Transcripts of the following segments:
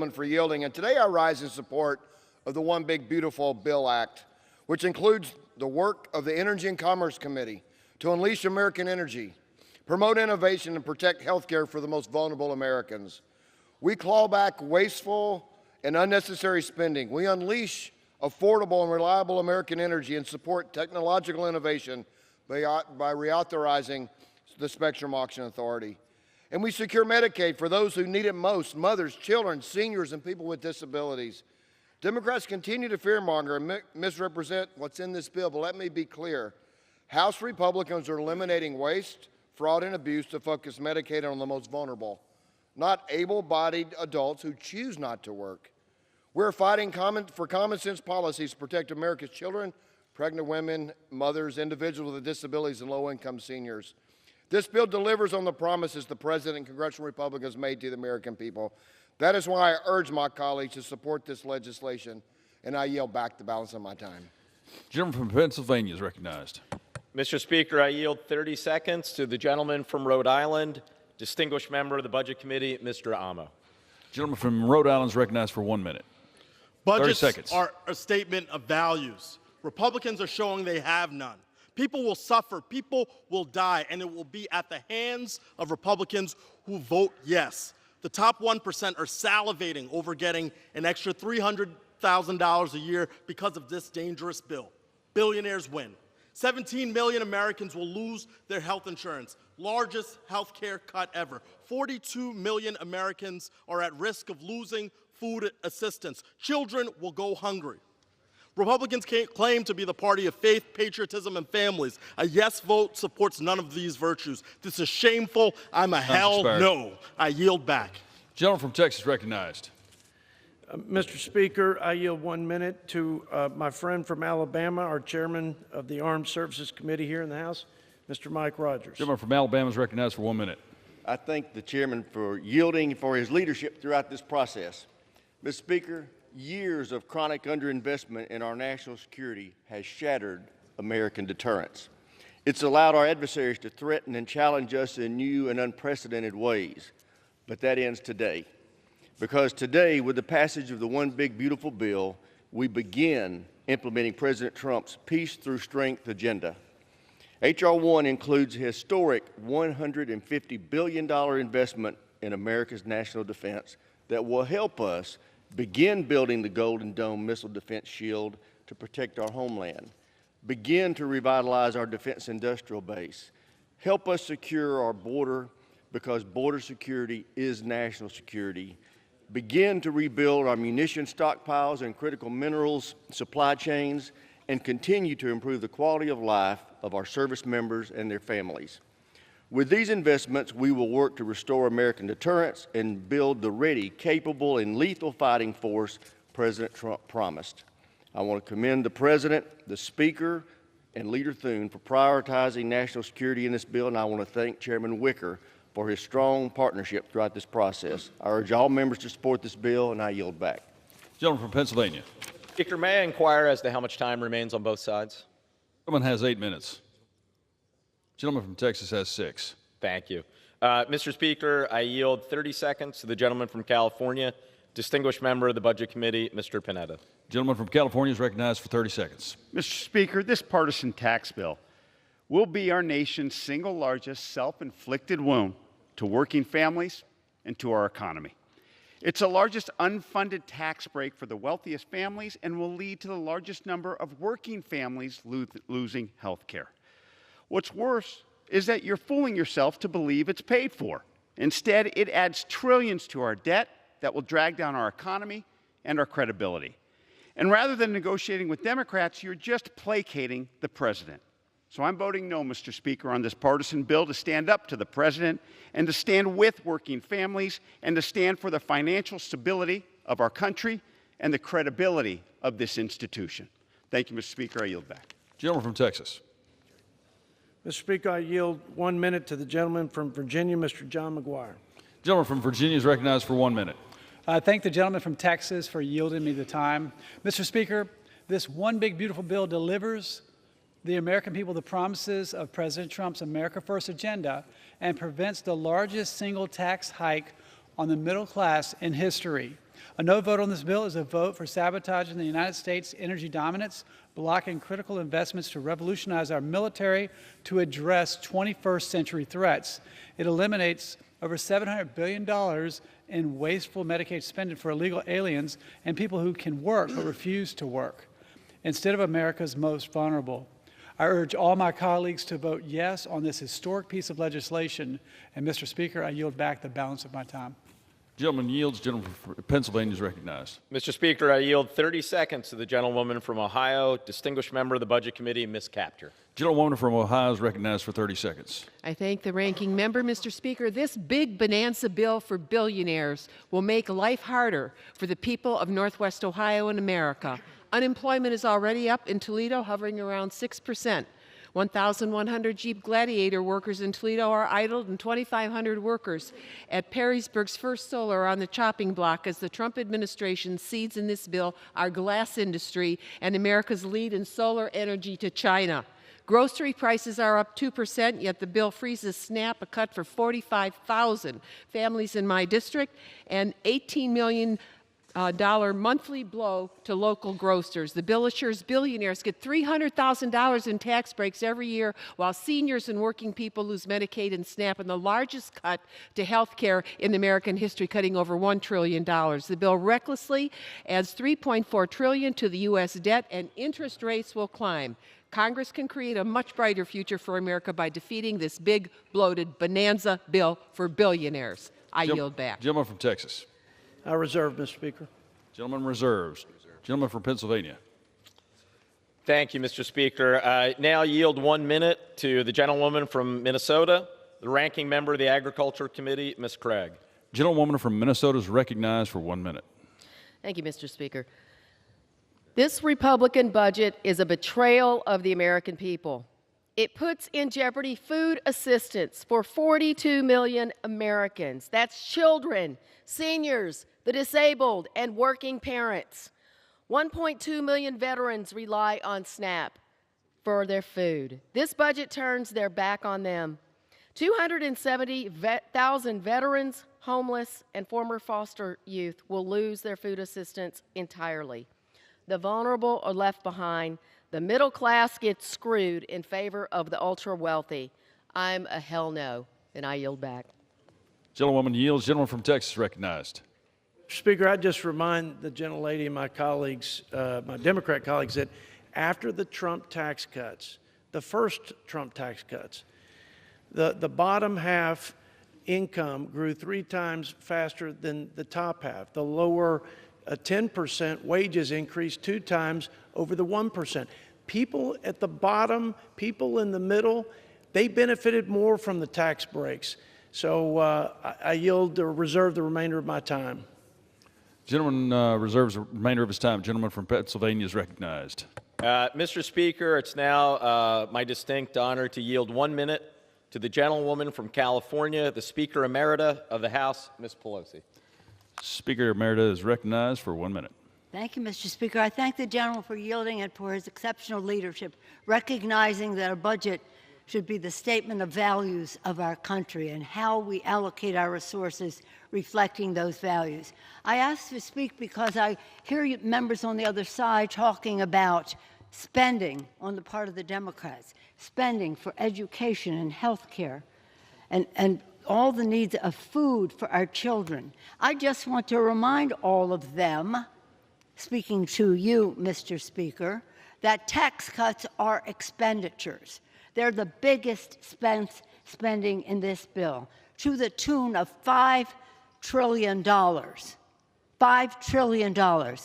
gentleman for yielding. And today I rise in support of the One Big Beautiful Bill Act, which includes the work of the Energy and Commerce Committee to unleash American energy, promote innovation, and protect health care for the most vulnerable Americans. We claw back wasteful and unnecessary spending. We unleash affordable and reliable American energy and support technological innovation by reauthorizing the Spectrum Auction Authority. And we secure Medicaid for those who need it most: mothers, children, seniors, and people with disabilities. Democrats continue to fearmonger and misrepresent what's in this bill, but let me be clear. House Republicans are eliminating waste, fraud, and abuse to focus Medicaid on the most vulnerable, not able-bodied adults who choose not to work. We're fighting for common-sense policies to protect America's children, pregnant women, mothers, individuals with disabilities, and low-income seniors. This bill delivers on the promises the President and congressional Republicans made to the American people. That is why I urge my colleagues to support this legislation, and I yield back the balance of my time. Gentleman from Pennsylvania is recognized. Mr. Speaker, I yield 30 seconds to the gentleman from Rhode Island, distinguished member of the Budget Committee, Mr. Amo. Gentleman from Rhode Island is recognized for 1 minute. Budgets 30 seconds. are a statement of values. Republicans are showing they have none. People will suffer, people will die, and it will be at the hands of Republicans who vote yes. The top 1% are salivating over getting an extra $300,000 a year because of this dangerous bill. Billionaires win. 17 million Americans will lose their health insurance, largest health care cut ever. 42 million Americans are at risk of losing food assistance. Children will go hungry. Republicans claim to be the party of faith, patriotism, and families. A yes vote supports none of these virtues. This is shameful. I'm a hell no. I yield back. Gentleman from Texas recognized. Mr. Speaker, I yield 1 minute to my friend from Alabama, our chairman of the Armed Services Committee here in the House, Mr. Mike Rogers. Gentleman from Alabama is recognized for 1 minute. I thank the chairman for yielding for his leadership throughout this process. Mr. Speaker, years of chronic underinvestment in our national security has shattered American deterrence. It's allowed our adversaries to threaten and challenge us in new and unprecedented ways. But that ends today. Because today, with the passage of the One Big Beautiful Bill, we begin implementing President Trump's Peace Through Strength agenda. H.R. 1 includes a historic $150 billion investment in America's national defense that will help us begin building the Golden Dome missile defense shield to protect our homeland, begin to revitalize our defense industrial base, help us secure our border because border security is national security, begin to rebuild our munition stockpiles and critical minerals supply chains, and continue to improve the quality of life of our service members and their families. With these investments, we will work to restore American deterrence and build the ready, capable, and lethal fighting force President Trump promised. I want to commend the President, the Speaker, and Leader Thune for prioritizing national security in this bill, and I want to thank Chairman Wicker for his strong partnership throughout this process. I urge all members to support this bill, and I yield back. Gentleman from Pennsylvania. Speaker, may I inquire as to how much time remains on both sides? Gentleman has 8 minutes. Gentleman from Texas has 6. Thank you. Mr. Speaker, I yield 30 seconds to the gentleman from California, distinguished member of the Budget Committee, Mr. Panetta. Gentleman from California is recognized for 30 seconds. Mr. Speaker, this partisan tax bill will be our nation's single largest self-inflicted wound to working families and to our economy. It's the largest unfunded tax break for the wealthiest families and will lead to the largest number of working families losing health care. What's worse is that you're fooling yourself to believe it's paid for. Instead, it adds trillions to our debt that will drag down our economy and our credibility. And rather than negotiating with Democrats, you're just placating the president. So I'm voting no, Mr. Speaker, on this partisan bill to stand up to the president and to stand with working families and to stand for the financial stability of our country and the credibility of this institution. Thank you, Mr. Speaker. I yield back. Gentleman from Texas. Mr. Speaker, I yield 1 minute to the gentleman from Virginia, Mr. John McGuire. Gentleman from Virginia is recognized for 1 minute. I thank the gentleman from Texas for yielding me the time. Mr. Speaker, this One Big Beautiful Bill delivers the American people the promises of President Trump's America First agenda and prevents the largest single tax hike on the middle class in history. A no vote on this bill is a vote for sabotaging the United States' energy dominance, blocking critical investments to revolutionize our military to address 21st century threats. It eliminates over $700 billion in wasteful Medicaid spending for illegal aliens and people who can work but refuse to work, instead of America's most vulnerable. I urge all my colleagues to vote yes on this historic piece of legislation. And, Mr. Speaker, I yield back the balance of my time. Gentleman yields. Gentleman from Pennsylvania is recognized. Mr. Speaker, I yield 30 seconds to the gentlewoman from Ohio, distinguished member of the Budget Committee, Ms. Capter. Gentlewoman from Ohio is recognized for 30 seconds. I thank the ranking member, Mr. Speaker. This big bonanza bill for billionaires will make life harder for the people of Northwest Ohio and America. Unemployment is already up in Toledo, hovering around 6%. 1,100 Jeep Gladiator workers in Toledo are idled, and 2,500 workers at Perrysburg's First Solar are on the chopping block as the Trump administration cedes in this bill our glass industry and America's lead in solar energy to China. Grocery prices are up 2%, yet the bill freezes SNAP, a cut for 45,000 families in my district, and $18 million monthly blow to local grocers. The bill assures billionaires get $300,000 in tax breaks every year, while seniors and working people lose Medicaid and SNAP, and the largest cut to health care in American history, cutting over $1 trillion. The bill recklessly adds $3.4 trillion to the U.S. debt, and interest rates will climb. Congress can create a much brighter future for America by defeating this big, bloated bonanza bill for billionaires. I yield back. Gentleman from Texas. I reserve, Mr. Speaker. Gentleman reserves. Gentleman from Pennsylvania. Thank you, Mr. Speaker. I now yield 1 minute to the gentlewoman from Minnesota, the ranking member of the Agriculture Committee, Ms. Craig. Gentlewoman from Minnesota is recognized for 1 minute. Thank you, Mr. Speaker. This Republican budget is a betrayal of the American people. It puts in jeopardy food assistance for 42 million Americans. That's children, seniors, the disabled, and working parents. 1.2 million veterans rely on SNAP for their food. This budget turns their back on them. 270,000 veterans, homeless, and former foster youth will lose their food assistance entirely. The vulnerable are left behind. The middle class gets screwed in favor of the ultra-wealthy. I'm a hell no, and I yield back. Gentlewoman yields. Gentleman from Texas recognized. Speaker, I just remind the gentlelady and my colleagues, my Democrat colleagues, that after the Trump tax cuts, the first Trump tax cuts, the bottom half income grew 3 times faster than the top half. The lower 10% wages increased 2 times over the 1%. People at the bottom, people in the middle, they benefited more from the tax breaks. So I yield or reserve the remainder of my time. Gentleman reserves the remainder of his time. Gentleman from Pennsylvania is recognized. Mr. Speaker, it's now my distinct honor to yield 1 minute to the gentlewoman from California, the Speaker Emerita of the House, Ms. Pelosi. Speaker Emerita is recognized for 1 minute. Thank you, Mr. Speaker. I thank the gentleman for yielding and for his exceptional leadership, recognizing that our budget should be the statement of values of our country and how we allocate our resources reflecting those values. I ask to speak because I hear members on the other side talking about spending on the part of the Democrats, spending for education and health care, and all the needs of food for our children. I just want to remind all of them, speaking to you, Mr. Speaker, that tax cuts are expenditures. They're the biggest spending in this bill, to the tune of $5 trillion. $5 trillion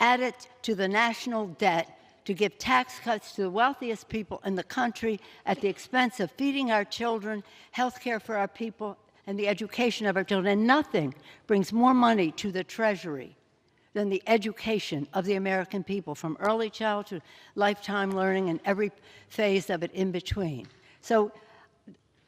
added to the national debt to give tax cuts to the wealthiest people in the country at the expense of feeding our children, health care for our people, and the education of our children. And nothing brings more money to the Treasury than the education of the American people, from early childhood to lifetime learning and every phase of it in between. So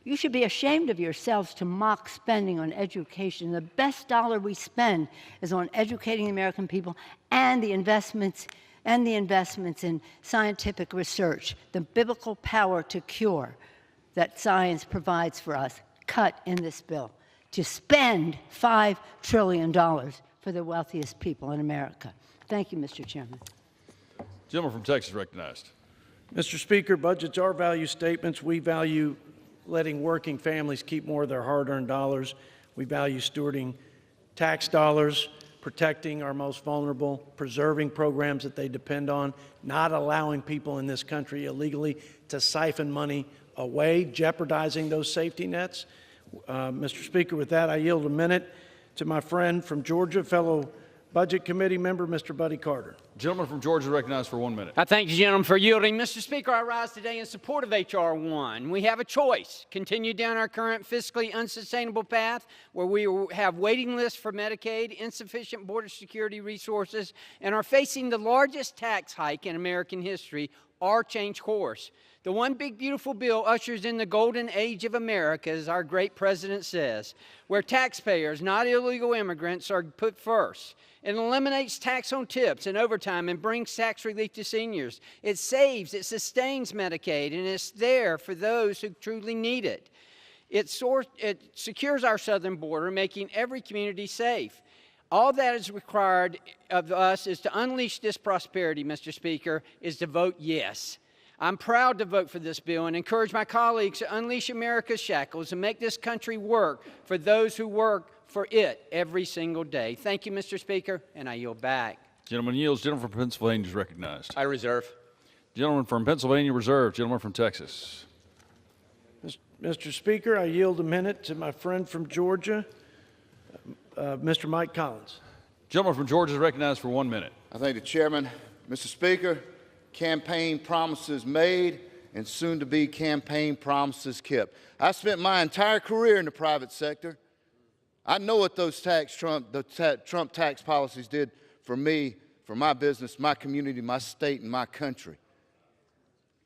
you should be ashamed of yourselves to mock spending on education. The best dollar we spend is on educating the American people and the investments in scientific research, the biblical power to cure that science provides for us, cut in this bill. To spend $5 trillion for the wealthiest people in America. Thank you, Mr. Chairman. Gentleman from Texas recognized. Mr. Speaker, budgets are value statements. We value letting working families keep more of their hard-earned dollars. We value stewarding tax dollars, protecting our most vulnerable, preserving programs that they depend on, not allowing people in this country illegally to siphon money away, jeopardizing those safety nets. Mr. Speaker, with that, I yield a minute to my friend from Georgia, fellow Budget Committee member, Mr. Buddy Carter. Gentleman from Georgia recognized for 1 minute. I thank the gentleman for yielding. Mr. Speaker, I rise today in support of H.R. 1. We have a choice. Continue down our current fiscally unsustainable path where we have waiting lists for Medicaid, insufficient border security resources, and are facing the largest tax hike in American history, or change course. The one big beautiful bill ushers in the golden age of America, as our great president says, where taxpayers, not illegal immigrants, are put first. It eliminates tax on tips and overtime and brings tax relief to seniors. It saves, it sustains Medicaid, and it's there for those who truly need it. It secures our southern border, making every community safe. All that is required of us is to unleash this prosperity, Mr. Speaker, is to vote yes. I'm proud to vote for this bill and encourage my colleagues to unleash America's shackles and make this country work for those who work for it every single day. Thank you, Mr. Speaker, and I yield back. Gentleman yields. Gentleman from Pennsylvania is recognized. I reserve. Gentleman from Pennsylvania reserved. Gentleman from Texas. Mr. Speaker, I yield a minute to my friend from Georgia, Mr. Mike Collins. Gentleman from Georgia is recognized for 1 minute. I thank the chairman. Mr. Speaker, campaign promises made and soon to be campaign promises kept. I spent my entire career in the private sector. I know what those Trump tax policies did for me, for my business, my community, my state, and my country.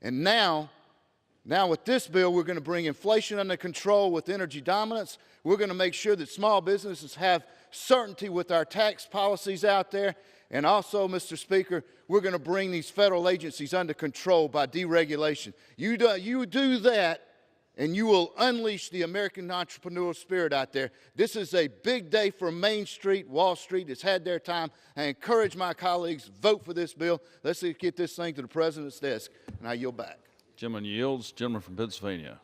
And now with this bill, we're going to bring inflation under control with energy dominance. We're going to make sure that small businesses have certainty with our tax policies out there. And also, Mr. Speaker, we're going to bring these federal agencies under control by deregulation. You do that, and you will unleash the American entrepreneurial spirit out there. This is a big day for Main Street. Wall Street has had their time. I encourage my colleagues, vote for this bill. Let's get this thing to the president's desk, and I yield back. Gentleman yields. Gentleman from Pennsylvania.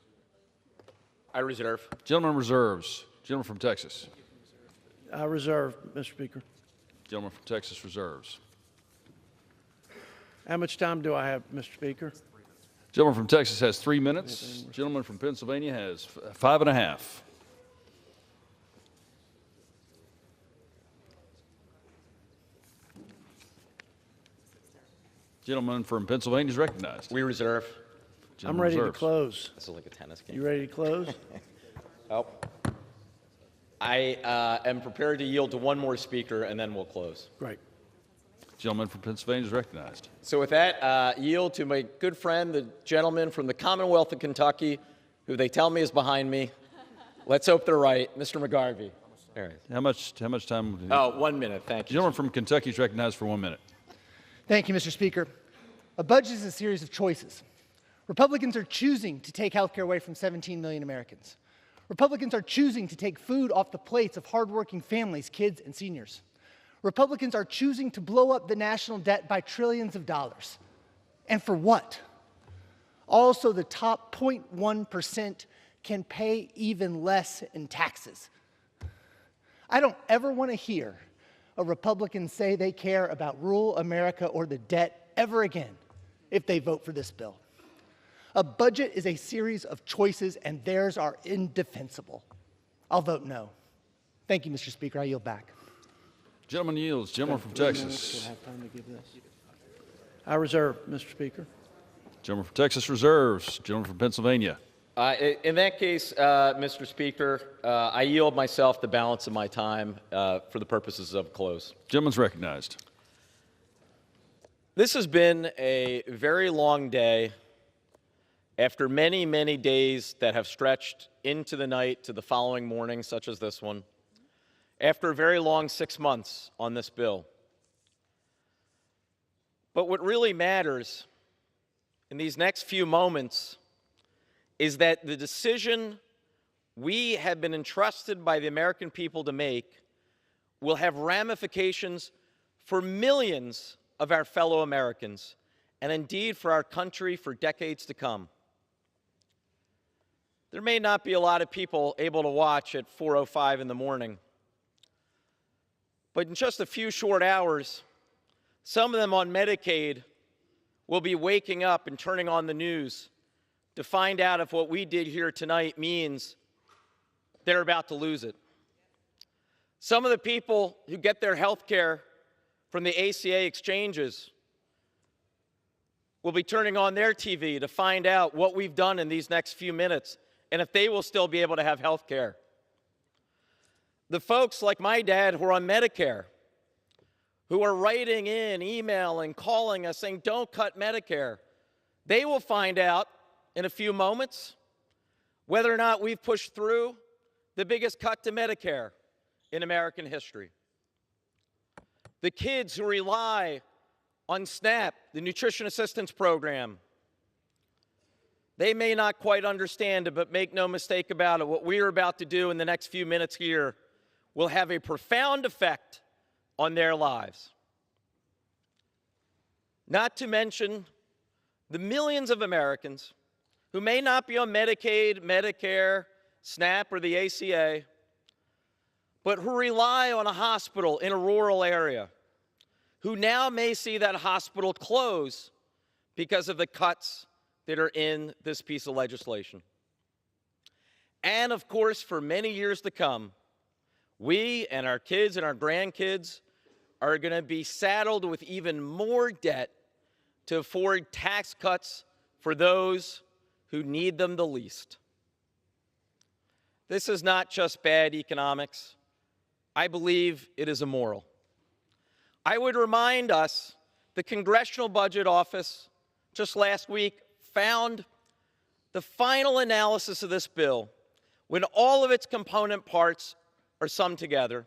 I reserve. Gentleman reserves. Gentleman from Texas. I reserve, Mr. Speaker. Gentleman from Texas reserves. How much time do I have, Mr. Speaker? Gentleman from Texas has 3 minutes. Gentleman from Pennsylvania has 5.5. Gentleman from Pennsylvania is recognized. We reserve. I'm ready to close. This is like a tennis game. You ready to close? Oh. I am prepared to yield to one more speaker, and then we'll close. Great. Gentleman from Pennsylvania is recognized. So with that, yield to my good friend, the gentleman from the Commonwealth of Kentucky, who they tell me is behind me. Let's hope they're right, Mr. McGarvey. There he is. How much time? Oh, 1 minute, thank you. Gentleman from Kentucky is recognized for 1 minute. Thank you, Mr. Speaker. A budget is a series of choices. Republicans are choosing to take health care away from 17 million Americans. Republicans are choosing to take food off the plates of hardworking families, kids, and seniors. Republicans are choosing to blow up the national debt by trillions of dollars. And for what? Also, the top 0.1% can pay even less in taxes. I don't ever want to hear a Republican say they care about rural America or the debt ever again if they vote for this bill. A budget is a series of choices, and theirs are indefensible. I'll vote no. Thank you, Mr. Speaker. I yield back. Gentleman yields. Gentleman from Texas. I reserve, Mr. Speaker. Gentleman from Texas reserves. Gentleman from Pennsylvania. In that case, Mr. Speaker, I yield myself the balance of my time for the purposes of close. Gentleman's recognized. This has been a very long day after many, many days that have stretched into the night to the following morning, such as this one, after a very long 6 months on this bill. But what really matters in these next few moments is that the decision we have been entrusted by the American people to make will have ramifications for millions of our fellow Americans, and indeed for our country for decades to come. There may not be a lot of people able to watch at 4:05 in the morning, but in just a few short hours, some of them on Medicaid will be waking up and turning on the news to find out if what we did here tonight means they're about to lose it. Some of the people who get their health care from the ACA exchanges will be turning on their TV to find out what we've done in these next few minutes and if they will still be able to have health care. The folks like my dad who are on Medicare, who are writing in, emailing, calling us saying, don't cut Medicare, they will find out in a few moments whether or not we've pushed through the biggest cut to Medicare in American history. The kids who rely on SNAP, the Nutrition Assistance Program, they may not quite understand it, but make no mistake about it, what we are about to do in the next few minutes here will have a profound effect on their lives. Not to mention the millions of Americans who may not be on Medicaid, Medicare, SNAP, or the ACA, but who rely on a hospital in a rural area, who now may see that hospital close because of the cuts that are in this piece of legislation. And of course, for many years to come, we and our kids and our grandkids are going to be saddled with even more debt to afford tax cuts for those who need them the least. This is not just bad economics. I believe it is immoral. I would remind us the Congressional Budget Office just last week found the final analysis of this bill, when all of its component parts are summed together.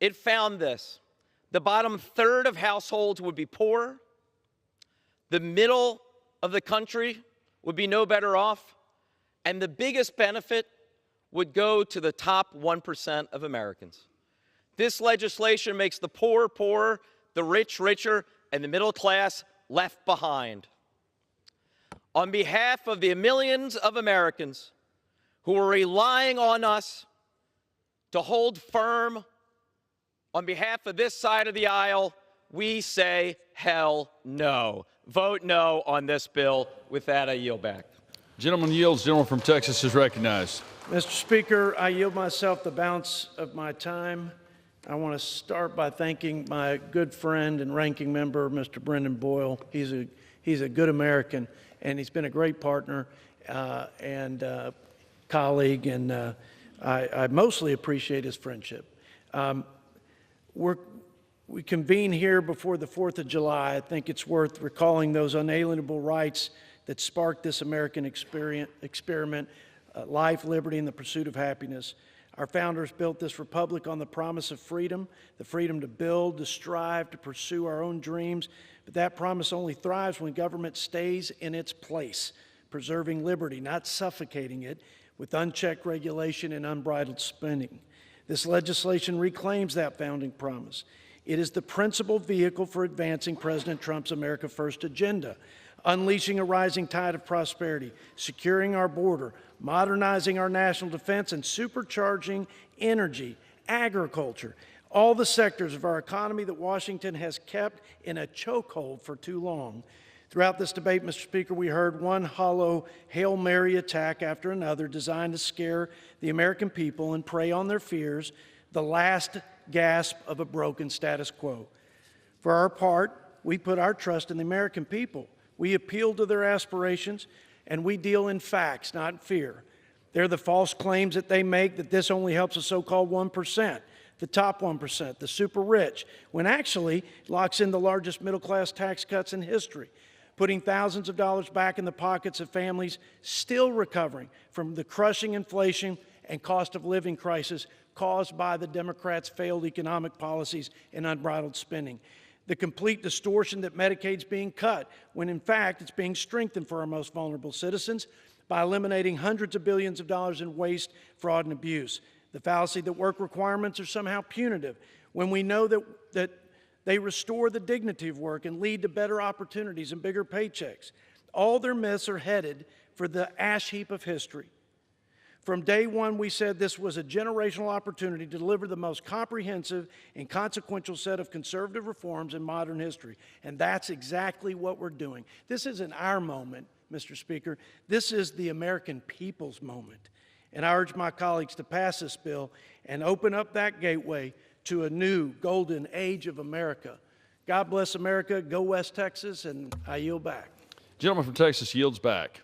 It found this: the bottom third of households would be poor, the middle of the country would be no better off, and the biggest benefit would go to the top 1% of Americans. This legislation makes the poor poorer, the rich richer, and the middle class left behind. On behalf of the millions of Americans who are relying on us to hold firm, on behalf of this side of the aisle, we say hell no. Vote no on this bill. With that, I yield back. Gentleman yields. Gentleman from Texas is recognized. Mr. Speaker, I yield myself the balance of my time. I want to start by thanking my good friend and ranking member, Mr. Brendan Boyle. He's a good American, and he's been a great partner and colleague, and I mostly appreciate his friendship. We convene here before the 4th of July. I think it's worth recalling those unalienable rights that sparked this American experiment, life, liberty, and the pursuit of happiness. Our founders built this republic on the promise of freedom, the freedom to build, to strive, to pursue our own dreams. But that promise only thrives when government stays in its place, preserving liberty, not suffocating it with unchecked regulation and unbridled spending. This legislation reclaims that founding promise. It is the principal vehicle for advancing President Trump's America First agenda, unleashing a rising tide of prosperity, securing our border, modernizing our national defense, and supercharging energy, agriculture, all the sectors of our economy that Washington has kept in a chokehold for too long. Throughout this debate, Mr. Speaker, we heard one hollow Hail Mary attack after another designed to scare the American people and prey on their fears, the last gasp of a broken status quo. For our part, we put our trust in the American people. We appeal to their aspirations, and we deal in facts, not in fear. They're the false claims that they make that this only helps the so-called 1%, the top 1%, the super rich, when actually it locks in the largest middle-class tax cuts in history, putting thousands of dollars back in the pockets of families still recovering from the crushing inflation and cost of living crisis caused by the Democrats' failed economic policies and unbridled spending. The complete distortion that Medicaid's being cut, when in fact it's being strengthened for our most vulnerable citizens by eliminating hundreds of billions of dollars in waste, fraud, and abuse. The fallacy that work requirements are somehow punitive, when we know that they restore the dignity of work and lead to better opportunities and bigger paychecks. All their myths are headed for the ash heap of history. From day one, we said this was a generational opportunity to deliver the most comprehensive and consequential set of conservative reforms in modern history. And that's exactly what we're doing. This isn't our moment, Mr. Speaker. This is the American people's moment. And I urge my colleagues to pass this bill and open up that gateway to a new golden age of America. God bless America. Go West Texas, and I yield back. Gentleman from Texas yields back.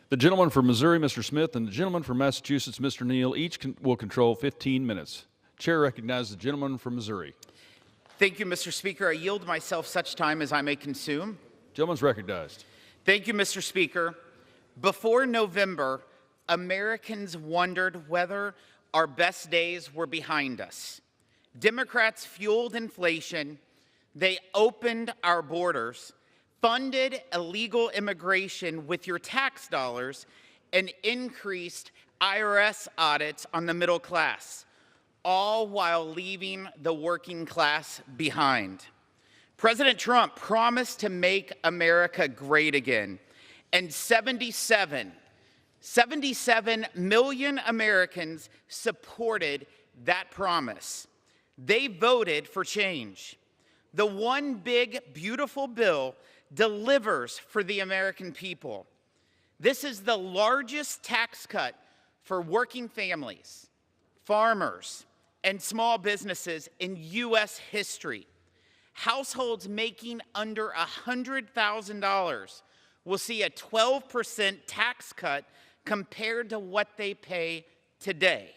The gentleman from Missouri, Mr. Smith, and the gentleman from Massachusetts, Mr. Neal, each will control 15 minutes. Chair recognizes the gentleman from Missouri. Thank you, Mr. Speaker. I yield myself such time as I may consume. Gentleman's recognized. Thank you, Mr. Speaker. Before November, Americans wondered whether our best days were behind us. Democrats fueled inflation. They opened our borders, funded illegal immigration with your tax dollars, and increased IRS audits on the middle class, all while leaving the working class behind. President Trump promised to make America great again, and 77 million Americans supported that promise. They voted for change. The one big, beautiful bill delivers for the American people. This is the largest tax cut for working families, farmers, and small businesses in U.S. history. Households making under $100,000 will see a 12% tax cut compared to what they pay today.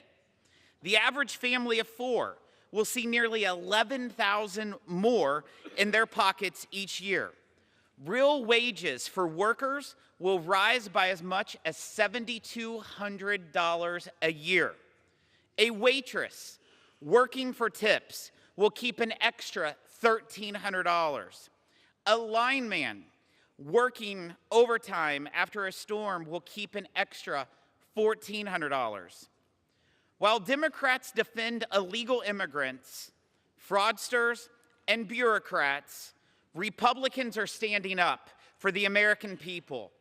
The average family of four will see nearly $11,000 more in their pockets each year. Real wages for workers will rise by as much as $7,200 a year. A waitress working for tips will keep an extra $1,300. A lineman working overtime after a storm will keep an extra $1,400. While Democrats defend illegal immigrants, fraudsters, and bureaucrats, Republicans are standing up for the American people,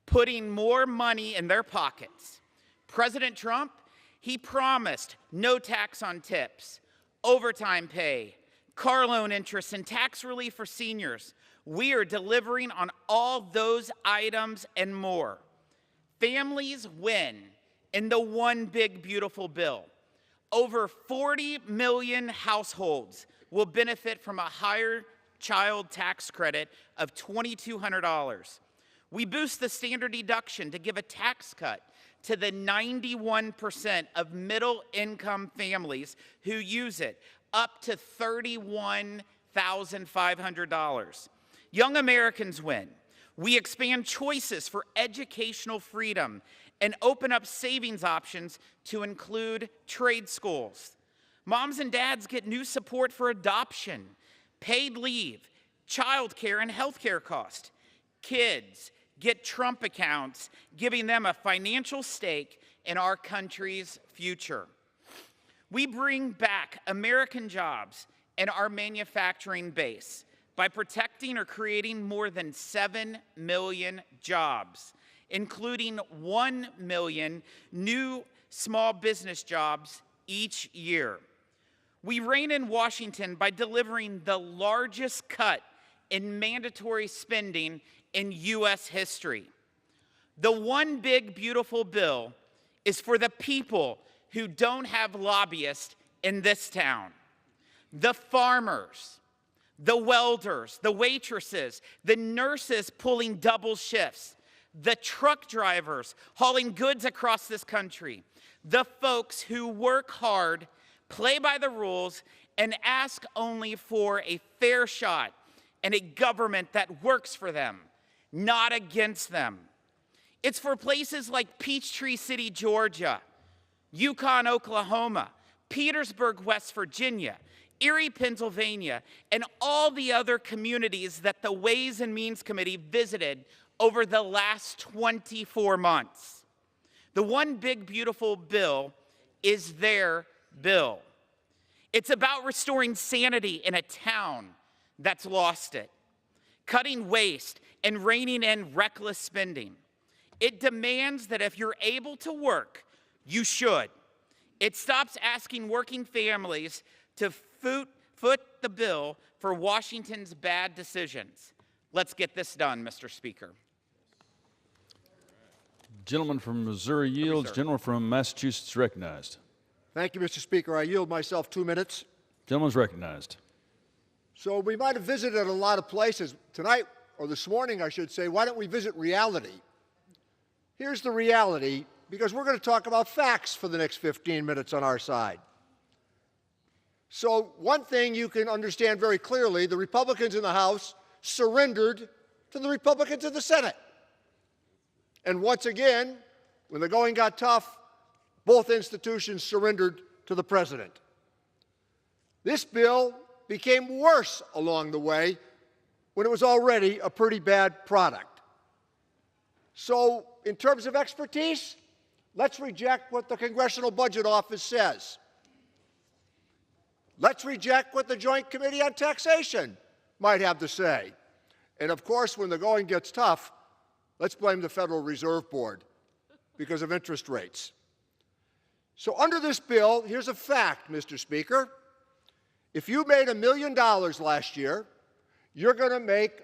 putting more money in their pockets. President Trump, he promised no tax on tips, overtime pay, car loan interest, and tax relief for seniors. We are delivering on all those items and more. Families win in the one big, beautiful bill. Over 40 million households will benefit from a higher child tax credit of $2,200. We boost the standard deduction to give a tax cut to the 91% of middle-income families who use it, up to $31,500. Young Americans win. We expand choices for educational freedom and open up savings options to include trade schools. Moms and dads get new support for adoption, paid leave, child care, and health care costs. Kids get Trump accounts, giving them a financial stake in our country's future. We bring back American jobs and our manufacturing base by protecting or creating more than 7 million jobs, including 1 million new small business jobs each year. We reign in Washington by delivering the largest cut in mandatory spending in U.S. history. The one big beautiful bill is for the people who don't have lobbyists in this town. The farmers, the welders, the waitresses, the nurses pulling double shifts, the truck drivers hauling goods across this country, the folks who work hard, play by the rules, and ask only for a fair shot and a government that works for them, not against them. It's for places like Peachtree City, Georgia, Yukon, Oklahoma, Petersburg, West Virginia, Erie, Pennsylvania, and all the other communities that the Ways and Means Committee visited over the last 24 months. The one big beautiful bill is their bill. It's about restoring sanity in a town that's lost it, cutting waste and reining in reckless spending. It demands that if you're able to work, you should. It stops asking working families to foot the bill for Washington's bad decisions. Let's get this done, Mr. Speaker. Gentleman from Missouri yields. Gentleman from Massachusetts recognized. Thank you, Mr. Speaker. I yield myself 2 minutes. Gentleman's recognized. So we might have visited a lot of places. Tonight, or this morning, I should say, why don't we visit reality? Here's the reality, because we're going to talk about facts for the next 15 minutes on our side. So one thing you can understand very clearly, the Republicans in the House surrendered to the Republicans in the Senate. And once again, when the going got tough, both institutions surrendered to the president. This bill became worse along the way when it was already a pretty bad product. So in terms of expertise, let's reject what the Congressional Budget Office says. Let's reject what the Joint Committee on Taxation might have to say. And of course, when the going gets tough, let's blame the Federal Reserve Board because of interest rates. So under this bill, here's a fact, Mr. Speaker. If you made $1 million last year, you're going to make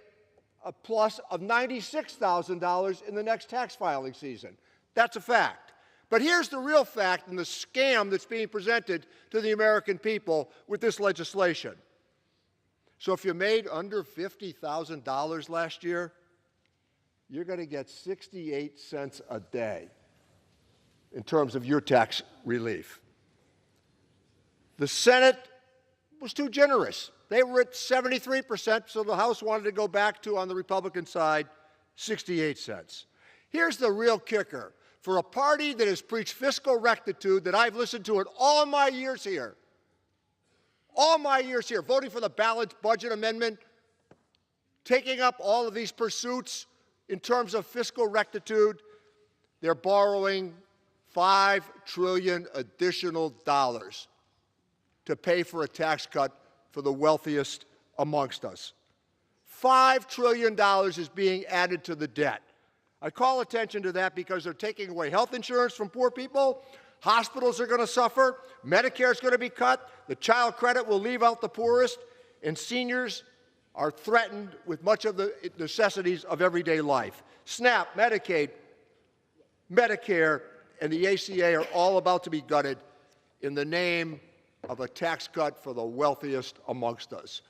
a plus of $96,000 in the next tax filing season. That's a fact. But here's the real fact and the scam that's being presented to the American people with this legislation. So if you made under $50,000 last year, you're going to get 68 cents a day in terms of your tax relief. The Senate was too generous. They were at 73%, so the House wanted to go back to, on the Republican side, 68 cents. Here's the real kicker. For a party that has preached fiscal rectitude that I've listened to in all my years here, voting for the balanced budget amendment, taking up all of these pursuits in terms of fiscal rectitude, they're borrowing $5 trillion additional dollars to pay for a tax cut for the wealthiest amongst us. $5 trillion is being added to the debt. I call attention to that because they're taking away health insurance from poor people. Hospitals are going to suffer. Medicare is going to be cut. The child credit will leave out the poorest. And seniors are threatened with much of the necessities of everyday life. SNAP, Medicaid, Medicare, and the ACA are all about to be gutted in the name of a tax cut for the wealthiest amongst us.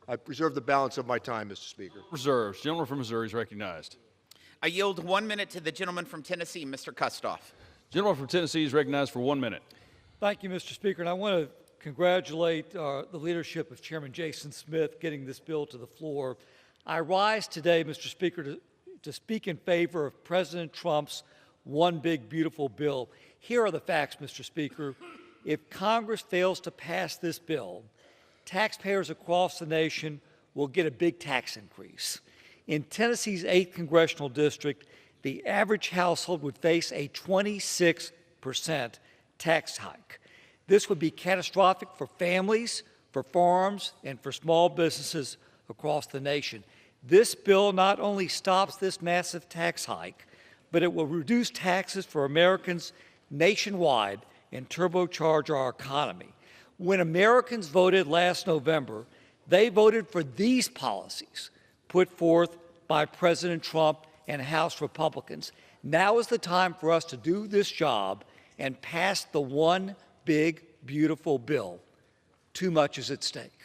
I preserve the balance of my time, Mr. Speaker. Reserves. Gentleman from Missouri is recognized. I yield 1 minute to the gentleman from Tennessee, Mr. Kustoff. Gentleman from Tennessee is recognized for 1 minute. Thank you, Mr. Speaker. And I want to congratulate the leadership of Chairman Jason Smith getting this bill to the floor. I rise today, Mr. Speaker, to speak in favor of President Trump's one big beautiful bill. Here are the facts, Mr. Speaker. If Congress fails to pass this bill, taxpayers across the nation will get a big tax increase. In Tennessee's 8th congressional district, the average household would face a 26% tax hike. This would be catastrophic for families, for farms, and for small businesses across the nation. This bill not only stops this massive tax hike, but it will reduce taxes for Americans nationwide and turbocharge our economy. When Americans voted last November, they voted for these policies put forth by President Trump and House Republicans. Now is the time for us to do this job and pass the one big, beautiful bill. Too much is at stake.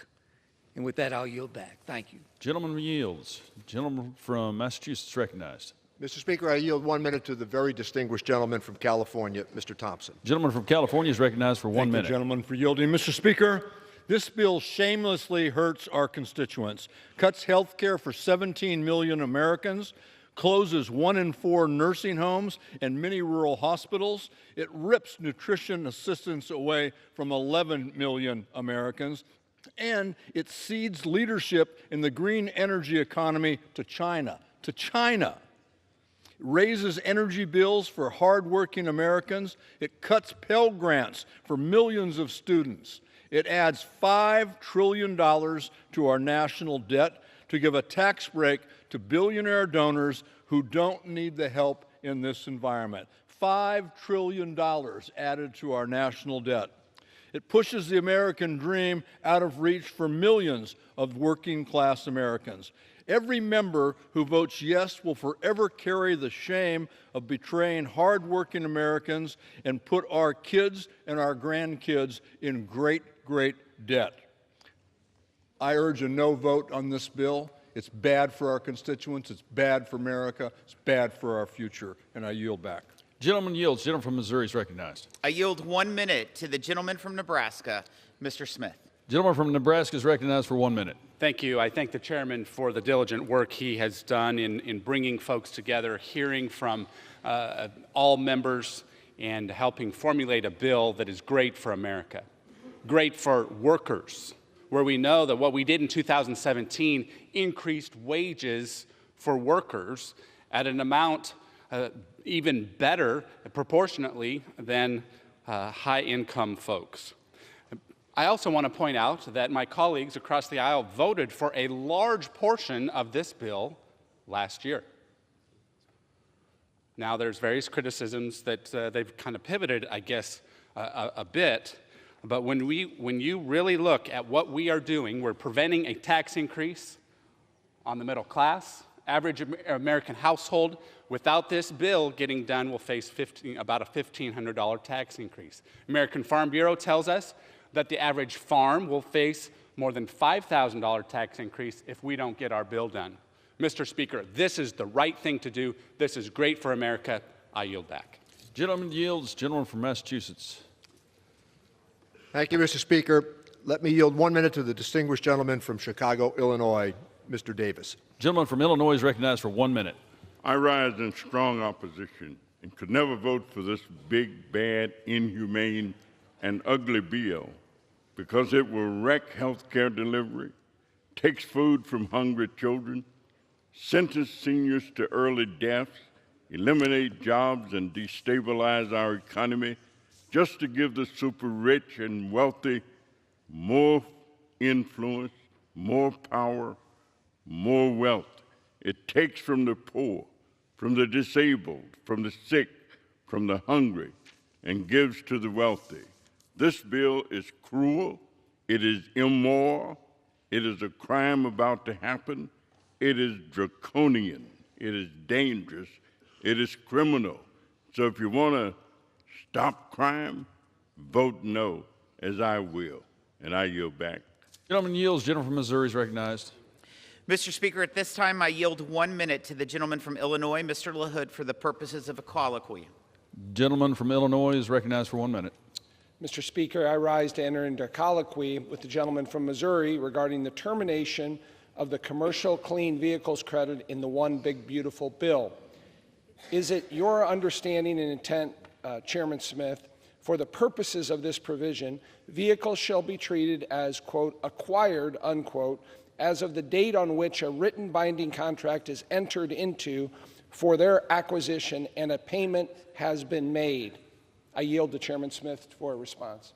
And with that, I'll yield back. Thank you. Gentleman yields. Gentleman from Massachusetts recognized. Mr. Speaker, I yield 1 minute to the very distinguished gentleman from California, Mr. Thompson. Gentleman from California is recognized for 1 minute. Thank you, gentlemen, for yielding. Mr. Speaker, this bill shamelessly hurts our constituents, cuts health care for 17 million Americans, closes 1 in 4 nursing homes and many rural hospitals. It rips nutrition assistance away from 11 million Americans. And it cedes leadership in the green energy economy to China. It raises energy bills for hardworking Americans. It cuts Pell Grants for millions of students. It adds $5 trillion to our national debt to give a tax break to billionaire donors who don't need the help in this environment. $5 trillion added to our national debt. It pushes the American dream out of reach for millions of working-class Americans. Every member who votes yes will forever carry the shame of betraying hardworking Americans and put our kids and our grandkids in great, great debt. I urge a no vote on this bill. It's bad for our constituents. It's bad for America. It's bad for our future. And I yield back. Gentleman yields. Gentleman from Missouri is recognized. I yield 1 minute to the gentleman from Nebraska, Mr. Smith. Gentleman from Nebraska is recognized for 1 minute. Thank you. I thank the chairman for the diligent work he has done in bringing folks together, hearing from all members, and helping formulate a bill that is great for America, great for workers, where we know that what we did in 2017 increased wages for workers at an amount even better proportionately than high-income folks. I also want to point out that my colleagues across the aisle voted for a large portion of this bill last year. Now, there's various criticisms that they've kind of pivoted, I guess, a bit. But when you really look at what we are doing, we're preventing a tax increase on the middle class. Average American household without this bill getting done will face about a $1,500 tax increase. American Farm Bureau tells us that the average farm will face more than $5,000 tax increase if we don't get our bill done. Mr. Speaker, this is the right thing to do. This is great for America. I yield back. Gentleman yields. Gentleman from Massachusetts. Thank you, Mr. Speaker. Let me yield 1 minute to the distinguished gentleman from Chicago, Illinois, Mr. Davis. Gentleman from Illinois is recognized for 1 minute. I rise in strong opposition and could never vote for this big, bad, inhumane, and ugly bill because it will wreck health care delivery, takes food from hungry children, sentence seniors to early deaths, eliminate jobs, and destabilize our economy just to give the super rich and wealthy more influence, more power, more wealth. It takes from the poor, from the disabled, from the sick, from the hungry, and gives to the wealthy. This bill is cruel, it is immoral, it is a crime about to happen, it is draconian, it is dangerous, it is criminal. So if you want to stop crime, vote no, as I will, and I yield back. Gentleman yields. Gentleman from Missouri is recognized. Mr. Speaker, at this time, I yield 1 minute to the gentleman from Illinois, Mr. LaHood, for the purposes of a colloquy. Gentleman from Illinois is recognized for 1 minute. Mr. Speaker, I rise to enter into colloquy with the gentleman from Missouri regarding the termination of the commercial clean vehicles credit in the One Big Beautiful Bill. Is it your understanding and intent, Chairman Smith, for the purposes of this provision, vehicles shall be treated as, quote, acquired, unquote, as of the date on which a written binding contract is entered into for their acquisition and a payment has been made? I yield to Chairman Smith for a response.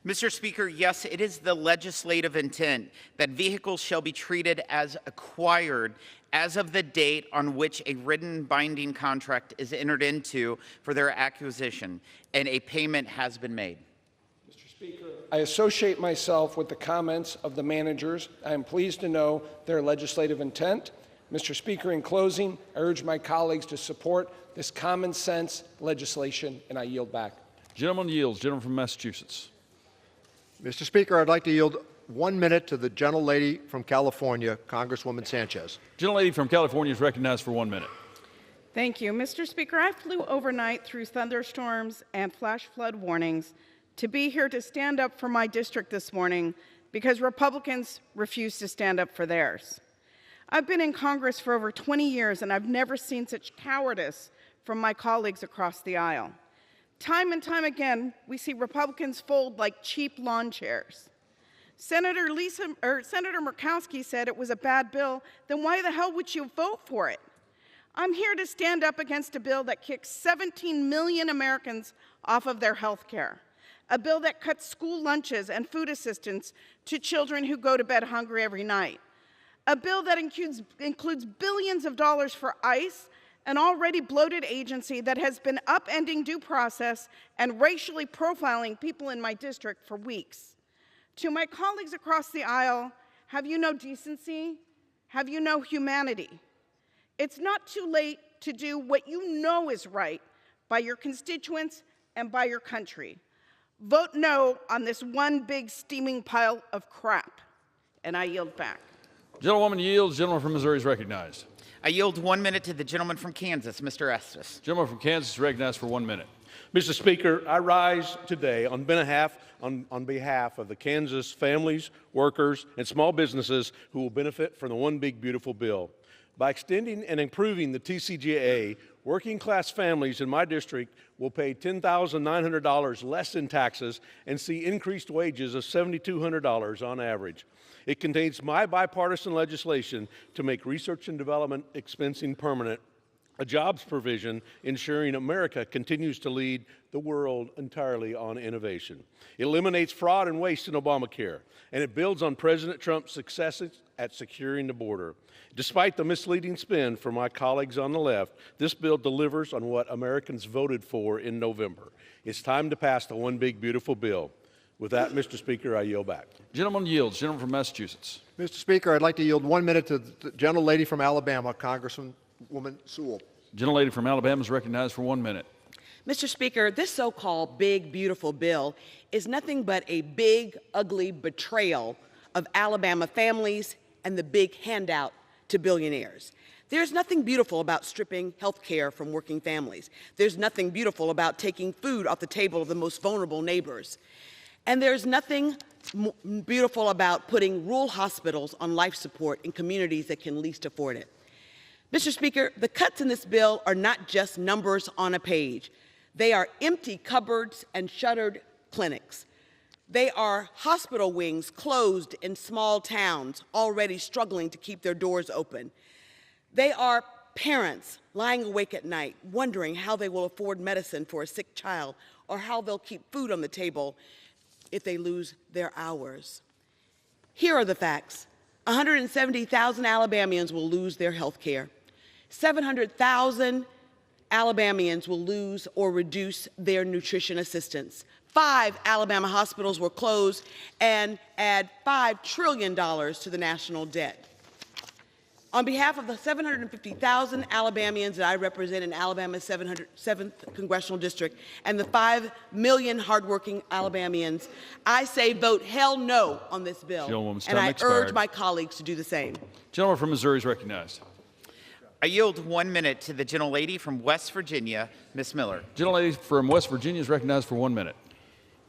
Mr. Speaker, yes, it is the legislative intent that vehicles shall be treated as acquired as of the date on which a written binding contract is entered into for their acquisition and a payment has been made. I associate myself with the comments of the managers. I am pleased to know their legislative intent. Mr. Speaker, in closing, I urge my colleagues to support this common sense legislation, and I yield back. Gentleman yields. Gentleman from Massachusetts. Mr. Speaker, I'd like to yield 1 minute to the gentlelady from California, Congresswoman Sanchez. Gentlelady from California is recognized for 1 minute. Thank you. Mr. Speaker, I flew overnight through thunderstorms and flash flood warnings to be here to stand up for my district this morning because Republicans refuse to stand up for theirs. I've been in Congress for over 20 years, and I've never seen such cowardice from my colleagues across the aisle. Time and time again, we see Republicans fold like cheap lawn chairs. Senator Murkowski said it was a bad bill, then why the hell would you vote for it? I'm here to stand up against a bill that kicks 17 million Americans off of their health care, a bill that cuts school lunches and food assistance to children who go to bed hungry every night, a bill that includes billions of dollars for ICE, an already bloated agency that has been upending due process and racially profiling people in my district for weeks. To my colleagues across the aisle, have you no decency? Have you no humanity? It's not too late to do what you know is right by your constituents and by your country. Vote no on this one big steaming pile of crap. And I yield back. Gentlewoman yields. Gentleman from Missouri is recognized. I yield 1 minute to the gentleman from Kansas, Mr. Estes. Gentleman from Kansas is recognized for 1 minute. Mr. Speaker, I rise today on behalf of the Kansas families, workers, and small businesses who will benefit from the One Big Beautiful Bill. By extending and improving the TCJA, working-class families in my district will pay $10,900 less in taxes and see increased wages of $7,200 on average. It contains my bipartisan legislation to make research and development expensing permanent, a jobs provision ensuring America continues to lead the world entirely on innovation. It eliminates fraud and waste in Obamacare, and it builds on President Trump's successes at securing the border. Despite the misleading spin from my colleagues on the left, this bill delivers on what Americans voted for in November. It's time to pass the One Big Beautiful Bill. With that, Mr. Speaker, I yield back. Gentleman yields. Gentleman from Massachusetts. Mr. Speaker, I'd like to yield 1 minute to the gentlelady from Alabama, Congresswoman Sewell. Gentlelady from Alabama is recognized for 1 minute. Mr. Speaker, this so-called big, beautiful bill is nothing but a big, ugly betrayal of Alabama families and the big handout to billionaires. There's nothing beautiful about stripping health care from working families. There's nothing beautiful about taking food off the table of the most vulnerable neighbors. And there's nothing beautiful about putting rural hospitals on life support in communities that can least afford it. Mr. Speaker, the cuts in this bill are not just numbers on a page. They are empty cupboards and shuttered clinics. They are hospital wings closed in small towns already struggling to keep their doors open. They are parents lying awake at night wondering how they will afford medicine for a sick child or how they'll keep food on the table if they lose their hours. Here are the facts. 170,000 Alabamians will lose their health care. 700,000 Alabamians will lose or reduce their nutrition assistance. 5 Alabama hospitals will close and add $5 trillion to the national debt. On behalf of the 750,000 Alabamians that I represent in Alabama's 7th Congressional District and the 5 million hardworking Alabamians, I say vote hell no on this bill, and I urge my colleagues to do the same. Gentleman from Missouri is recognized. I yield 1 minute to the gentlelady from West Virginia, Ms. Miller. Gentlelady from West Virginia is recognized for 1 minute.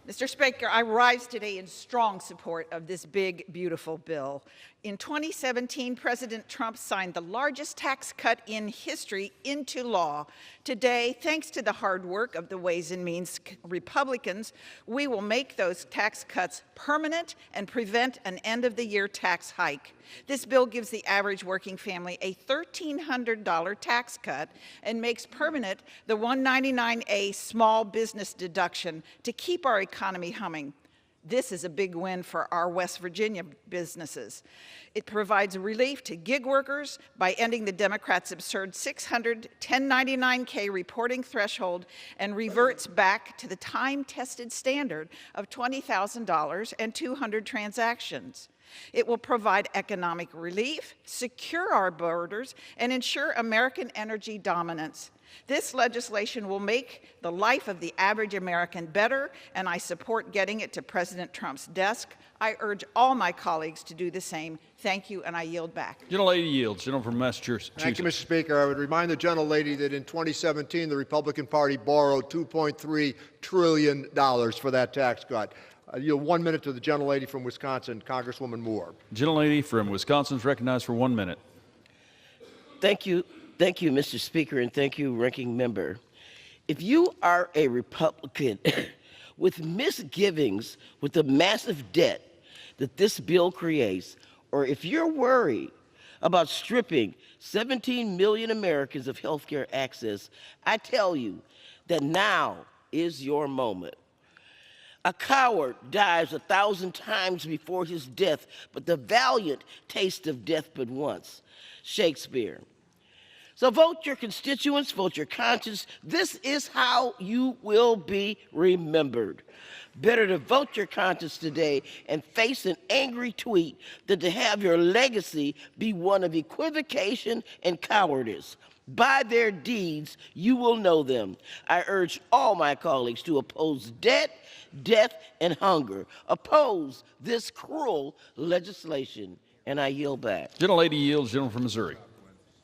Mr. Speaker, I rise today in strong support of this big, beautiful bill. In 2017, President Trump signed the largest tax cut in history into law. Today, thanks to the hard work of the Ways and Means Republicans, we will make those tax cuts permanent and prevent an end-of-the-year tax hike. This bill gives the average working family a $1,300 tax cut and makes permanent the $199A small business deduction to keep our economy humming. This is a big win for our West Virginia businesses. It provides relief to gig workers by ending the Democrats' absurd 600 1099-K reporting threshold and reverts back to the time-tested standard of $20,000 and 200 transactions. It will provide economic relief, secure our borders, and ensure American energy dominance. This legislation will make the life of the average American better, and I support getting it to President Trump's desk. I urge all my colleagues to do the same. Thank you, and I yield back. Gentlelady yields. Gentleman from Massachusetts. Thank you, Mr. Speaker. I would remind the gentlelady that in 2017, the Republican Party borrowed $2.3 trillion for that tax cut. I yield 1 minute to the gentlelady from Wisconsin, Congresswoman Moore. Gentlelady from Wisconsin is recognized for 1 minute. Thank you. Thank you, Mr. Speaker, and thank you, Ranking Member. If you are a Republican with misgivings with the massive debt that this bill creates, or if you're worried about stripping 17 million Americans of health care access, I tell you that now is your moment. A coward dies 1,000 times before his death, but the valiant taste of death but once. Shakespeare. So vote your constituents, vote your conscience. This is how you will be remembered. Better to vote your conscience today and face an angry tweet than to have your legacy be one of equivocation and cowardice. By their deeds, you will know them. I urge all my colleagues to oppose debt, death, and hunger. Oppose this cruel legislation, and I yield back. Gentlelady yields. Gentleman from Missouri.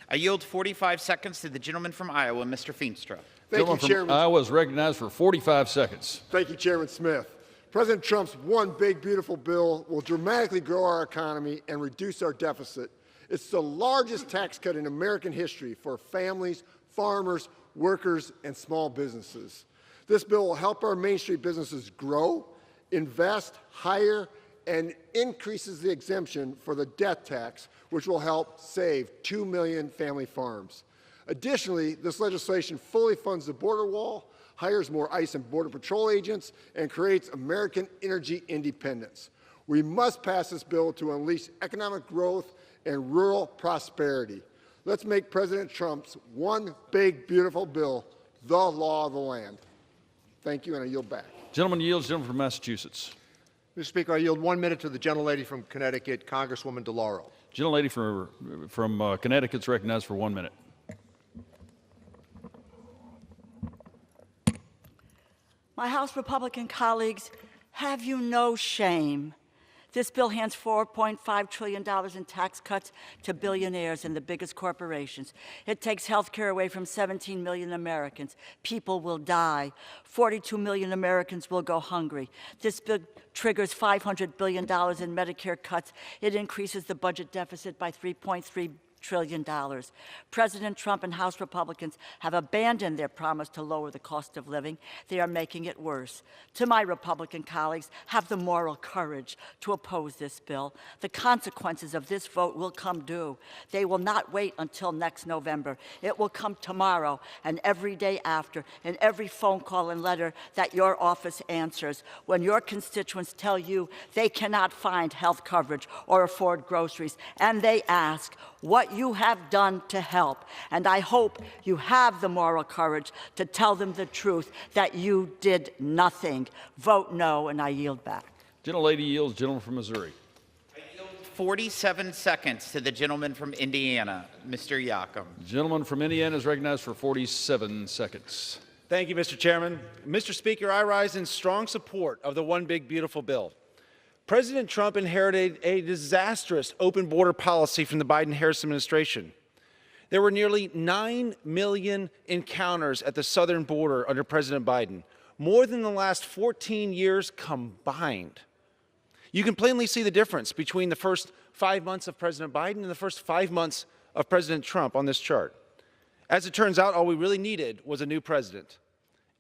I yield 45 seconds to the gentleman from Iowa, Mr. Feenstra. Gentleman from Iowa is recognized for 45 seconds. Thank you, Chairman Smith. President Trump's one big, beautiful bill will dramatically grow our economy and reduce our deficit. It's the largest tax cut in American history for families, farmers, workers, and small businesses. This bill will help our Main Street businesses grow, invest, hire, and increases the exemption for the death tax, which will help save 2 million family farms. Additionally, this legislation fully funds the border wall, hires more ICE and Border Patrol agents, and creates American energy independence. We must pass this bill to unleash economic growth and rural prosperity. Let's make President Trump's one big, beautiful bill the law of the land. Thank you, and I yield back. Gentleman yields. Gentleman from Massachusetts. Mr. Speaker, I yield 1 minute to the gentlelady from Connecticut, Congresswoman DeLauro. Gentlelady from Connecticut is recognized for 1 minute. My House Republican colleagues, have you no shame? This bill hands $4.5 trillion in tax cuts to billionaires and the biggest corporations. It takes health care away from 17 million Americans. People will die. 42 million Americans will go hungry. This bill triggers $500 billion in Medicare cuts. It increases the budget deficit by $3.3 trillion. President Trump and House Republicans have abandoned their promise to lower the cost of living. They are making it worse. To my Republican colleagues, have the moral courage to oppose this bill. The consequences of this vote will come due. They will not wait until next November. It will come tomorrow and every day after, and every phone call and letter that your office answers when your constituents tell you they cannot find health coverage or afford groceries, and they ask what you have done to help. And I hope you have the moral courage to tell them the truth, that you did nothing. Vote no, and I yield back. Gentlelady yields. Gentleman from Missouri. 47 seconds to the gentleman from Indiana, Mr. Yakum. Gentleman from Indiana is recognized for 47 seconds. Thank you, Mr. Chairman. Mr. Speaker, I rise in strong support of the One Big Beautiful Bill. President Trump inherited a disastrous open border policy from the Biden-Harris administration. There were nearly 9 million encounters at the southern border under President Biden, more than the last 14 years combined. You can plainly see the difference between the first 5 months of President Biden and the first 5 months of President Trump on this chart. As it turns out, all we really needed was a new president.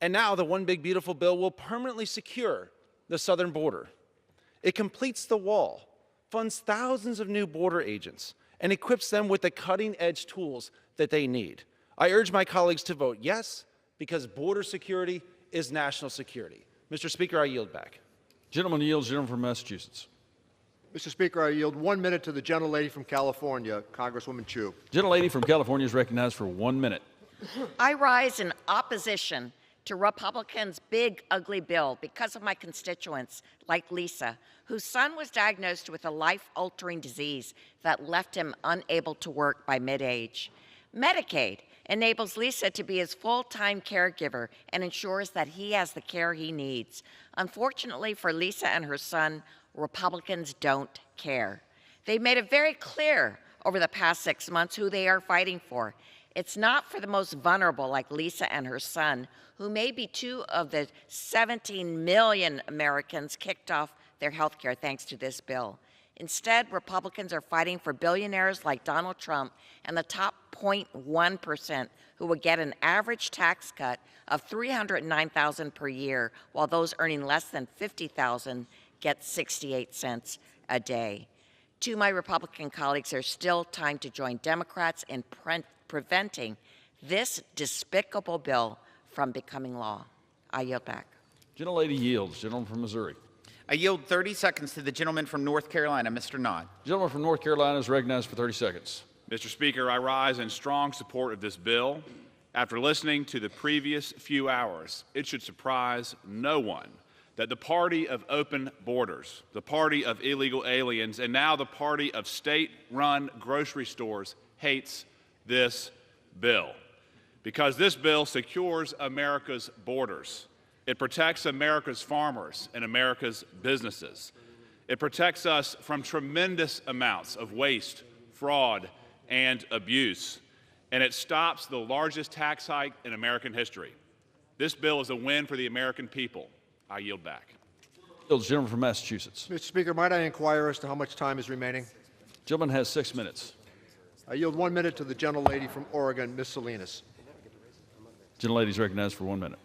And now the One Big Beautiful Bill will permanently secure the southern border. It completes the wall, funds thousands of new border agents, and equips them with the cutting-edge tools that they need. I urge my colleagues to vote yes, because border security is national security. Mr. Speaker, I yield back. Gentleman yields. Gentleman from Massachusetts. Mr. Speaker, I yield 1 minute to the gentlelady from California, Congresswoman Chu. Gentlelady from California is recognized for 1 minute. I rise in opposition to Republicans' big, ugly bill because of my constituents, like Lisa, whose son was diagnosed with a life-altering disease that left him unable to work by mid-age. Medicaid enables Lisa to be his full-time caregiver and ensures that he has the care he needs. Unfortunately for Lisa and her son, Republicans don't care. They've made it very clear over the past 6 months who they are fighting for. It's not for the most vulnerable like Lisa and her son, who may be 2 of the 17 million Americans kicked off their health care thanks to this bill. Instead, Republicans are fighting for billionaires like Donald Trump and the top 0.1% who will get an average tax cut of $309,000 per year, while those earning less than $50,000 get 68 cents a day. To my Republican colleagues, there's still time to join Democrats in preventing this despicable bill from becoming law. I yield back. Gentlelady yields. Gentleman from Missouri. I yield 30 seconds to the gentleman from North Carolina, Mr. Nod. Gentleman from North Carolina is recognized for 30 seconds. Mr. Speaker, I rise in strong support of this bill. After listening to the previous few hours, it should surprise no one that the party of open borders, the party of illegal aliens, and now the party of state-run grocery stores hates this bill. Because this bill secures America's borders. It protects America's farmers and America's businesses. It protects us from tremendous amounts of waste, fraud, and abuse. And it stops the largest tax hike in American history. This bill is a win for the American people. I yield back. Gentleman from Massachusetts. Mr. Speaker, might I inquire as to how much time is remaining? Gentleman has 6 minutes. I yield 1 minute to the gentlelady from Oregon, Ms. Salinas. Gentlelady is recognized for 1 minute.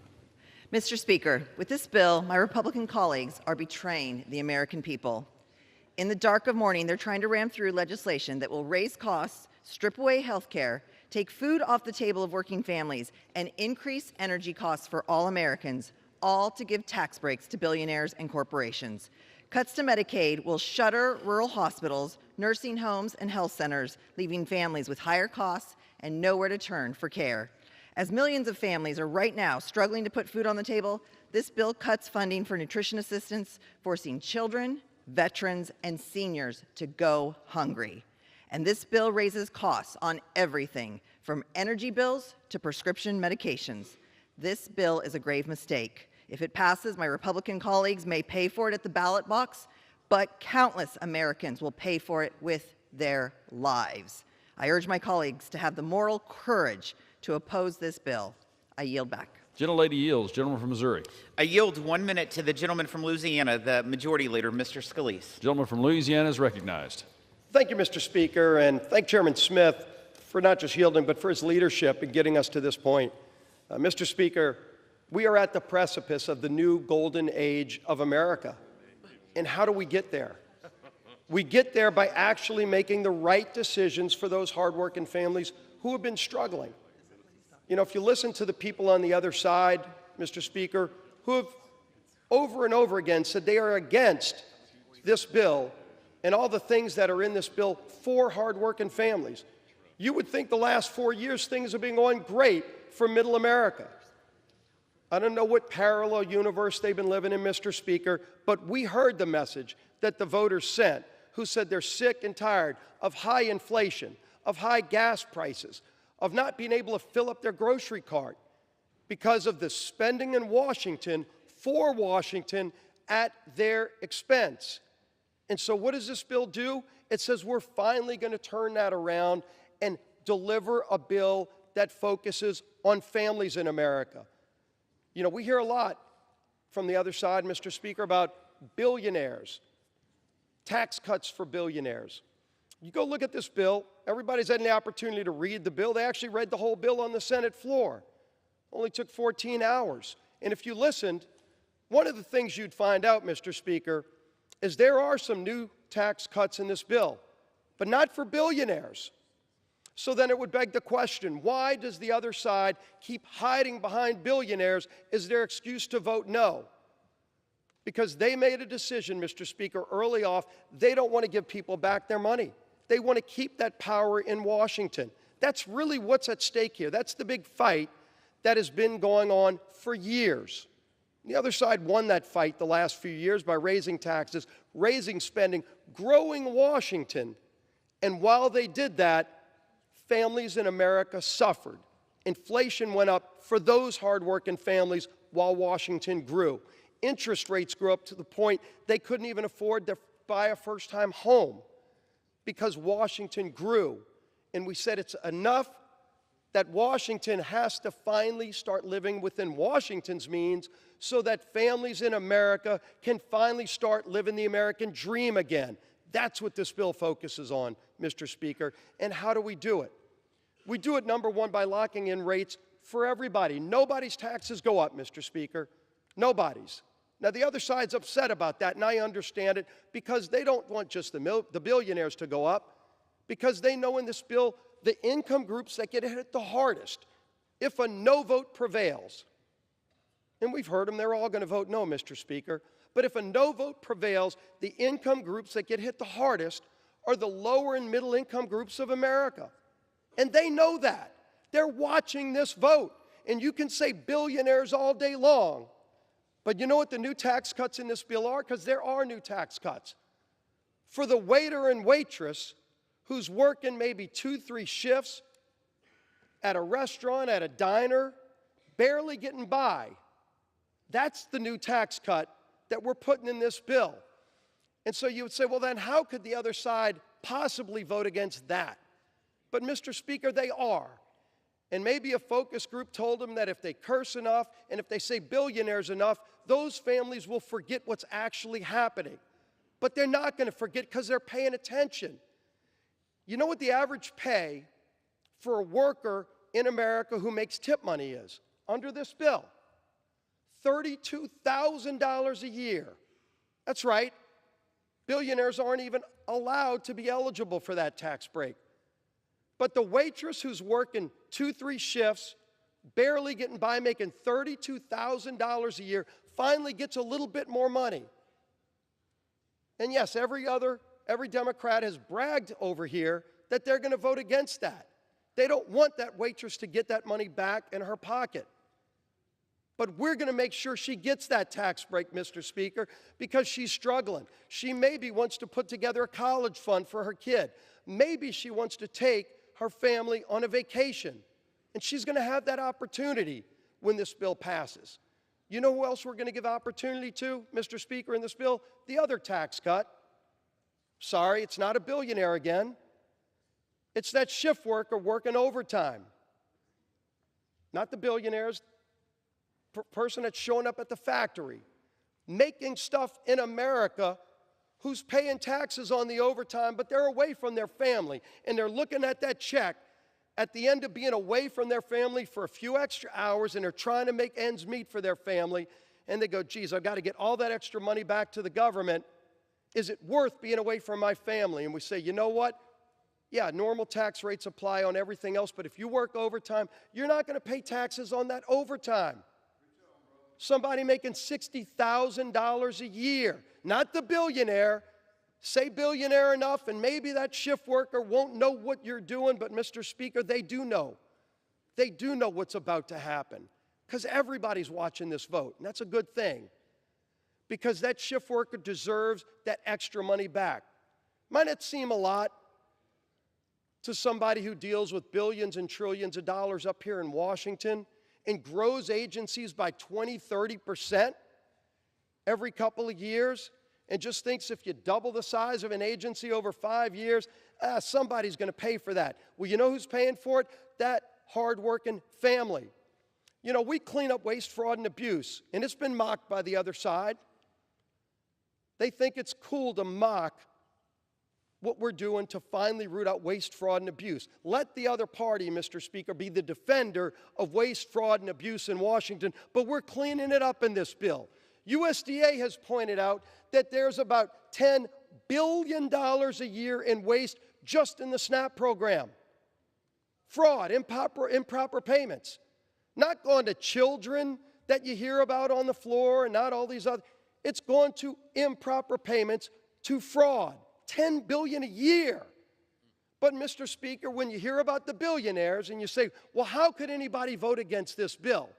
Mr. Speaker, with this bill, my Republican colleagues are betraying the American people. In the dark of morning, they're trying to ram through legislation that will raise costs, strip away health care, take food off the table of working families, and increase energy costs for all Americans, all to give tax breaks to billionaires and corporations. Cuts to Medicaid will shutter rural hospitals, nursing homes, and health centers, leaving families with higher costs and nowhere to turn for care. As millions of families are right now struggling to put food on the table, this bill cuts funding for nutrition assistance, forcing children, veterans, and seniors to go hungry. And this bill raises costs on everything, from energy bills to prescription medications. This bill is a grave mistake. If it passes, my Republican colleagues may pay for it at the ballot box, but countless Americans will pay for it with their lives. I urge my colleagues to have the moral courage to oppose this bill. I yield back. Gentlelady yields. Gentleman from Missouri. I yield 1 minute to the gentleman from Louisiana, the Majority Leader, Mr. Scalise. Gentleman from Louisiana is recognized. Thank you, Mr. Speaker, and thank Chairman Smith for not just yielding, but for his leadership in getting us to this point. Mr. Speaker, we are at the precipice of the new golden age of America. And how do we get there? We get there by actually making the right decisions for those hardworking families who have been struggling. You know, if you listen to the people on the other side, Mr. Speaker, who have over and over again said they are against this bill and all the things that are in this bill for hardworking families, you would think the last 4 years things have been going great for middle America. I don't know what parallel universe they've been living in, Mr. Speaker, but we heard the message that the voters sent, who said they're sick and tired of high inflation, of high gas prices, of not being able to fill up their grocery cart because of the spending in Washington for Washington at their expense. And so what does this bill do? It says we're finally going to turn that around and deliver a bill that focuses on families in America. You know, we hear a lot from the other side, Mr. Speaker, about billionaires, tax cuts for billionaires. You go look at this bill. Everybody's had the opportunity to read the bill. They actually read the whole bill on the Senate floor. Only took 14 hours. And if you listened, one of the things you'd find out, Mr. Speaker, is there are some new tax cuts in this bill, but not for billionaires. So then it would beg the question, why does the other side keep hiding behind billionaires as their excuse to vote no? because they made a decision, Mr. Speaker, early off. They don't want to give people back their money. They want to keep that power in Washington. That's really what's at stake here. That's the big fight that has been going on for years. The other side won that fight the last few years by raising taxes, raising spending, growing Washington. And while they did that, families in America suffered. Inflation went up for those hardworking families while Washington grew. Interest rates grew up to the point they couldn't even afford to buy a first-time home because Washington grew. And we said it's enough that Washington has to finally start living within Washington's means so that families in America can finally start living the American dream again. That's what this bill focuses on, Mr. Speaker. And how do we do it? We do it, number one, by locking in rates for everybody. Nobody's taxes go up, Mr. Speaker. Nobody's. Now, the other side's upset about that, and I understand it, because they don't want just the billionaires to go up, because they know in this bill the income groups that get hit the hardest. If a no vote prevails, and we've heard them, they're all going to vote no, Mr. Speaker, but if a no vote prevails, the income groups that get hit the hardest are the lower and middle income groups of America. And they know that. They're watching this vote. And you can say billionaires all day long, but you know what the new tax cuts in this bill are? Because there are new tax cuts. For the waiter and waitress who's working maybe 2-3 shifts at a restaurant, at a diner, barely getting by, that's the new tax cut that we're putting in this bill. And so you would say, well, then how could the other side possibly vote against that? But, Mr. Speaker, they are. And maybe a focus group told them that if they curse enough and if they say billionaires enough, those families will forget what's actually happening. But they're not going to forget because they're paying attention. You know what the average pay for a worker in America who makes tip money is under this bill? $32,000 a year. That's right. Billionaires aren't even allowed to be eligible for that tax break. But the waitress who's working 2-3 shifts, barely getting by, making $32,000 a year, finally gets a little bit more money. And yes, every Democrat has bragged over here that they're going to vote against that. They don't want that waitress to get that money back in her pocket. But we're going to make sure she gets that tax break, Mr. Speaker, because she's struggling. She maybe wants to put together a college fund for her kid. Maybe she wants to take her family on a vacation. And she's going to have that opportunity when this bill passes. You know who else we're going to give opportunity to, Mr. Speaker, in this bill? The other tax cut. Sorry, it's not a billionaire again. It's that shift worker working overtime. Not the billionaires, person that's showing up at the factory, making stuff in America, who's paying taxes on the overtime, but they're away from their family, and they're looking at that check at the end of being away from their family for a few extra hours, and they're trying to make ends meet for their family, and they go, geez, I've got to get all that extra money back to the government. Is it worth being away from my family? And we say, you know what? Yeah, normal tax rates apply on everything else, but if you work overtime, you're not going to pay taxes on that overtime. Somebody making $60,000 a year, not the billionaire. Say billionaire enough, and maybe that shift worker won't know what you're doing, but Mr. Speaker, they do know. They do know what's about to happen because everybody's watching this vote, and that's a good thing because that shift worker deserves that extra money back. Might not seem a lot to somebody who deals with billions and trillions of dollars up here in Washington and grows agencies by 20-30% every couple of years, and just thinks if you double the size of an agency over 5 years, somebody's going to pay for that. Well, you know who's paying for it? That hardworking family. You know, we clean up waste, fraud, and abuse, and it's been mocked by the other side. They think it's cool to mock what we're doing to finally root out waste, fraud, and abuse. Let the other party, Mr. Speaker, be the defender of waste, fraud, and abuse in Washington, but we're cleaning it up in this bill. USDA has pointed out that there's about $10 billion a year in waste just in the SNAP program. Fraud, improper payments. Not going to children that you hear about on the floor and not all these other. It's gone to improper payments, to fraud, $10 billion a year. But, Mr. Speaker, when you hear about the billionaires and you say, well, how could anybody vote against this bill?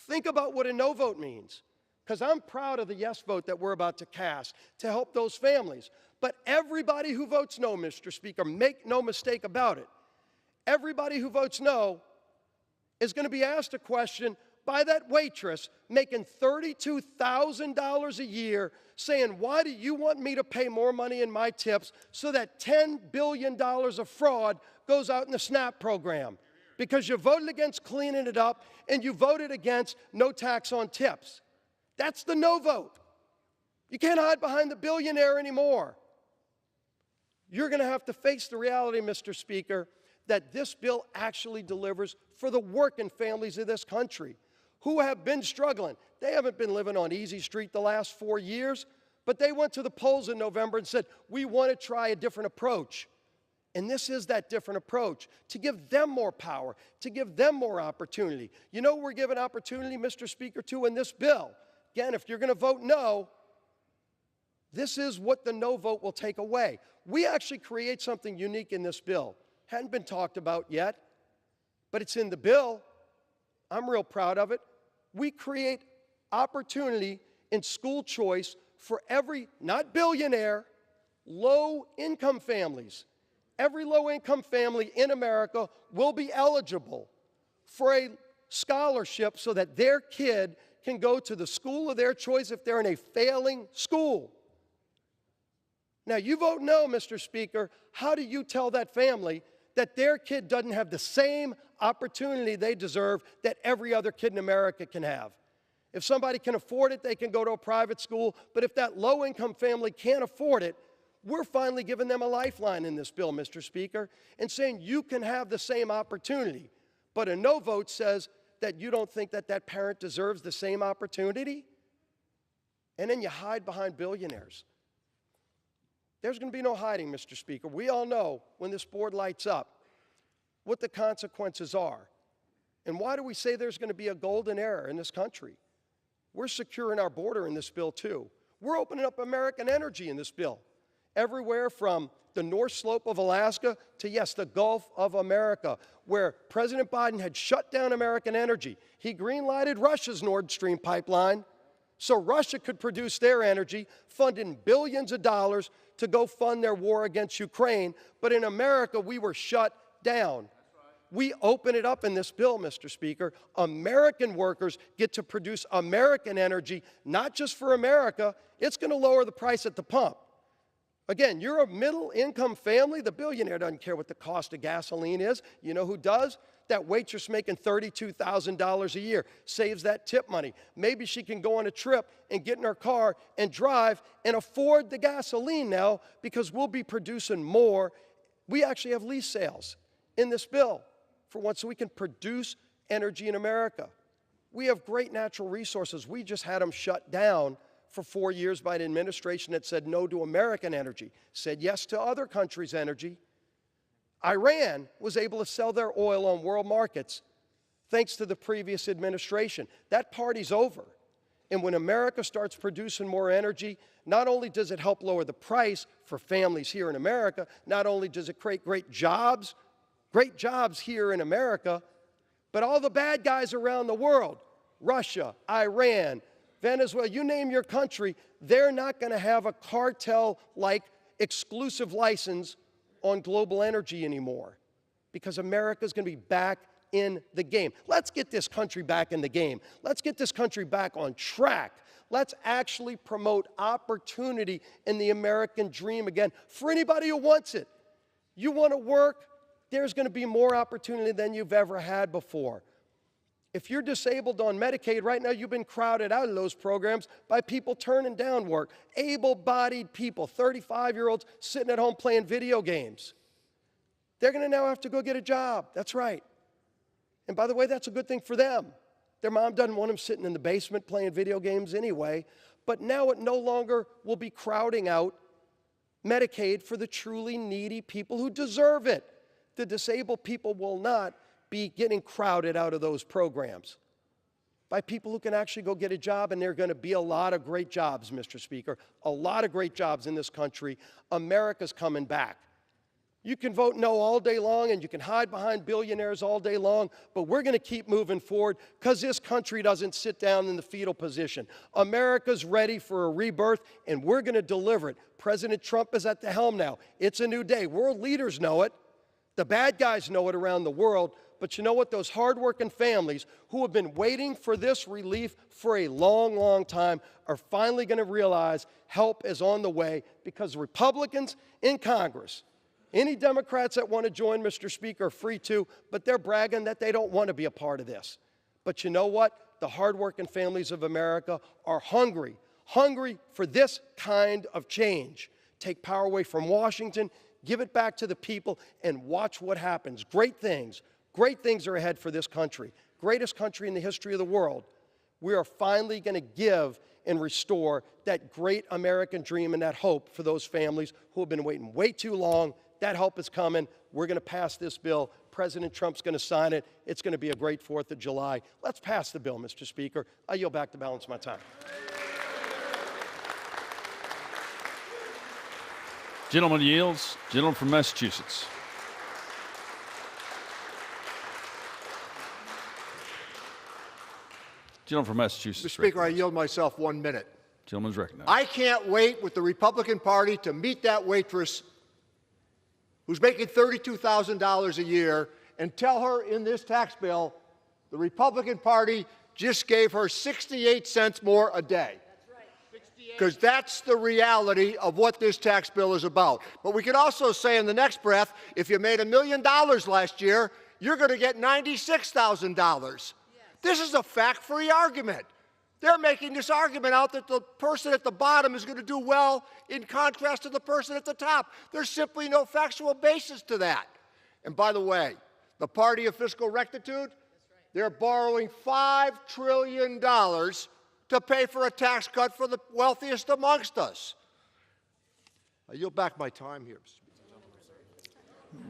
Think about what a no vote means. Because I'm proud of the yes vote that we're about to cast to help those families. But everybody who votes no, Mr. Speaker, make no mistake about it, everybody who votes no is going to be asked a question by that waitress making $32,000 a year saying, why do you want me to pay more money in my tips so that $10 billion of fraud goes out in the SNAP program? Because you voted against cleaning it up and you voted against no tax on tips. That's the no vote. You can't hide behind the billionaire anymore. You're going to have to face the reality, Mr. Speaker, that this bill actually delivers for the working families of this country who have been struggling. They haven't been living on easy street the last 4 years, but they went to the polls in November and said, we want to try a different approach. And this is that different approach, to give them more power, to give them more opportunity. You know we're giving opportunity, Mr. Speaker, to in this bill. Again, if you're going to vote no, this is what the no vote will take away. We actually create something unique in this bill. Hadn't been talked about yet, but it's in the bill. I'm real proud of it. We create opportunity in school choice for every, not billionaire, low-income families. Every low-income family in America will be eligible for a scholarship so that their kid can go to the school of their choice if they're in a failing school. Now, you vote no, Mr. Speaker. How do you tell that family that their kid doesn't have the same opportunity they deserve that every other kid in America can have? If somebody can afford it, they can go to a private school. But if that low-income family can't afford it, we're finally giving them a lifeline in this bill, Mr. Speaker, and saying you can have the same opportunity. But a no vote says that you don't think that that parent deserves the same opportunity? And then you hide behind billionaires. There's going to be no hiding, Mr. Speaker. We all know when this board lights up what the consequences are. And why do we say there's going to be a golden era in this country? We're securing our border in this bill, too. We're opening up American energy in this bill. Everywhere from the North Slope of Alaska to, yes, the Gulf of America, where President Biden had shut down American energy. He green-lighted Russia's Nord Stream pipeline so Russia could produce their energy, funding billions of dollars to go fund their war against Ukraine. But in America, we were shut down. We open it up in this bill, Mr. Speaker. American workers get to produce American energy, not just for America. It's going to lower the price at the pump. Again, you're a middle-income family. The billionaire doesn't care what the cost of gasoline is. You know who does? That waitress making $32,000 a year saves that tip money. Maybe she can go on a trip and get in her car and drive and afford the gasoline now because we'll be producing more. We actually have lease sales in this bill for once so we can produce energy in America. We have great natural resources. We just had them shut down for 4 years by an administration that said no to American energy, said yes to other countries' energy. Iran was able to sell their oil on world markets thanks to the previous administration. That party's over. And when America starts producing more energy, not only does it help lower the price for families here in America, not only does it create great jobs here in America, but all the bad guys around the world, Russia, Iran, Venezuela, you name your country, they're not going to have a cartel-like exclusive license on global energy anymore because America's going to be back in the game. Let's get this country back in the game. Let's get this country back on track. Let's actually promote opportunity in the American dream again for anybody who wants it. You want to work, there's going to be more opportunity than you've ever had before. If you're disabled on Medicaid, right now you've been crowded out of those programs by people turning down work. Able-bodied people, 35-year-olds sitting at home playing video games. They're going to now have to go get a job. That's right. And by the way, that's a good thing for them. Their mom doesn't want them sitting in the basement playing video games anyway. But now it no longer will be crowding out Medicaid for the truly needy people who deserve it. The disabled people will not be getting crowded out of those programs. by people who can actually go get a job, and there are going to be a lot of great jobs, Mr. Speaker, a lot of great jobs in this country. America's coming back. You can vote no all day long, and you can hide behind billionaires all day long, but we're going to keep moving forward because this country doesn't sit down in the fetal position. America's ready for a rebirth, and we're going to deliver it. President Trump is at the helm now. It's a new day. World leaders know it. The bad guys know it around the world. But you know what? Those hardworking families who have been waiting for this relief for a long, long time are finally going to realize help is on the way, because Republicans in Congress, any Democrats that want to join, Mr. Speaker, are free to, but they're bragging that they don't want to be a part of this. But you know what? The hardworking families of America are hungry for this kind of change. Take power away from Washington, give it back to the people, and watch what happens. Great things are ahead for this country, greatest country in the history of the world. We are finally going to give and restore that great American dream and that hope for those families who have been waiting way too long. That help is coming. We're going to pass this bill. President Trump's going to sign it. It's going to be a great 4th of July. Let's pass the bill, Mr. Speaker. I yield back to balance my time. Gentleman yields. Gentleman from Massachusetts. Gentleman from Massachusetts. Mr. Speaker, I yield myself 1 minute. Gentleman's recognized. I can't wait with the Republican Party to meet that waitress who's making $32,000 a year and tell her in this tax bill the Republican Party just gave her 68 cents more a day. Because that's the reality of what this tax bill is about. But we could also say in the next breath, if you made $1 million last year, you're going to get $96,000. This is a fact-free argument. They're making this argument out that the person at the bottom is going to do well in contrast to the person at the top. There's simply no factual basis to that. And by the way, the party of fiscal rectitude, they're borrowing $5 trillion to pay for a tax cut for the wealthiest amongst us. I yield back my time here.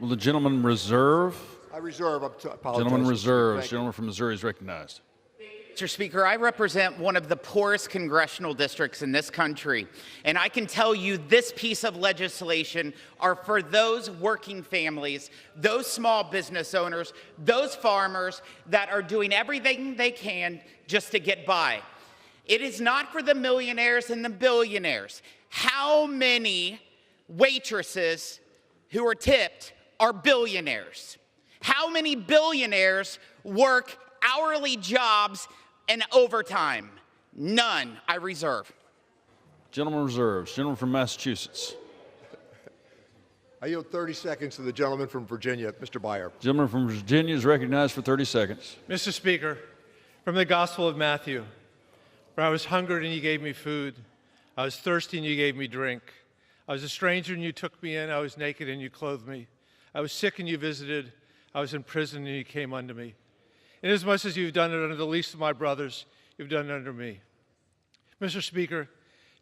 Will the gentleman reserve? I reserve. I apologize. Gentleman reserves. Gentleman from Missouri is recognized. Mr. Speaker, I represent one of the poorest congressional districts in this country, and I can tell you this piece of legislation are for those working families, those small business owners, those farmers that are doing everything they can just to get by. It is not for the millionaires and the billionaires. How many waitresses who are tipped are billionaires? How many billionaires work hourly jobs and overtime? None. I reserve. Gentleman reserves. Gentleman from Massachusetts. I yield 30 seconds to the gentleman from Virginia, Mr. Byer. Gentleman from Virginia is recognized for 30 seconds. Mr. Speaker, from the Gospel of Matthew, where I was hungry and you gave me food, I was thirsty and you gave me drink, I was a stranger and you took me in, I was naked and you clothed me, I was sick and you visited, I was in prison and you came unto me. Inasmuch as you've done it unto the least of my brothers, you've done it unto me. Mr. Speaker,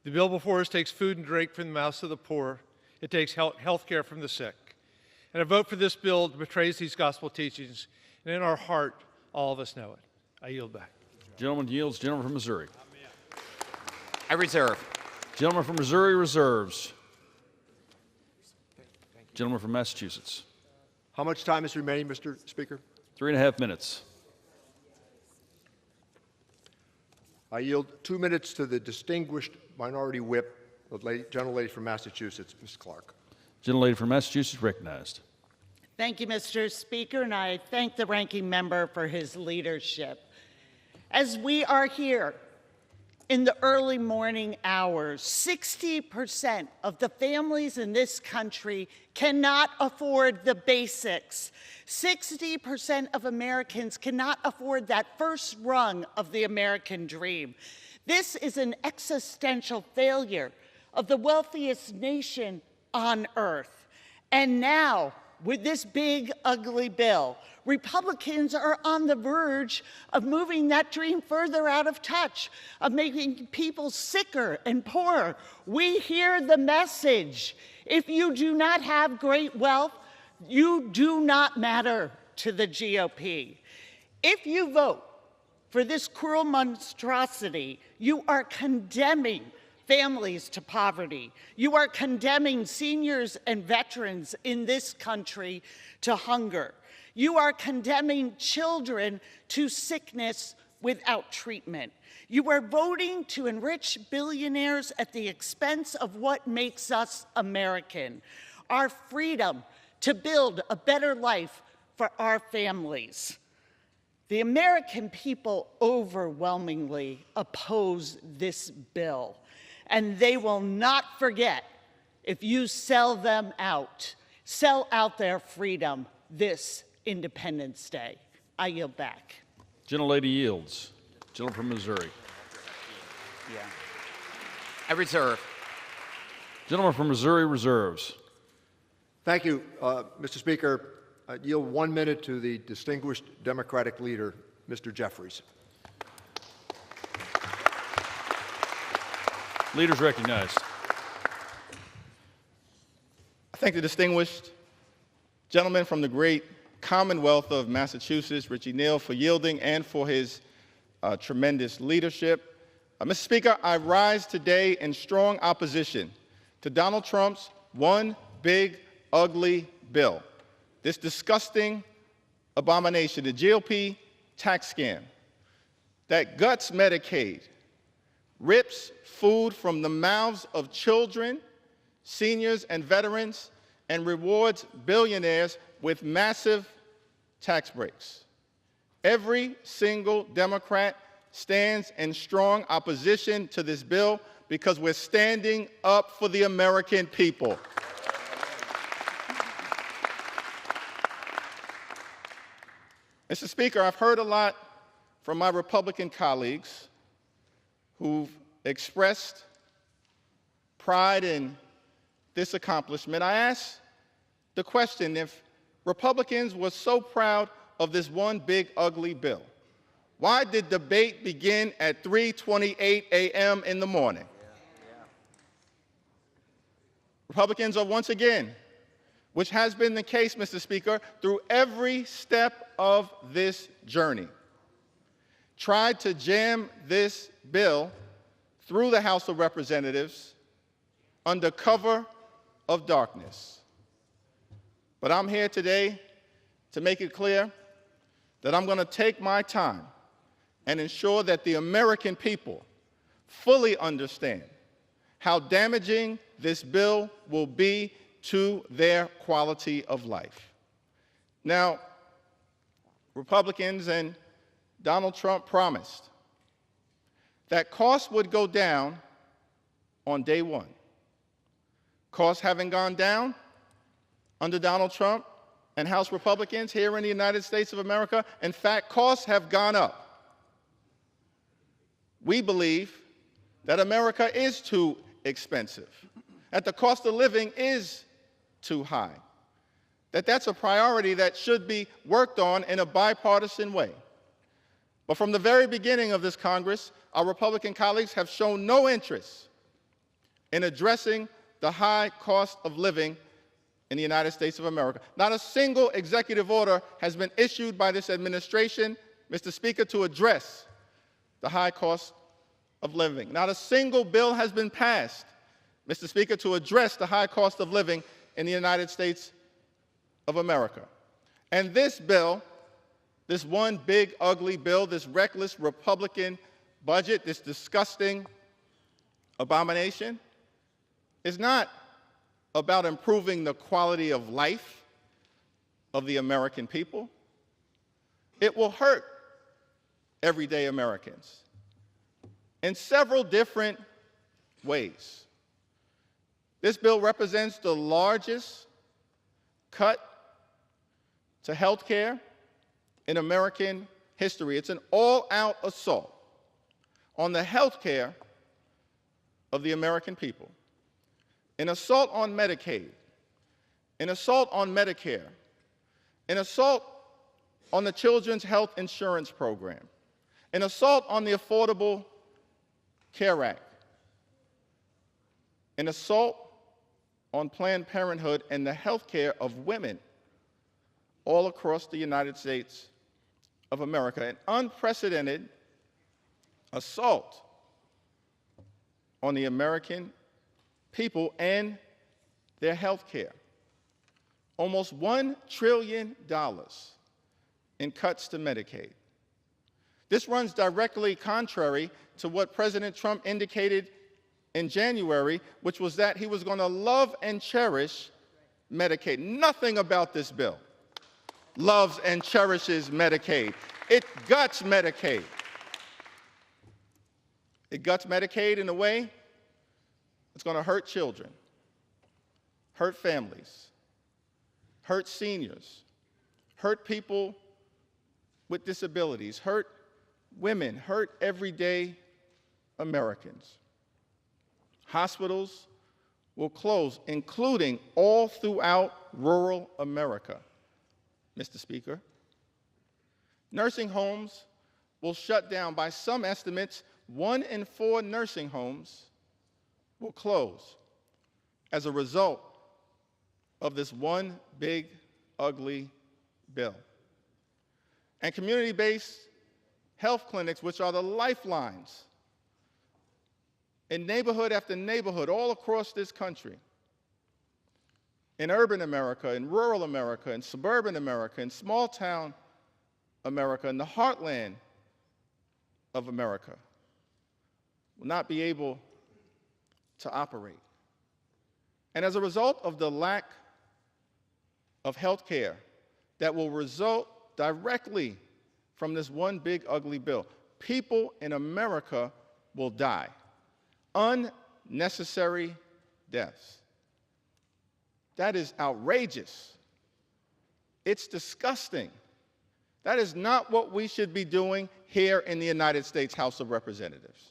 the bill before us takes food and drink from the mouths of the poor. It takes health care from the sick. And a vote for this bill betrays these gospel teachings, and in our heart, all of us know it. I yield back. Gentleman yields. Gentleman from Missouri. I reserve. Gentleman from Missouri reserves. Gentleman from Massachusetts. How much time is remaining, Mr. Speaker? 3.5 minutes. I yield 2 minutes to the distinguished minority whip, the gentlelady from Massachusetts, Ms. Clark. Gentlelady from Massachusetts recognized. Thank you, Mr. Speaker, and I thank the ranking member for his leadership. As we are here in the early morning hours, 60% of the families in this country cannot afford the basics. 60% of Americans cannot afford that first rung of the American dream. This is an existential failure of the wealthiest nation on earth. And now, with this big, ugly bill, Republicans are on the verge of moving that dream further out of touch, of making people sicker and poorer. We hear the message. If you do not have great wealth, you do not matter to the GOP. If you vote For this cruel monstrosity, you are condemning families to poverty. You are condemning seniors and veterans in this country to hunger. You are condemning children to sickness without treatment. You are voting to enrich billionaires at the expense of what makes us American, our freedom to build a better life for our families. The American people overwhelmingly oppose this bill, and they will not forget if you sell out their freedom this Independence Day. I yield back. Gentlelady yields. Gentleman from Missouri. Yeah. I reserve. Gentleman from Missouri reserves. Thank you, Mr. Speaker. I yield 1 minute to the distinguished Democratic leader, Mr. Jeffries. Leaders recognized. I thank the distinguished gentleman from the great Commonwealth of Massachusetts, Richie Neal, for yielding and for his tremendous leadership. Mr. Speaker, I rise today in strong opposition to Donald Trump's one big, ugly bill. This disgusting abomination, the GOP tax scam that guts Medicaid, rips food from the mouths of children, seniors, and veterans, and rewards billionaires with massive tax breaks. Every single Democrat stands in strong opposition to this bill because we're standing up for the American people. Mr. Speaker, I've heard a lot from my Republican colleagues who've expressed pride in this accomplishment. I ask the question, if Republicans were so proud of this one big ugly bill, why did debate begin at 3:28 a.m. in the morning? Republicans are once again, which has been the case, Mr. Speaker, through every step of this journey, tried to jam this bill through the House of Representatives under cover of darkness. But I'm here today to make it clear that I'm going to take my time and ensure that the American people fully understand how damaging this bill will be to their quality of life. Now, Republicans and Donald Trump promised that costs would go down on day one. Costs haven't gone down under Donald Trump and House Republicans here in the United States of America. In fact, costs have gone up. We believe that America is too expensive, that the cost of living is too high, that that's a priority that should be worked on in a bipartisan way. But from the very beginning of this Congress, our Republican colleagues have shown no interest in addressing the high cost of living in the United States of America. Not a single executive order has been issued by this administration, Mr. Speaker, to address the high cost of living. Not a single bill has been passed, Mr. Speaker, to address the high cost of living in the United States of America. And this bill, this one big ugly bill, this reckless Republican budget, this disgusting abomination, is not about improving the quality of life of the American people. It will hurt everyday Americans in several different ways. This bill represents the largest cut to health care in American history. It's an all-out assault on the health care of the American people, an assault on Medicaid, an assault on Medicare, an assault on the Children's Health Insurance Program, an assault on the Affordable Care Act, an assault on Planned Parenthood and the health care of women all across the United States of America, an unprecedented assault on the American people and their health care. Almost $1 trillion in cuts to Medicaid. This runs directly contrary to what President Trump indicated in January, which was that he was going to love and cherish Medicaid. Nothing about this bill loves and cherishes Medicaid. It guts Medicaid. It guts Medicaid in a way that's going to hurt children, hurt families, hurt seniors, hurt people with disabilities, hurt women, hurt everyday Americans. Hospitals will close, including all throughout rural America, Mr. Speaker. Nursing homes will shut down. By some estimates, 1 in 4 nursing homes will close as a result of this one big, ugly bill. And community-based health clinics, which are the lifelines in neighborhood after neighborhood all across this country, in urban America, in rural America, in suburban America, in small-town America, in the heartland of America, will not be able to operate. And as a result of the lack of health care that will result directly from this one big ugly bill, people in America will die. Unnecessary deaths. That is outrageous. It's disgusting. That is not what we should be doing here in the United States House of Representatives.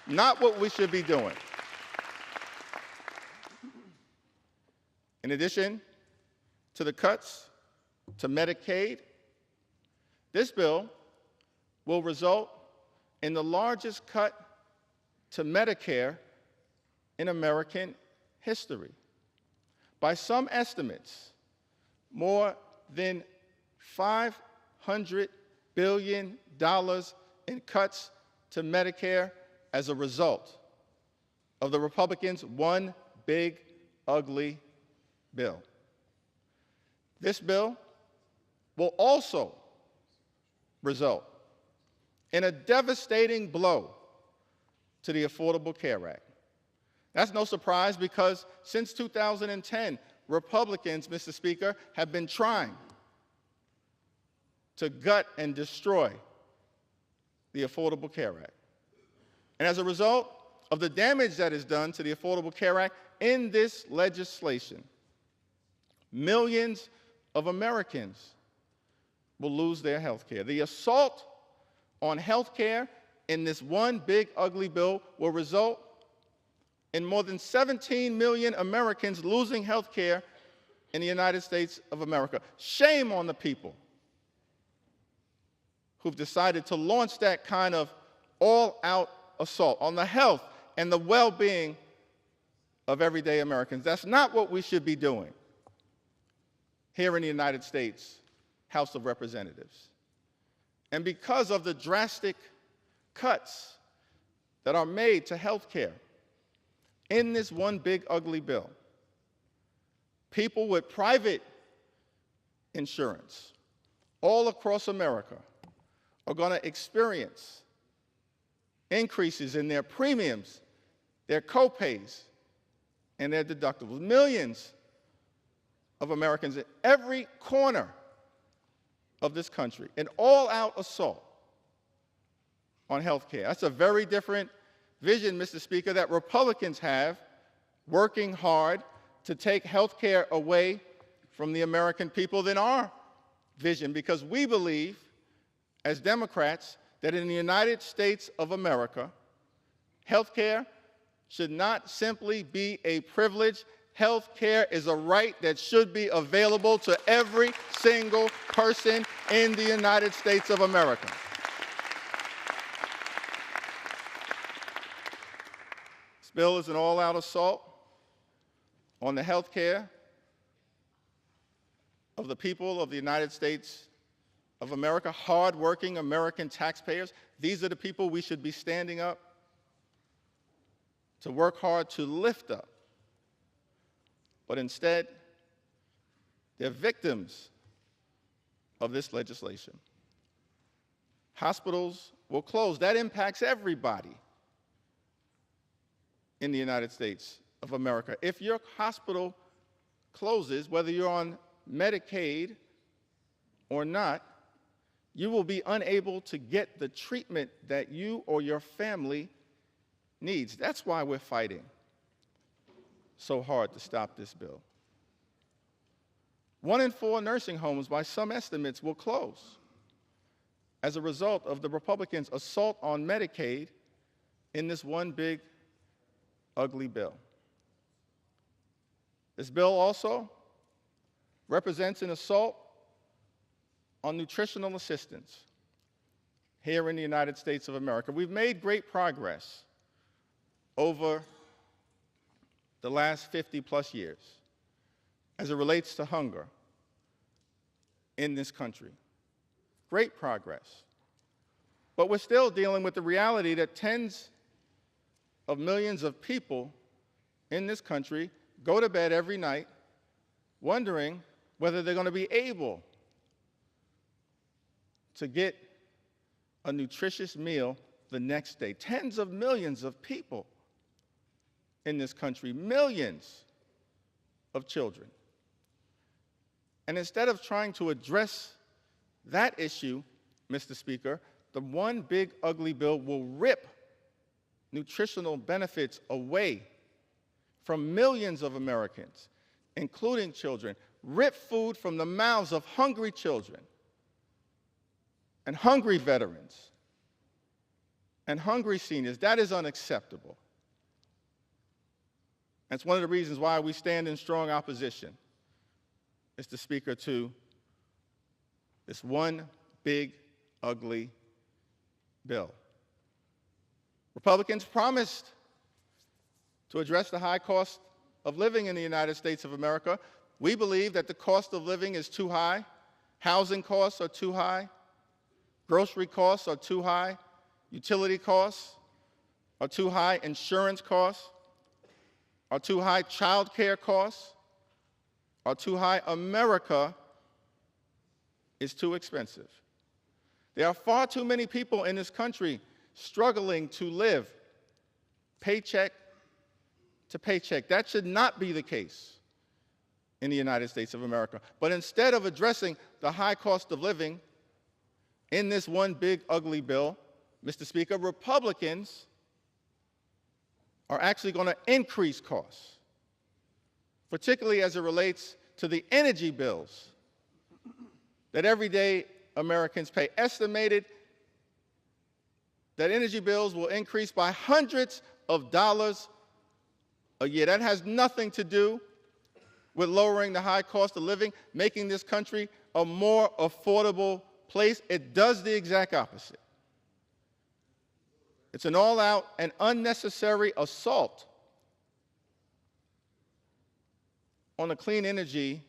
Not what we should be doing. In addition to the cuts to Medicaid, this bill will result in the largest cut to Medicare in American history. By some estimates, more than $500 billion in cuts to Medicare as a result of the Republicans' one big, ugly bill. This bill will also result in a devastating blow to the Affordable Care Act. That's no surprise because since 2010, Republicans, Mr. Speaker, have been trying to gut and destroy the Affordable Care Act. And as a result of the damage that is done to the Affordable Care Act in this legislation, millions of Americans will lose their health care. The assault on health care in this one big, ugly bill will result in more than 17 million Americans losing health care in the United States of America. Shame on the people who've decided to launch that kind of all-out assault on the health and the well-being of everyday Americans. That's not what we should be doing here in the United States House of Representatives. And because of the drastic cuts that are made to health care in this one big ugly bill, people with private insurance all across America are going to experience increases in their premiums, their copays, and their deductibles. Millions of Americans in every corner of this country, an all-out assault on health care. That's a very different vision, Mr. Speaker, that Republicans have working hard to take health care away from the American people than our vision, because we believe, as Democrats, that in the United States of America, health care should not simply be a privilege. Health care is a right that should be available to every single person in the United States of America. This bill is an all-out assault on the health care of the people of the United States of America, hard-working American taxpayers. These are the people we should be standing up to work hard to lift up. But instead, they're victims of this legislation. Hospitals will close. That impacts everybody in the United States of America. If your hospital closes, whether you're on Medicaid or not, you will be unable to get the treatment that you or your family needs. That's why we're fighting so hard to stop this bill. 1 in 4 nursing homes, by some estimates, will close as a result of the Republicans' assault on Medicaid in this one big, ugly bill. This bill also represents an assault on nutritional assistance here in the United States of America. We've made great progress over the last 50+ years as it relates to hunger in this country. Great progress. But we're still dealing with the reality that tens of millions of people in this country go to bed every night wondering whether they're going to be able to get a nutritious meal the next day. Tens of millions of people in this country, millions of children. And instead of trying to address that issue, Mr. Speaker, the one big ugly bill will rip nutritional benefits away from millions of Americans, including children, rip food from the mouths of hungry children and hungry veterans and hungry seniors. That is unacceptable. That's one of the reasons why we stand in strong opposition, Mr. Speaker, to this one big, ugly bill. Republicans promised to address the high cost of living in the United States of America. We believe that the cost of living is too high. Housing costs are too high. Grocery costs are too high. Utility costs are too high. Insurance costs are too high. Child care costs are too high. America is too expensive. There are far too many people in this country struggling to live paycheck to paycheck. That should not be the case in the United States of America. But instead of addressing the high cost of living in this one big ugly bill, Mr. Speaker, Republicans are actually going to increase costs, particularly as it relates to the energy bills that everyday Americans pay. Estimated that energy bills will increase by hundreds of dollars a year. That has nothing to do with lowering the high cost of living, making this country a more affordable place. It does the exact opposite. It's an all-out and unnecessary assault on the clean energy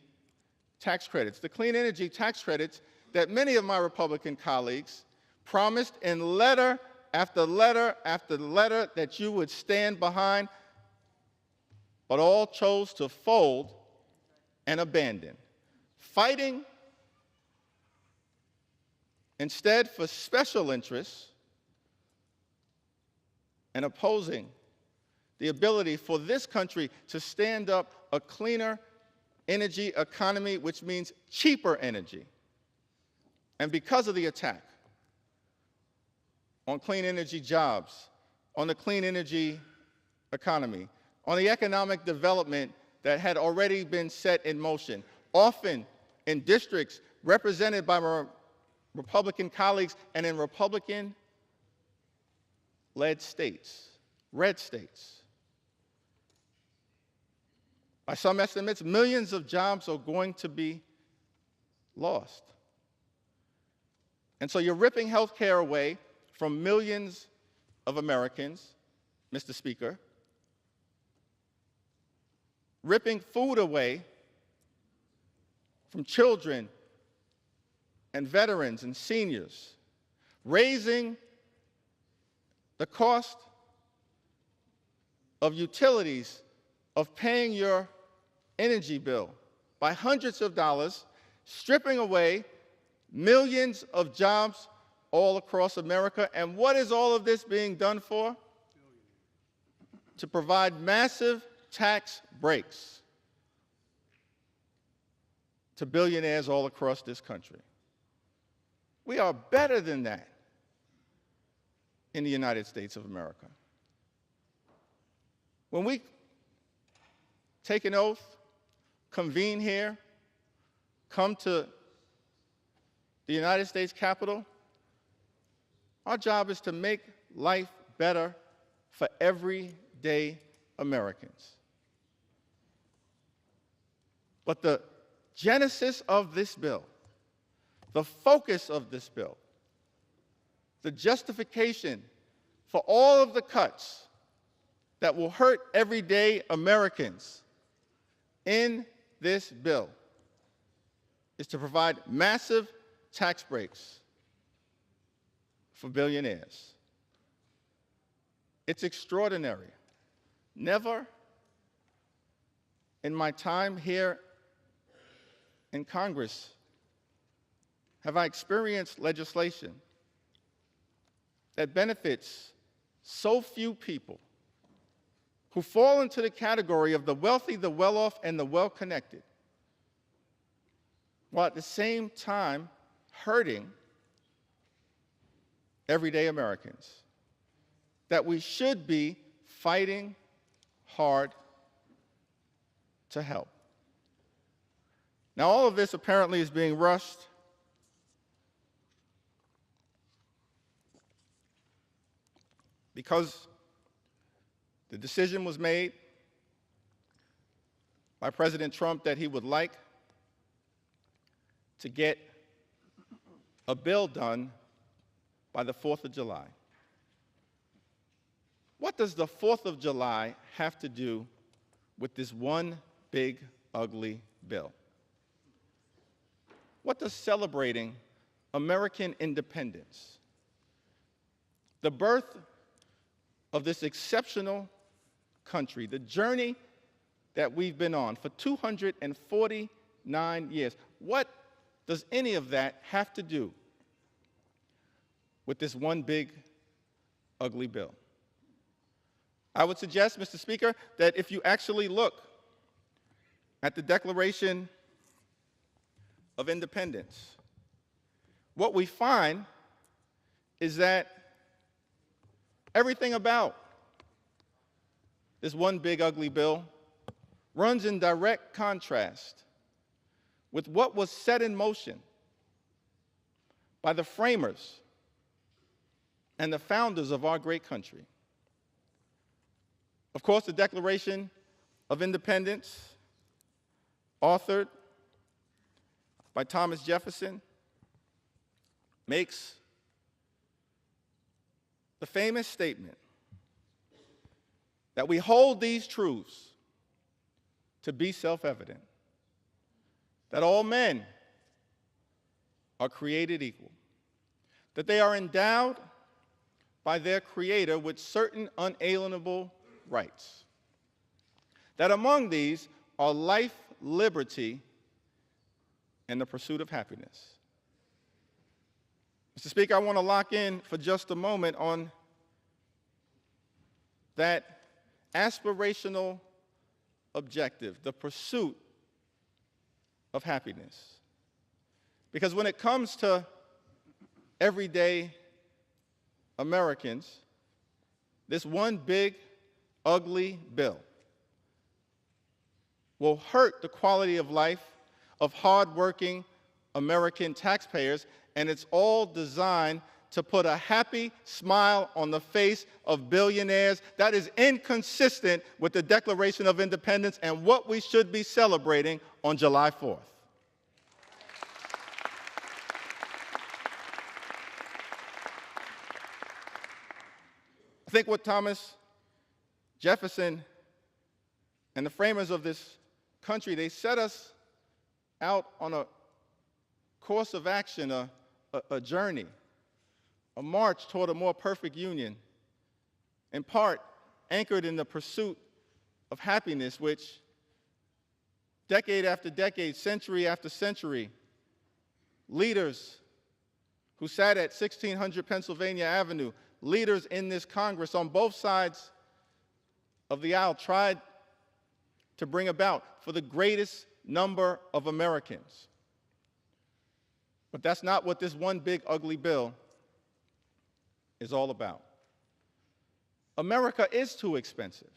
tax credits. The clean energy tax credits that many of my Republican colleagues promised in letter after letter after letter that you would stand behind, but all chose to fold and abandon. Fighting instead for special interests and opposing the ability for this country to stand up a cleaner energy economy, which means cheaper energy. And because of the attack on clean energy jobs, on the clean energy economy, on the economic development that had already been set in motion, often in districts represented by my Republican colleagues and in Republican-led states, red states. By some estimates, millions of jobs are going to be lost. And so you're ripping health care away from millions of Americans, Mr. Speaker, ripping food away from children and veterans and seniors, raising the cost of utilities, of paying your energy bill by hundreds of dollars, stripping away millions of jobs all across America. And what is all of this being done for? To provide massive tax breaks to billionaires all across this country. We are better than that in the United States of America. When we take an oath, convene here, come to the United States Capitol, our job is to make life better for everyday Americans. But the genesis of this bill, the focus of this bill, the justification for all of the cuts that will hurt everyday Americans in this bill is to provide massive tax breaks for billionaires. It's extraordinary. Never in my time here in Congress have I experienced legislation that benefits so few people who fall into the category of the wealthy, the well-off, and the well-connected, while at the same time hurting everyday Americans, that we should be fighting hard to help. Now, all of this apparently is being rushed because the decision was made by President Trump that he would like to get a bill done by the 4th of July. What does the 4th of July have to do with this one big, ugly bill? What does celebrating American independence, the birth of this exceptional country, the journey that we've been on for 249 years, what does any of that have to do with this one big, ugly bill? I would suggest, Mr. Speaker, that if you actually look at the Declaration of Independence, what we find is that everything about this one big, ugly bill runs in direct contrast with what was set in motion by the framers and the founders of our great country. Of course, the Declaration of Independence, authored by Thomas Jefferson, makes the famous statement that we hold these truths to be self-evident, that all men are created equal, that they are endowed by their Creator with certain unalienable rights, that among these are life, liberty, and the pursuit of happiness. Mr. Speaker, I want to lock in for just a moment on that aspirational objective, the pursuit of happiness. Because when it comes to everyday Americans, this one big, ugly bill will hurt the quality of life of hardworking American taxpayers, and it's all designed to put a happy smile on the face of billionaires. That is inconsistent with the Declaration of Independence and what we should be celebrating on July 4th. I think what Thomas Jefferson and the framers of this country, they set us out on a course of action, a journey, a march toward a more perfect union in part anchored in the pursuit of happiness, which decade after decade, century after century, leaders who sat at 1600 Pennsylvania Avenue, leaders in this Congress on both sides of the aisle tried to bring about for the greatest number of Americans. But that's not what this one big ugly bill is all about. America is too expensive.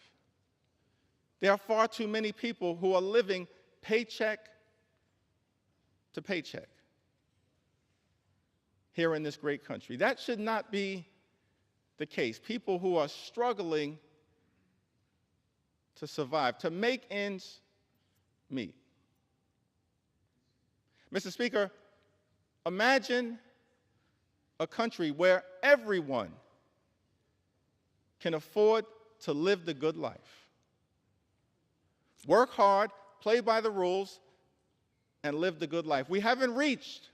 There are far too many people who are living paycheck to paycheck here in this great country. That should not be the case. People who are struggling to survive, to make ends meet. Mr. Speaker, imagine a country where everyone can afford to live the good life. Work hard, play by the rules, and live the good life. We haven't reached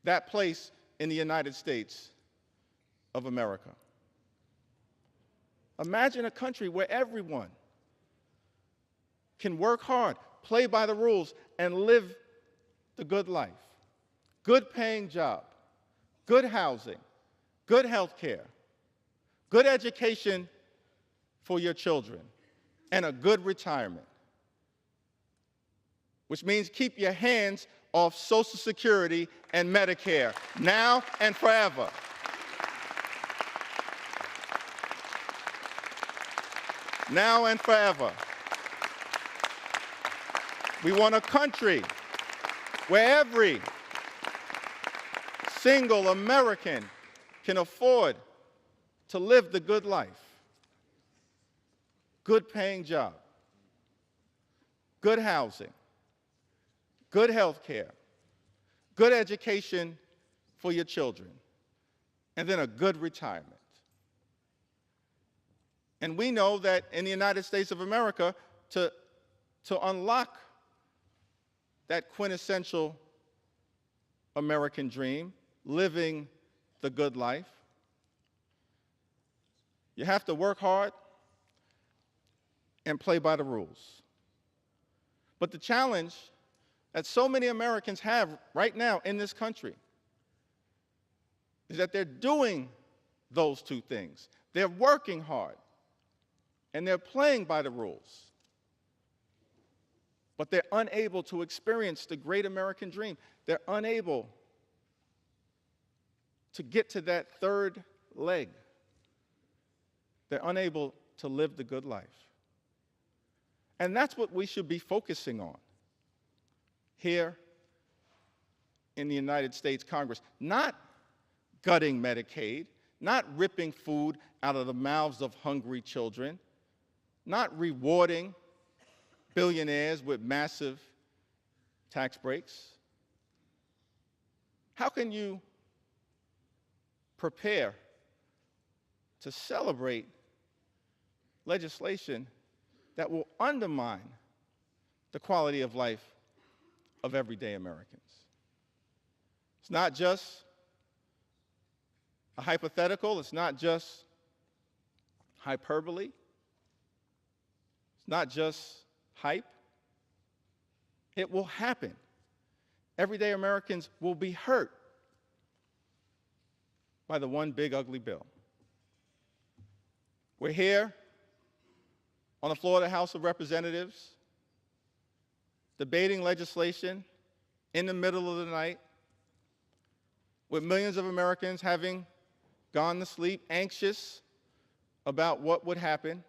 that place in the United States of America. Imagine a country where everyone can work hard, play by the rules, and live the good life. Good paying job, good housing, good health care, good education for your children, and a good retirement. Which means keep your hands off Social Security and Medicare, now and forever. Now and forever. We want a country where every single American can afford to live the good life. Good paying job, good housing, good health care, good education for your children, and then a good retirement. And we know that in the United States of America, to unlock that quintessential American dream, living the good life, you have to work hard and play by the rules. But the challenge that so many Americans have right now in this country is that they're doing those two things. They're working hard and they're playing by the rules, but they're unable to experience the great American dream. They're unable to get to that third leg. They're unable to live the good life. And that's what we should be focusing on here in the United States Congress. Not gutting Medicaid, not ripping food out of the mouths of hungry children, not rewarding billionaires with massive tax breaks. How can you prepare to celebrate legislation that will undermine the quality of life of everyday Americans? It's not just a hypothetical, it's not just hyperbole, it's not just hype. It will happen. Everyday Americans will be hurt by the one big ugly bill. We're here on the floor of the House of Representatives, debating legislation in the middle of the night, with millions of Americans having gone to sleep, anxious about what would happen.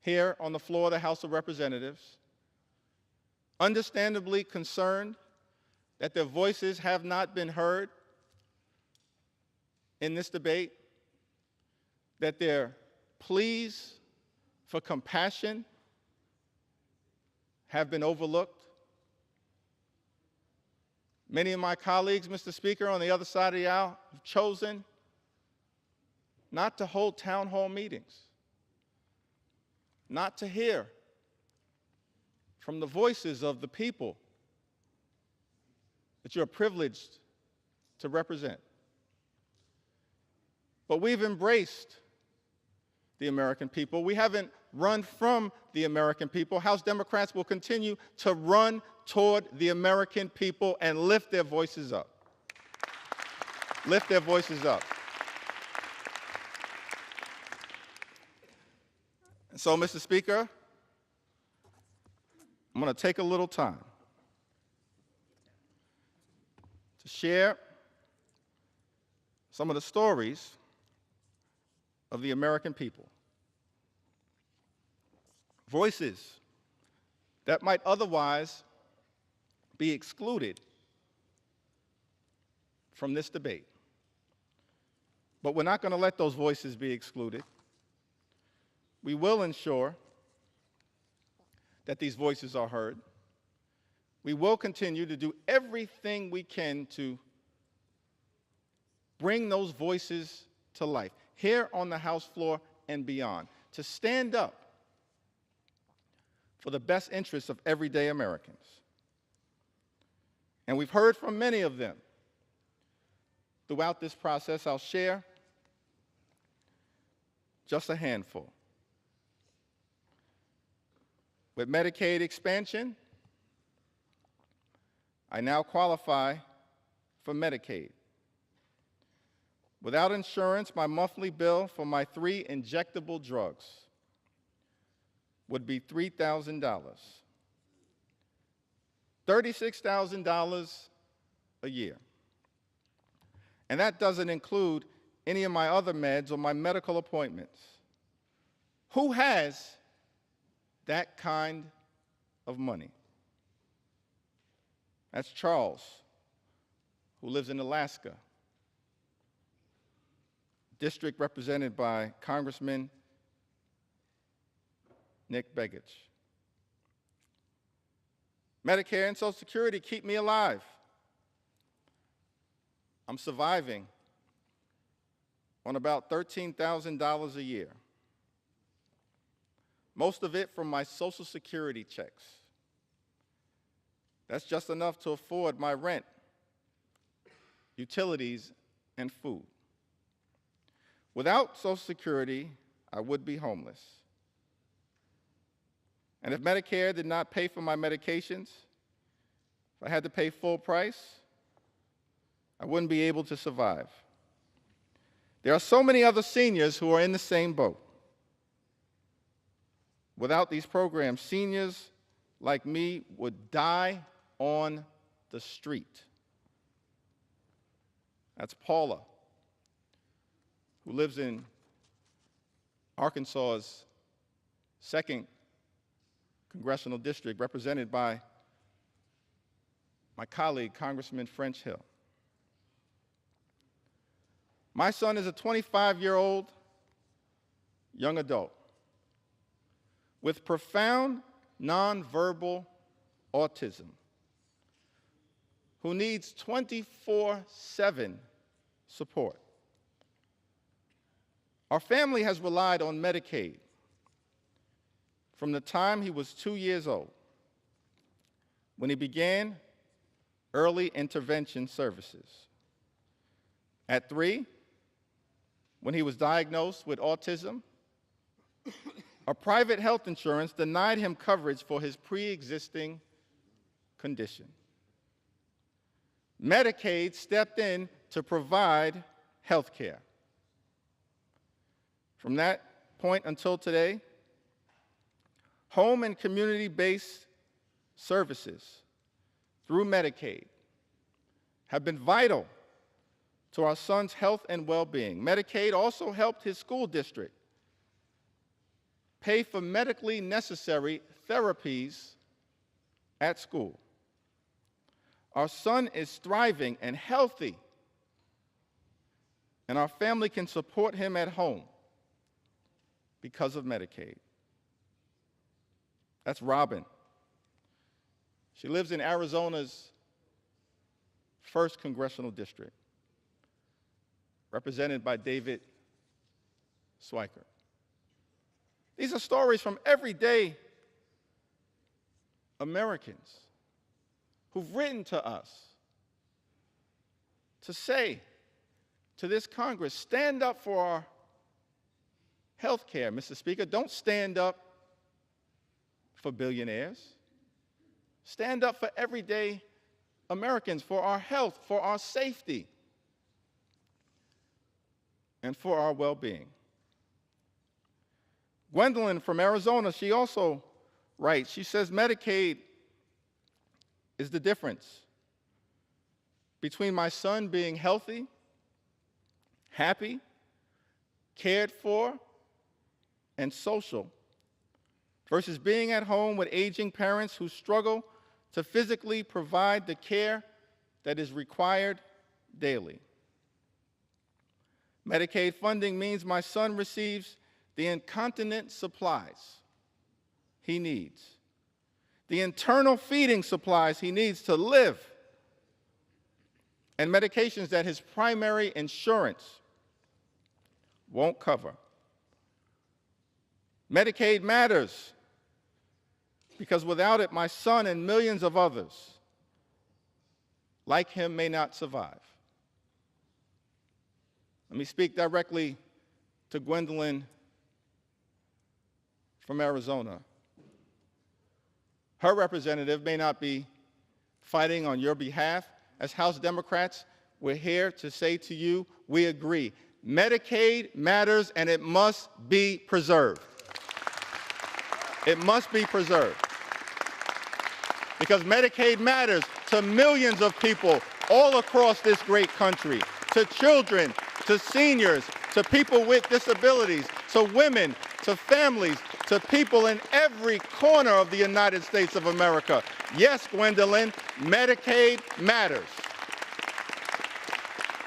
Here on the floor of the House of Representatives, understandably concerned that their voices have not been heard in this debate, that their pleas for compassion have been overlooked. Many of my colleagues, Mr. Speaker, on the other side of the aisle have chosen not to hold town hall meetings, not to hear from the voices of the people that you're privileged to represent. but we've embraced the American people. We haven't run from the American people. House Democrats will continue to run toward the American people and lift their voices up. Lift their voices up. And so, Mr. Speaker, I'm going to take a little time to share some of the stories of the American people. Voices that might otherwise be excluded from this debate. But we're not going to let those voices be excluded. We will ensure that these voices are heard. We will continue to do everything we can to bring those voices to life, here on the House floor and beyond, to stand up for the best interests of everyday Americans. And we've heard from many of them throughout this process. I'll share just a handful. With Medicaid expansion, I now qualify for Medicaid. Without insurance, my monthly bill for my 3 injectable drugs would be $3,000. $36,000 a year. And that doesn't include any of my other meds or my medical appointments. Who has that kind of money? That's Charles, who lives in Alaska, district represented by Congressman Nick Begich. Medicare and Social Security keep me alive. I'm surviving on about $13,000 a year, most of it from my Social Security checks. That's just enough to afford my rent, utilities, and food. Without Social Security, I would be homeless. And if Medicare did not pay for my medications, if I had to pay full price, I wouldn't be able to survive. There are so many other seniors who are in the same boat. Without these programs, seniors like me would die on the street. That's Paula, who lives in Arkansas's 2nd Congressional District, represented by my colleague, Congressman French Hill. My son is a 25-year-old young adult with profound nonverbal autism who needs 24/7 support. Our family has relied on Medicaid from the time he was 2 years old, when he began early intervention services. At 3, when he was diagnosed with autism, a private health insurance denied him coverage for his pre-existing condition. Medicaid stepped in to provide health care. From that point until today, home and community-based services through Medicaid have been vital to our son's health and well-being. Medicaid also helped his school district pay for medically necessary therapies at school. Our son is thriving and healthy, and our family can support him at home because of Medicaid. That's Robin. She lives in Arizona's 1st Congressional District, represented by David Swiker. These are stories from everyday Americans who've written to us to say to this Congress, stand up for our health care, Mr. Speaker. Don't stand up for billionaires. Stand up for everyday Americans, for our health, for our safety, and for our well-being. Gwendolyn from Arizona, she also writes, she says, Medicaid is the difference between my son being healthy, happy, cared for, and social, versus being at home with aging parents who struggle to physically provide the care that is required daily. Medicaid funding means my son receives the incontinent supplies he needs, the internal feeding supplies he needs to live, and medications that his primary insurance won't cover. Medicaid matters because without it, my son and millions of others like him may not survive. Let me speak directly to Gwendolyn from Arizona. Her representative may not be fighting on your behalf. As House Democrats, we're here to say to you, we agree. Medicaid matters and it must be preserved. It must be preserved. Because Medicaid matters to millions of people all across this great country, to children, to seniors, to people with disabilities, to women, to families, to people in every corner of the United States of America. Yes, Gwendolyn, Medicaid matters.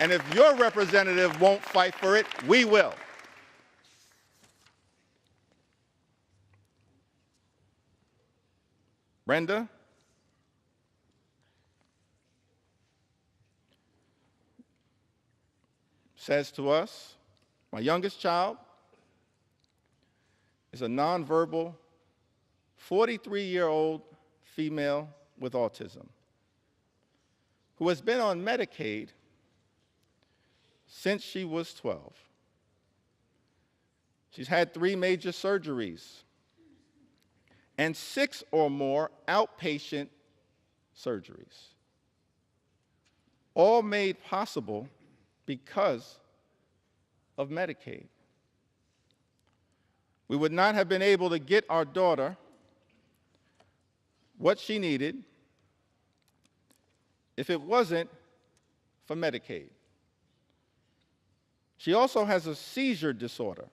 And if your representative won't fight for it, we will. Brenda? Says to us, my youngest child is a nonverbal 43-year-old female with autism who has been on Medicaid since she was 12. She's had 3 major surgeries and 6 or more outpatient surgeries, all made possible because of Medicaid. We would not have been able to get our daughter what she needed if it wasn't for Medicaid. She also has a seizure disorder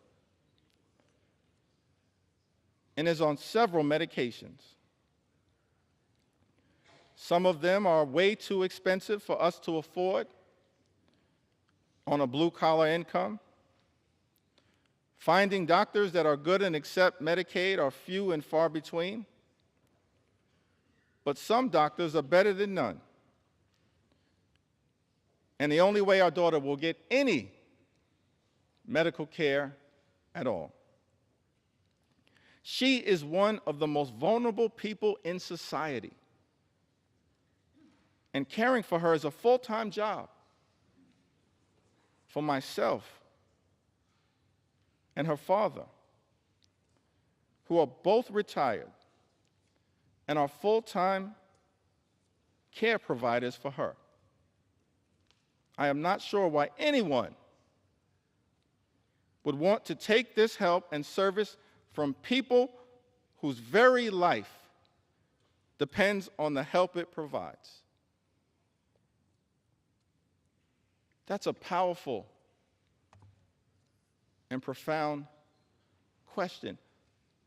and is on several medications. Some of them are way too expensive for us to afford on a blue-collar income. Finding doctors that are good and accept Medicaid are few and far between. But some doctors are better than none. And the only way our daughter will get any medical care at all. She is one of the most vulnerable people in society. And caring for her is a full-time job. For myself and her father, who are both retired and are full-time care providers for her. I am not sure why anyone would want to take this help and service from people whose very life depends on the help it provides. That's a powerful and profound question.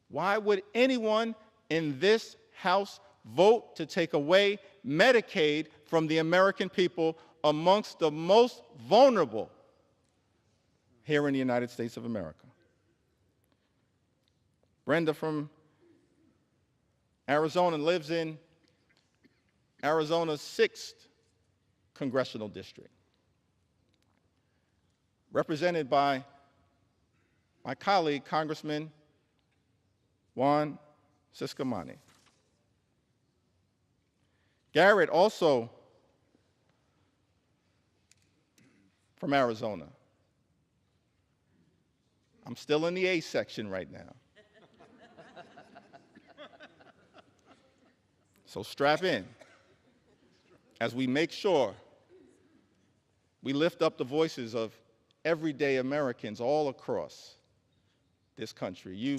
Why would anyone in this House vote to take away Medicaid from the American people amongst the most vulnerable here in the United States of America? Brenda from Arizona lives in Arizona's 6th congressional district, represented by my colleague, Congressman Juan Ciscomani. Garrett, also from Arizona. I'm still in the A section right now. So strap in as we make sure we lift up the voices of everyday Americans all across this country.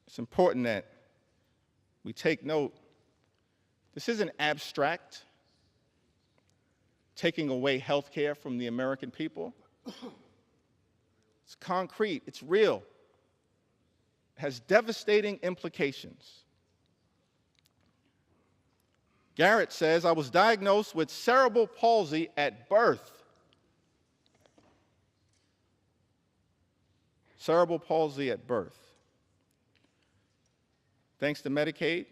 It's important that we take note. This isn't abstract, taking away health care from the American people. It's concrete, it's real. It has devastating implications. Garrett says, I was diagnosed with cerebral palsy at birth. Cerebral palsy at birth. Thanks to Medicaid,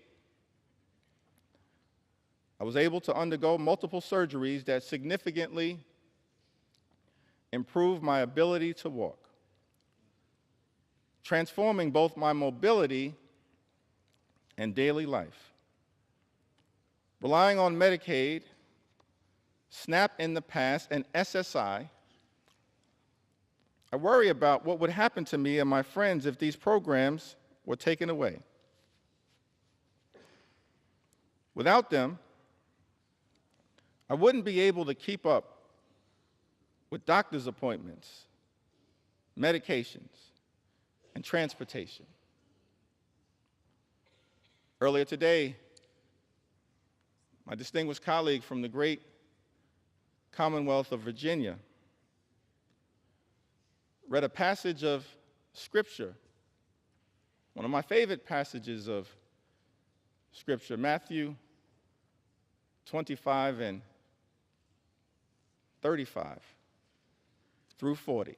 I was able to undergo multiple surgeries that significantly improved my ability to walk, transforming both my mobility and daily life. Relying on Medicaid, SNAP in the past, and SSI, I worry about what would happen to me and my friends if these programs were taken away. Without them, I wouldn't be able to keep up with doctor's appointments, medications, and transportation. Earlier today, my distinguished colleague from the great Commonwealth of Virginia read a passage of Scripture, one of my favorite passages of Scripture, Matthew 25 and 35 through 40.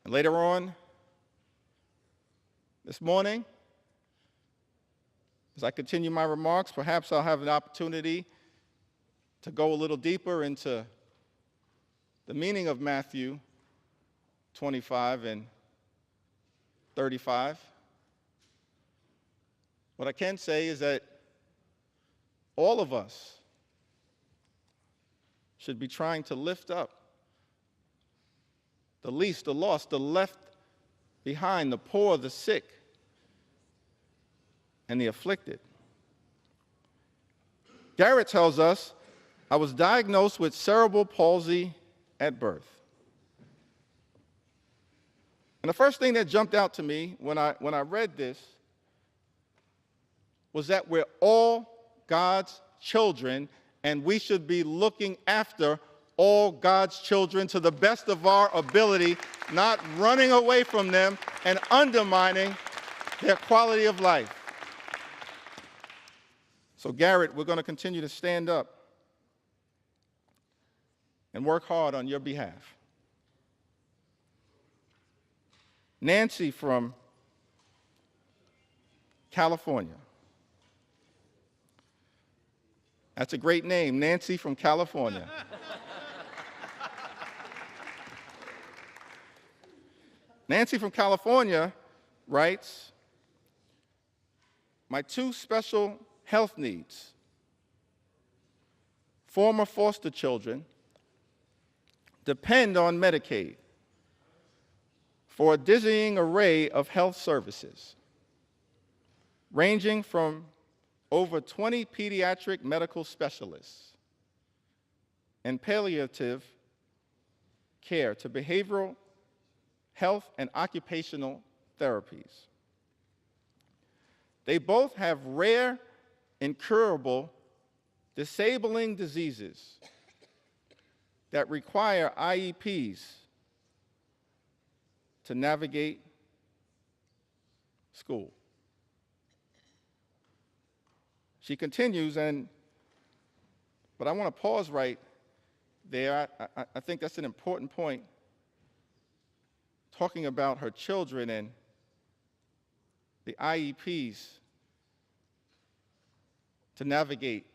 And later on this morning, as I continue my remarks, perhaps I'll have an opportunity to go a little deeper into the meaning of Matthew 25 and 35. What I can say is that all of us should be trying to lift up the least, the lost, the left behind, the poor, the sick, and the afflicted. Garrett tells us, I was diagnosed with cerebral palsy at birth. And the first thing that jumped out to me when I read this was that we're all God's children, and we should be looking after all God's children to the best of our ability, not running away from them and undermining their quality of life. So Garrett, we're going to continue to stand up and work hard on your behalf. Nancy from California. That's a great name, Nancy from California. Nancy from California writes, my two special health needs, former foster children, depend on Medicaid for a dizzying array of health services, ranging from over 20 pediatric medical specialists and palliative care to behavioral health and occupational therapies. They both have rare, incurable, disabling diseases that require IEPs to navigate school. She continues, but I want to pause right there. I think that's an important point, talking about her children and the IEPs to navigate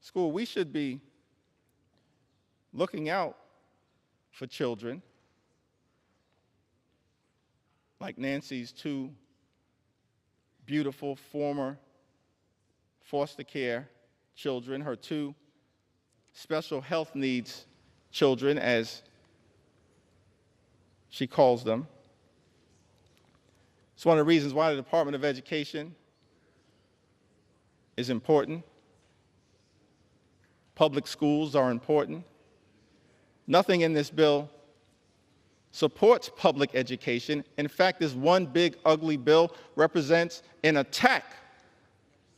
school. We should be looking out for children like Nancy's two beautiful former foster care children, her two special health needs children, as she calls them. It's one of the reasons why the Department of Education is important. Public schools are important. Nothing in this bill supports public education. In fact, this one big, ugly bill represents an attack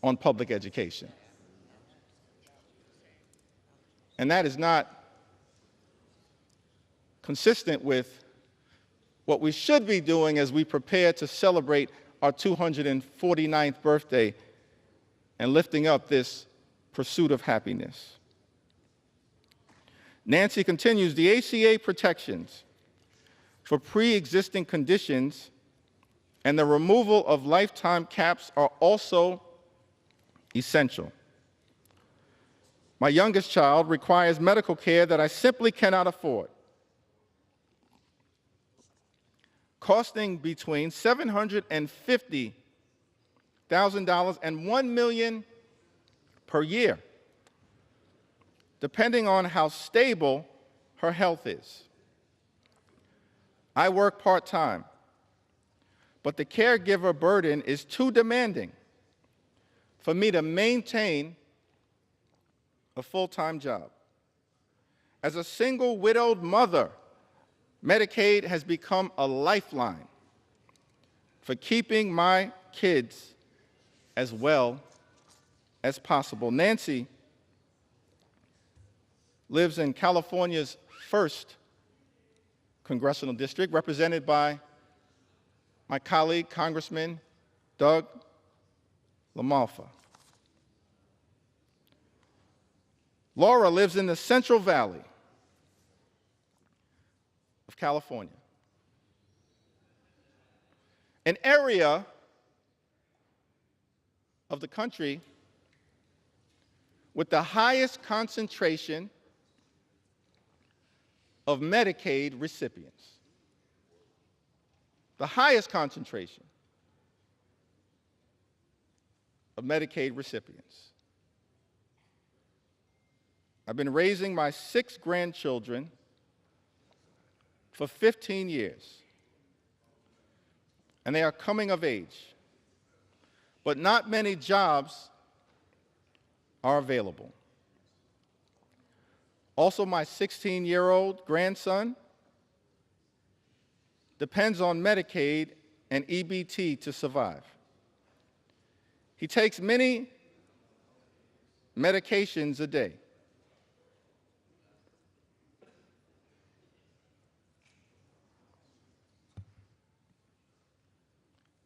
on public education. And that is not consistent with what we should be doing as we prepare to celebrate our 249th birthday and lifting up this pursuit of happiness. Nancy continues, the ACA protections for pre-existing conditions and the removal of lifetime caps are also essential. My youngest child requires medical care that I simply cannot afford, costing between $750,000 and $1 million per year, depending on how stable her health is. I work part-time, but the caregiver burden is too demanding for me to maintain a full-time job. As a single widowed mother, Medicaid has become a lifeline for keeping my kids as well as possible. Nancy lives in California's 1st congressional district, represented by my colleague, Congressman Doug LaMalfa. Laura lives in the Central Valley of California, an area of the country with the highest concentration of Medicaid recipients. The highest concentration of Medicaid recipients. I've been raising my 6 grandchildren for 15 years, and they are coming of age, but not many jobs are available. Also, my 16-year-old grandson depends on Medicaid and EBT to survive. He takes many medications a day.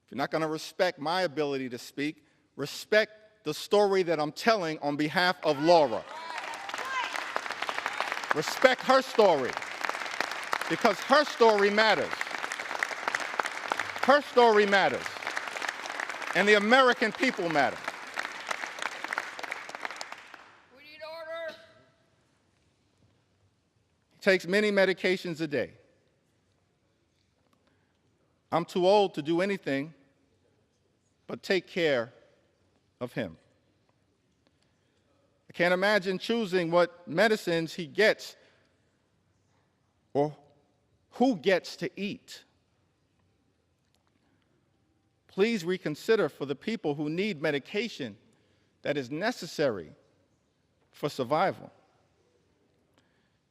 If you're not going to respect my ability to speak, respect the story that I'm telling on behalf of Laura. Respect her story, because her story matters. Her story matters, and the American people matter. We need order. He takes many medications a day. I'm too old to do anything but take care of him. I can't imagine choosing what medicines he gets or who gets to eat. Please reconsider for the people who need medication that is necessary for survival.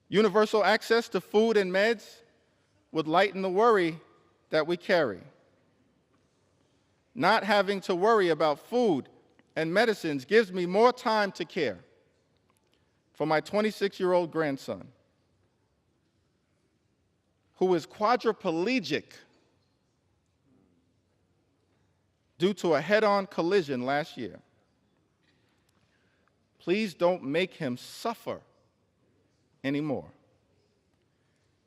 Universal access to food and meds would lighten the worry that we carry. Not having to worry about food and medicines gives me more time to care for my 26-year-old grandson, who is quadriplegic due to a head-on collision last year. Please don't make him suffer anymore.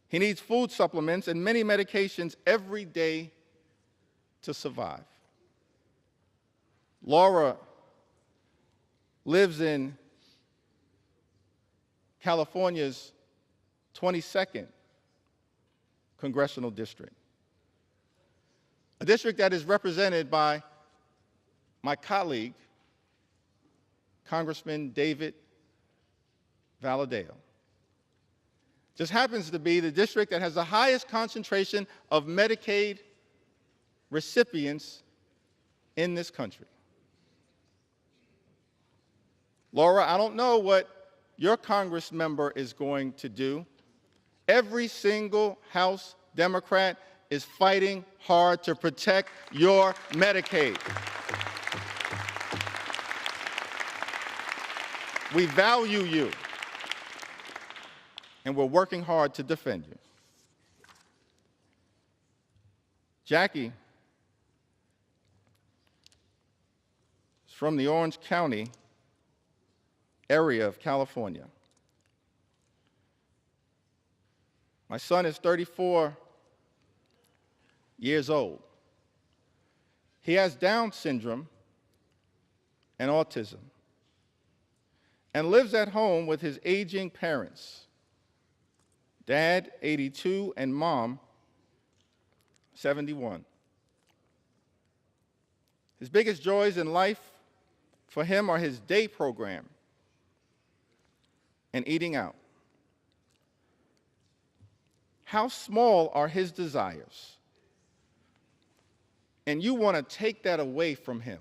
He needs food supplements and many medications every day to survive. Laura lives in California's 22nd congressional district, a district that is represented by my colleague, Congressman David Valadao. Just happens to be the district that has the highest concentration of Medicaid recipients in this country. Laura, I don't know what your Congress member is going to do. Every single House Democrat is fighting hard to protect your Medicaid. We value you, and we're working hard to defend you. Jackie is from the Orange County area of California. My son is 34 years old. He has Down syndrome and autism and lives at home with his aging parents, Dad, 82, and Mom, 71. His biggest joys in life for him are his day program and eating out. How small are his desires? And you want to take that away from him.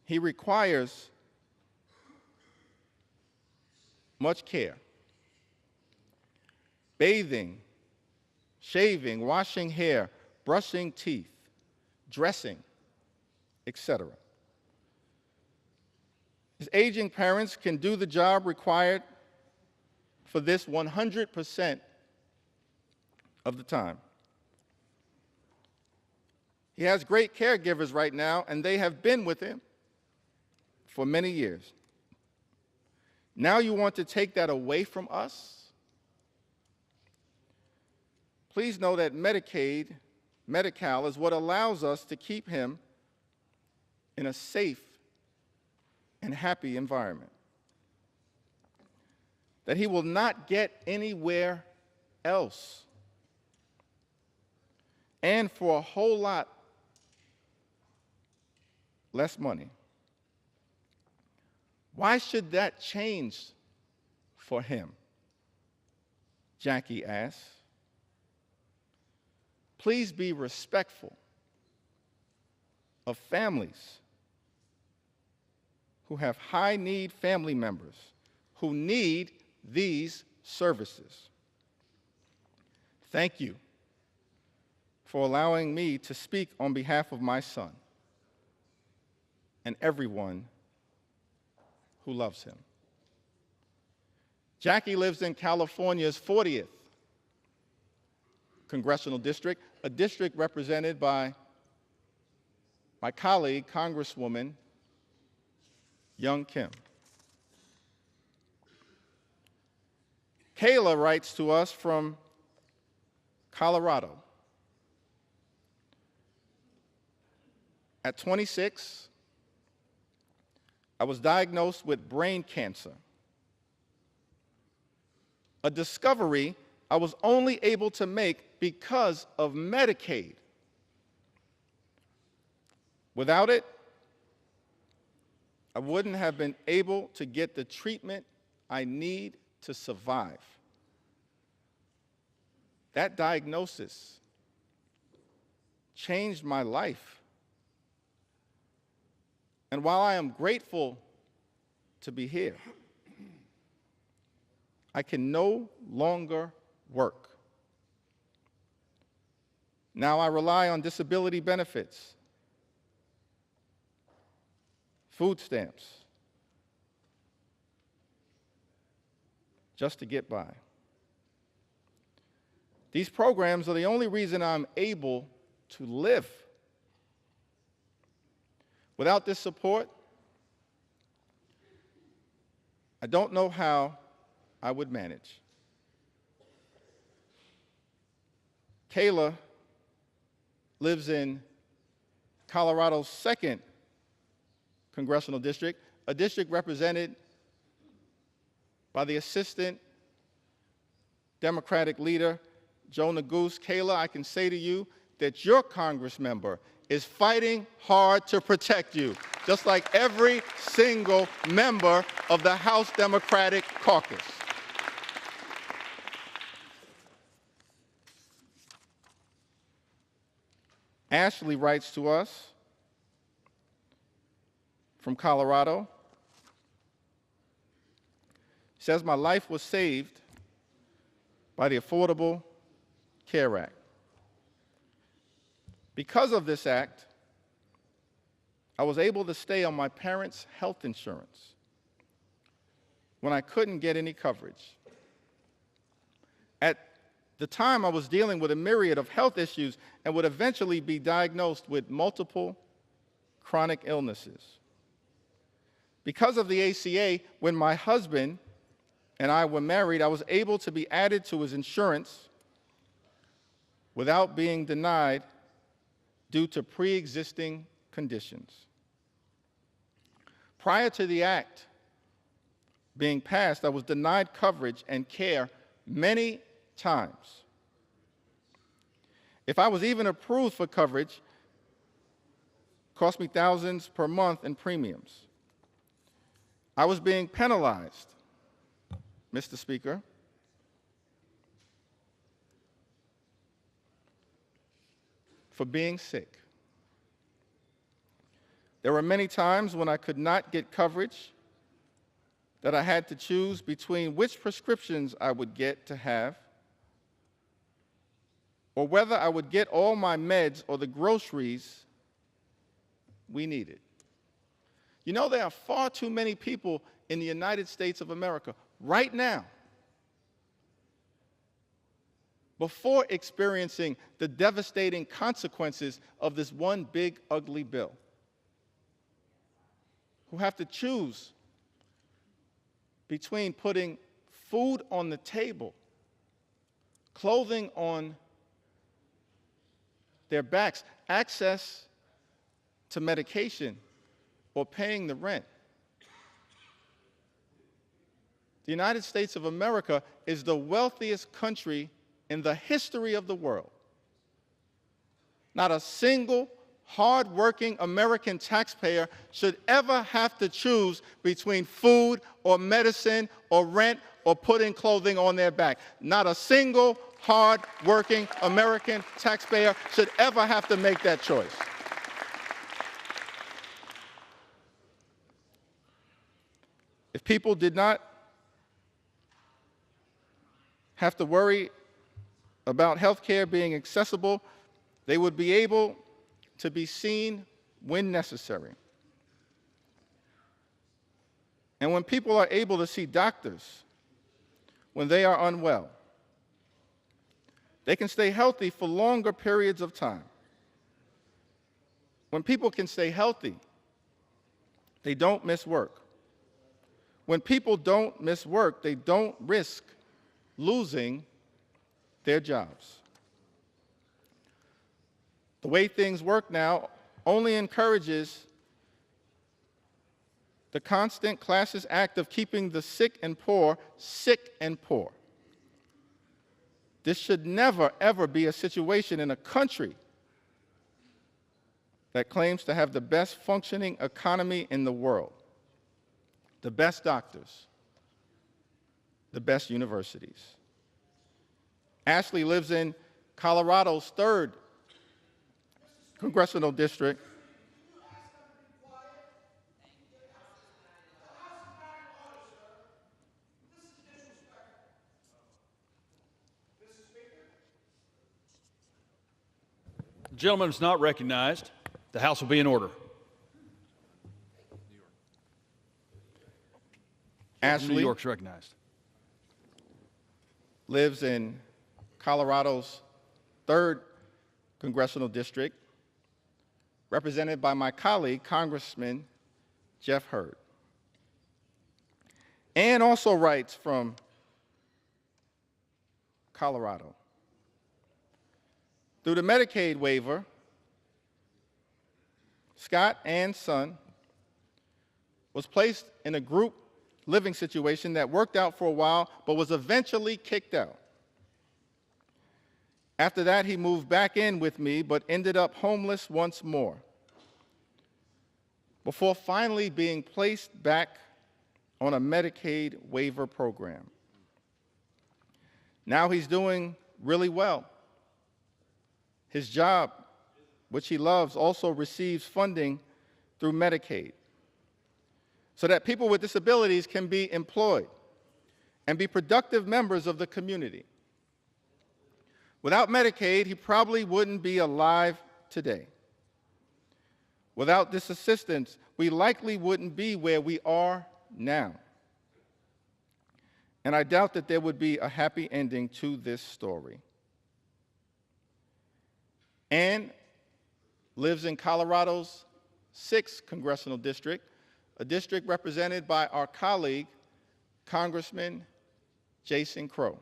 He requires much care. Bathing, shaving, washing hair, brushing teeth, dressing, etc. His aging parents can do the job required for this 100% of the time. He has great caregivers right now, and they have been with him for many years. Now you want to take that away from us? Please know that Medicaid, Medi-Cal, is what allows us to keep him in a safe and happy environment that he will not get anywhere else. And for a whole lot less money. Why should that change for him? Jackie asked. Please be respectful of families who have high-need family members who need these services. Thank you for allowing me to speak on behalf of my son and everyone who loves him. Jackie lives in California's 40th congressional district, a district represented by my colleague, Congresswoman Young Kim. Kayla writes to us from Colorado. At 26, I was diagnosed with brain cancer, a discovery I was only able to make because of Medicaid. Without it, I wouldn't have been able to get the treatment I need to survive. That diagnosis changed my life. And while I am grateful to be here, I can no longer work. Now I rely on disability benefits, food stamps, just to get by. These programs are the only reason I'm able to live. Without this support, I don't know how I would manage. Kayla lives in Colorado's 2nd congressional district, a district represented by the Assistant Democratic Leader, Joe Neguse. Kayla, I can say to you that your Congress member is fighting hard to protect you, just like every single member of the House Democratic Caucus. Ashley writes to us from Colorado. She says, my life was saved by the Affordable Care Act. Because of this act, I was able to stay on my parents' health insurance when I couldn't get any coverage. At the time, I was dealing with a myriad of health issues and would eventually be diagnosed with multiple chronic illnesses. Because of the ACA, when my husband and I were married, I was able to be added to his insurance without being denied due to pre-existing conditions. Prior to the act being passed, I was denied coverage and care many times. If I was even approved for coverage, it cost me thousands per month in premiums. I was being penalized, Mr. Speaker, for being sick. There were many times when I could not get coverage that I had to choose between which prescriptions I would get to have or whether I would get all my meds or the groceries we needed. You know, there are far too many people in the United States of America right now, before experiencing the devastating consequences of this one big, ugly bill, who have to choose between putting food on the table, clothing on their backs, access to medication, or paying the rent. The United States of America is the wealthiest country in the history of the world. Not a single hard-working American taxpayer should ever have to choose between food or medicine or rent or putting clothing on their back. Not a single hard-working American taxpayer should ever have to make that choice. If people did not have to worry about health care being accessible, they would be able to be seen when necessary. And when people are able to see doctors when they are unwell, they can stay healthy for longer periods of time. When people can stay healthy, they don't miss work. When people don't miss work, they don't risk losing their jobs. The way things work now only encourages the constant classist act of keeping the sick and poor sick and poor. This should never, ever be a situation in a country that claims to have the best functioning economy in the world, the best doctors, the best universities. Ashley lives in Colorado's 3rd congressional district. The gentleman is not recognized. The House will be in order. Ashley New York's recognized. Lives in Colorado's 3rd congressional district, represented by my colleague, Congressman Jeff Hurd. Ann also writes from Colorado. Through the Medicaid waiver, Scott, Ann's son, was placed in a group living situation that worked out for a while, but was eventually kicked out. After that, he moved back in with me, but ended up homeless once more, before finally being placed back on a Medicaid waiver program. Now he's doing really well. His job, which he loves, also receives funding through Medicaid, so that people with disabilities can be employed and be productive members of the community. Without Medicaid, he probably wouldn't be alive today. Without this assistance, we likely wouldn't be where we are now. And I doubt that there would be a happy ending to this story. Ann lives in Colorado's 6th congressional district, a district represented by our colleague, Congressman Jason Crow,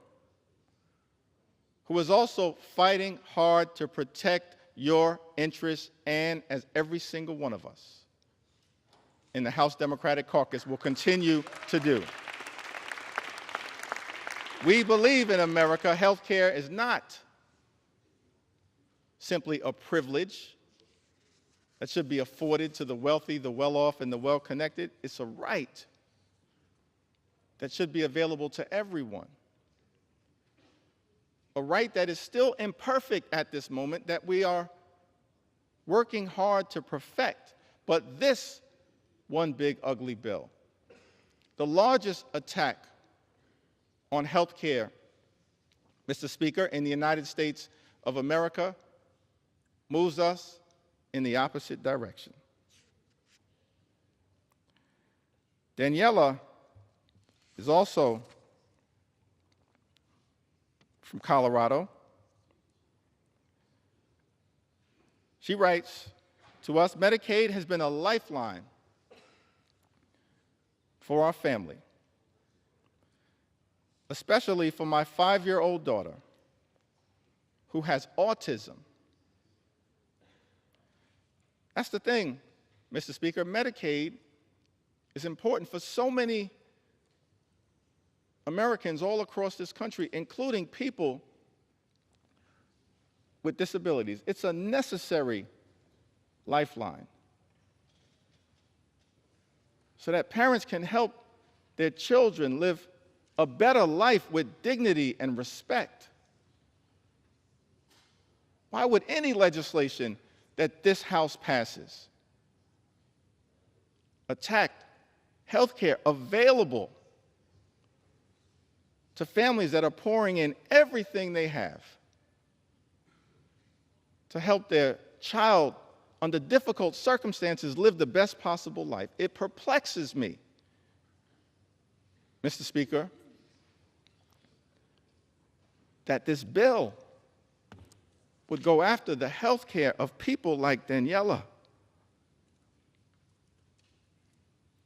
who is also fighting hard to protect your interests, and as every single one of us in the House Democratic Caucus will continue to do. We believe in America, health care is not simply a privilege that should be afforded to the wealthy, the well-off, and the well-connected. It's a right that should be available to everyone. A right that is still imperfect at this moment, that we are working hard to perfect. But this one big ugly bill, the largest attack on health care, Mr. Speaker, in the United States of America, moves us in the opposite direction. Daniela is also from Colorado. She writes to us, Medicaid has been a lifeline for our family, especially for my 5-year-old daughter who has autism. That's the thing, Mr. Speaker. Medicaid is important for so many Americans all across this country, including people with disabilities. It's a necessary lifeline so that parents can help their children live a better life with dignity and respect. Why would any legislation that this House passes attack health care available to families that are pouring in everything they have to help their child under difficult circumstances live the best possible life? It perplexes me, Mr. Speaker, that this bill would go after the health care of people like Daniela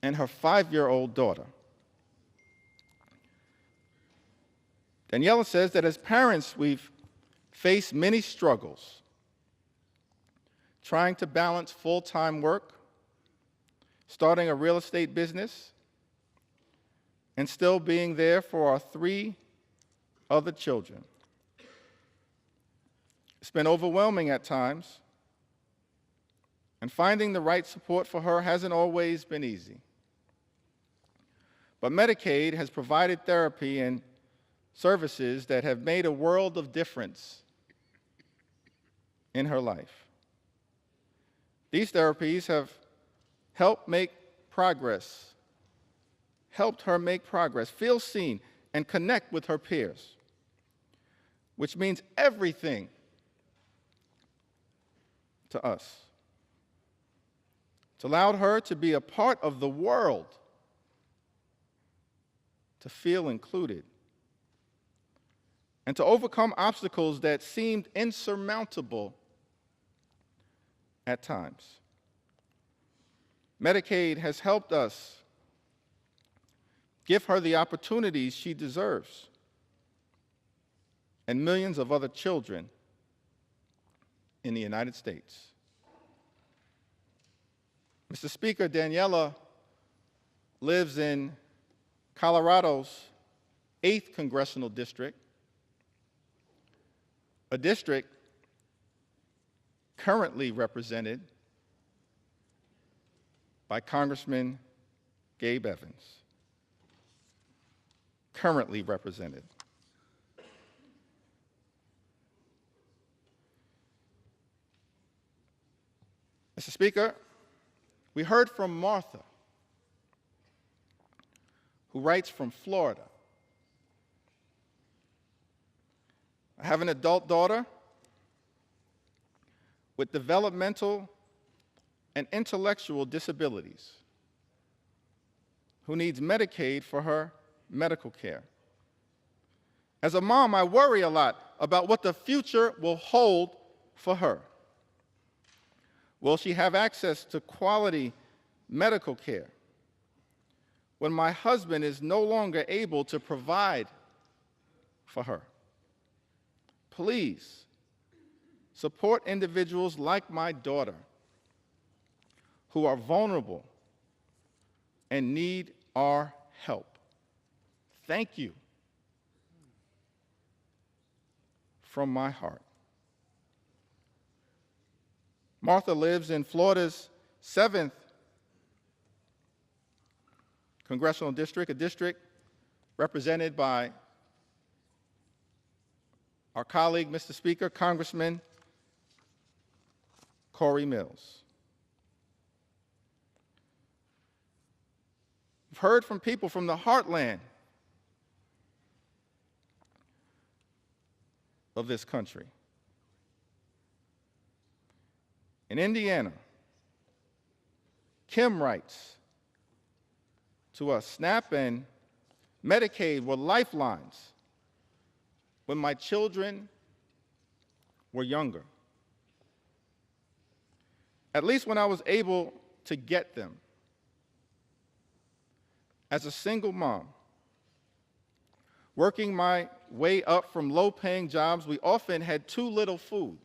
and her 5-year-old daughter. Daniela says that as parents, we've faced many struggles trying to balance full-time work, starting a real estate business, and still being there for our 3 other children. It's been overwhelming at times, and finding the right support for her hasn't always been easy. But Medicaid has provided therapy and services that have made a world of difference in her life. These therapies have helped her make progress, feel seen, and connect with her peers, which means everything to us. It's allowed her to be a part of the world, to feel included, and to overcome obstacles that seemed insurmountable at times. Medicaid has helped us give her the opportunities she deserves, and millions of other children in the United States. Mr. Speaker, Daniela lives in Colorado's 8th congressional district, a district currently represented by Congressman Gabe Evans. Currently represented. Mr. Speaker, we heard from Martha, who writes from Florida. I have an adult daughter with developmental and intellectual disabilities who needs Medicaid for her medical care. As a mom, I worry a lot about what the future will hold for her. Will she have access to quality medical care when my husband is no longer able to provide for her? Please support individuals like my daughter who are vulnerable and need our help. Thank you from my heart. Martha lives in Florida's 7th congressional district, a district represented by our colleague, Mr. Speaker, Congressman Corey Mills. We've heard from people from the heartland of this country. In Indiana, Kim writes to us, SNAP and Medicaid were lifelines when my children were younger. At least when I was able to get them. As a single mom, working my way up from low-paying jobs, we often had too little food.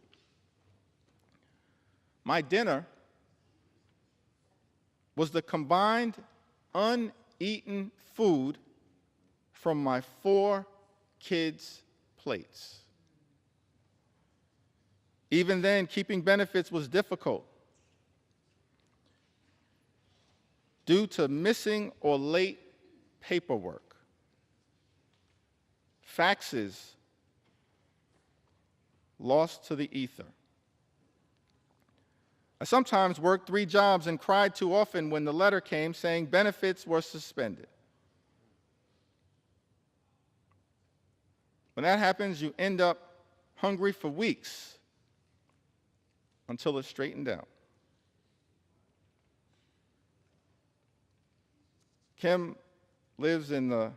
My dinner was the combined uneaten food from my 4 kids' plates. Even then, keeping benefits was difficult due to missing or late paperwork, faxes lost to the ether. I sometimes worked 3 jobs and cried too often when the letter came saying benefits were suspended. When that happens, you end up hungry for weeks until it's straightened out. Kim lives in the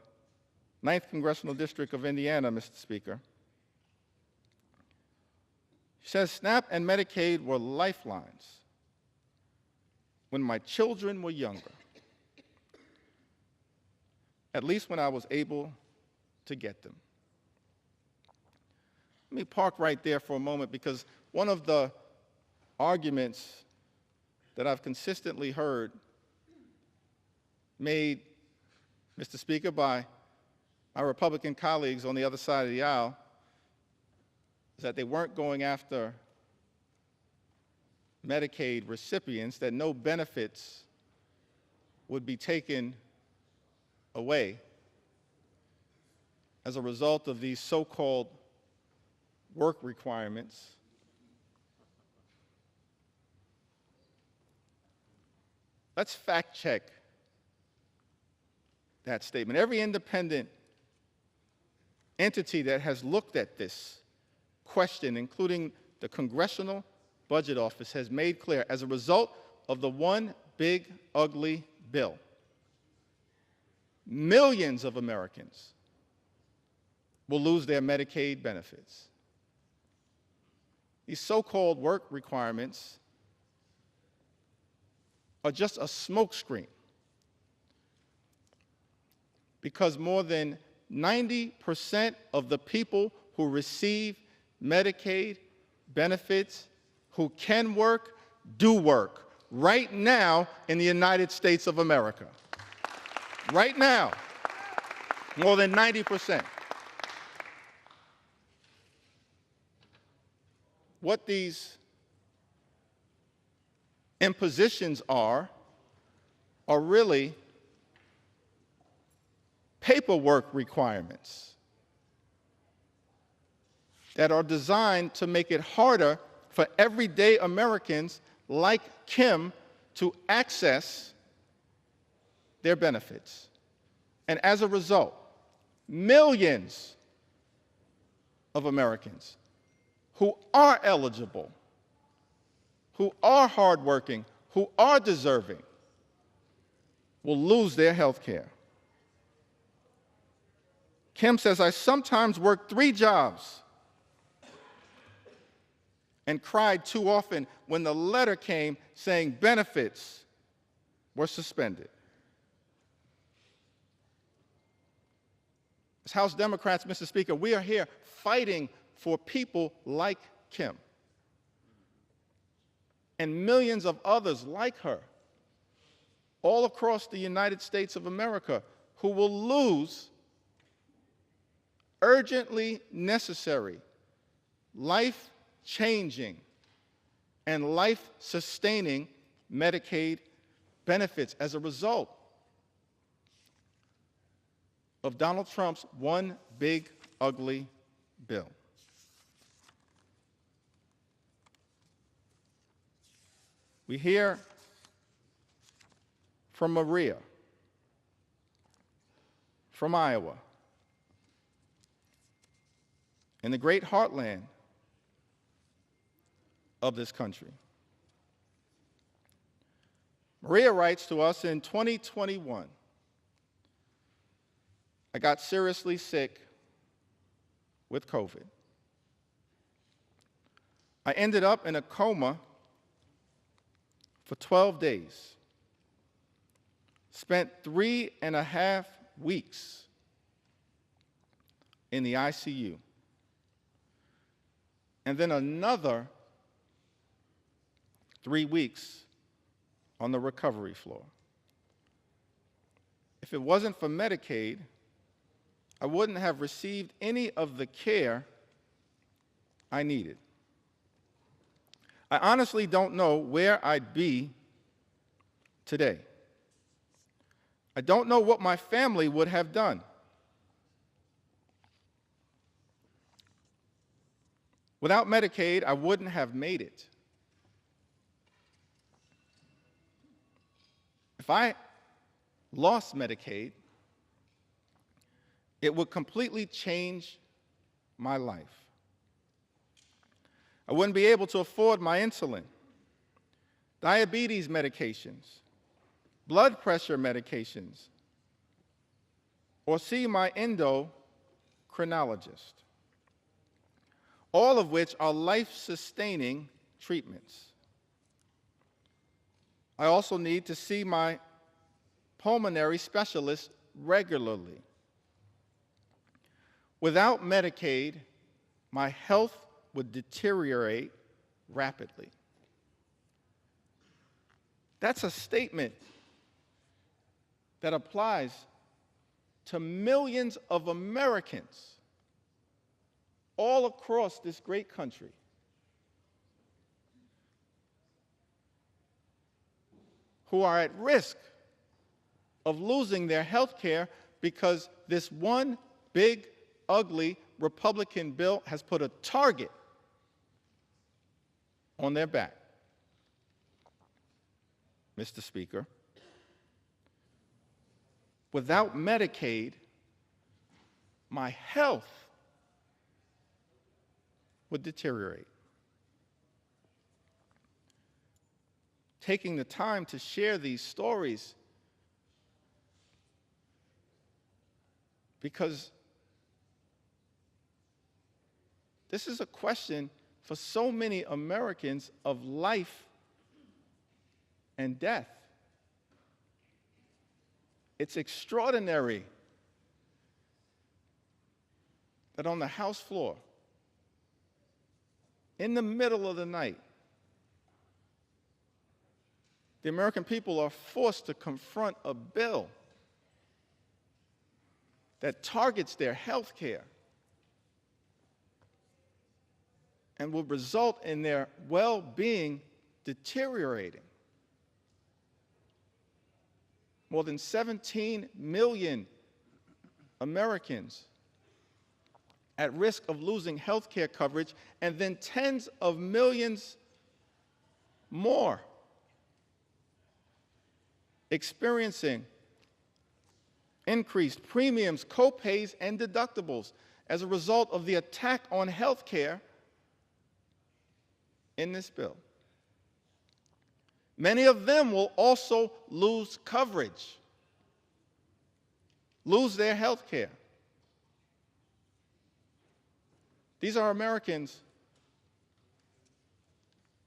9th Congressional District of Indiana, Mr. Speaker. She says, SNAP and Medicaid were lifelines when my children were younger, at least when I was able to get them. Let me park right there for a moment, because one of the arguments that I've consistently heard made, Mr. Speaker, by our Republican colleagues on the other side of the aisle is that they weren't going after Medicaid recipients, that no benefits would be taken away as a result of these so-called work requirements. Let's fact check that statement. Every independent entity that has looked at this question, including the Congressional Budget Office, has made clear, as a result of the one big ugly bill, millions of Americans will lose their Medicaid benefits. These so-called work requirements are just a smokescreen, because more than 90% of the people who receive Medicaid benefits who can work, do work right now in the United States of America. Right now, more than 90%. what these impositions are really paperwork requirements that are designed to make it harder for everyday Americans like Kim to access their benefits. And as a result, millions of Americans who are eligible, who are hardworking, who are deserving, will lose their health care. Kim says, I sometimes work 3 jobs and cried too often when the letter came saying benefits were suspended. As House Democrats, Mr. Speaker, we are here fighting for people like Kim and millions of others like her all across the United States of America who will lose urgently necessary, life-changing, and life-sustaining Medicaid benefits as a result of Donald Trump's one big, ugly bill. We hear from Maria, from Iowa, in the great heartland of this country. Maria writes to us in 2021, I got seriously sick with COVID. I ended up in a coma for 12 days, spent 3.5 weeks in the ICU, and then another 3 weeks on the recovery floor. If it wasn't for Medicaid, I wouldn't have received any of the care I needed. I honestly don't know where I'd be today. I don't know what my family would have done. Without Medicaid, I wouldn't have made it. If I lost Medicaid, it would completely change my life. I wouldn't be able to afford my insulin, diabetes medications, blood pressure medications, or see my endocrinologist, all of which are life-sustaining treatments. I also need to see my pulmonary specialist regularly. Without Medicaid, my health would deteriorate rapidly. That's a statement that applies to millions of Americans all across this great country who are at risk of losing their health care because this one big, ugly Republican bill has put a target on their back. Mr. Speaker, without Medicaid, my health would deteriorate. Taking the time to share these stories because this is a question for so many Americans of life and death. It's extraordinary that on the House floor, in the middle of the night, the American people are forced to confront a bill that targets their health care and will result in their well-being deteriorating. More than 17 million Americans at risk of losing health care coverage, and then tens of millions more experiencing increased premiums, co-pays, and deductibles as a result of the attack on health care in this bill. Many of them will also lose coverage, lose their health care. These are Americans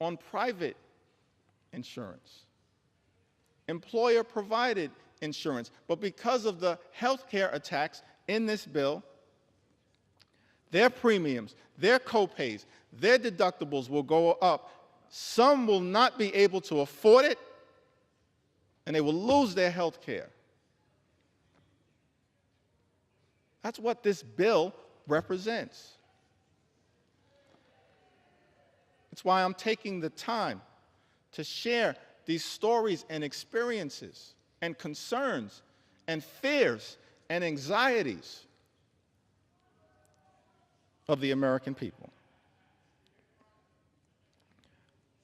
on private insurance, employer-provided insurance. But because of the health care attacks in this bill, their premiums, their co-pays, their deductibles will go up. Some will not be able to afford it, and they will lose their health care. That's what this bill represents. That's why I'm taking the time to share these stories and experiences and concerns and fears and anxieties of the American people.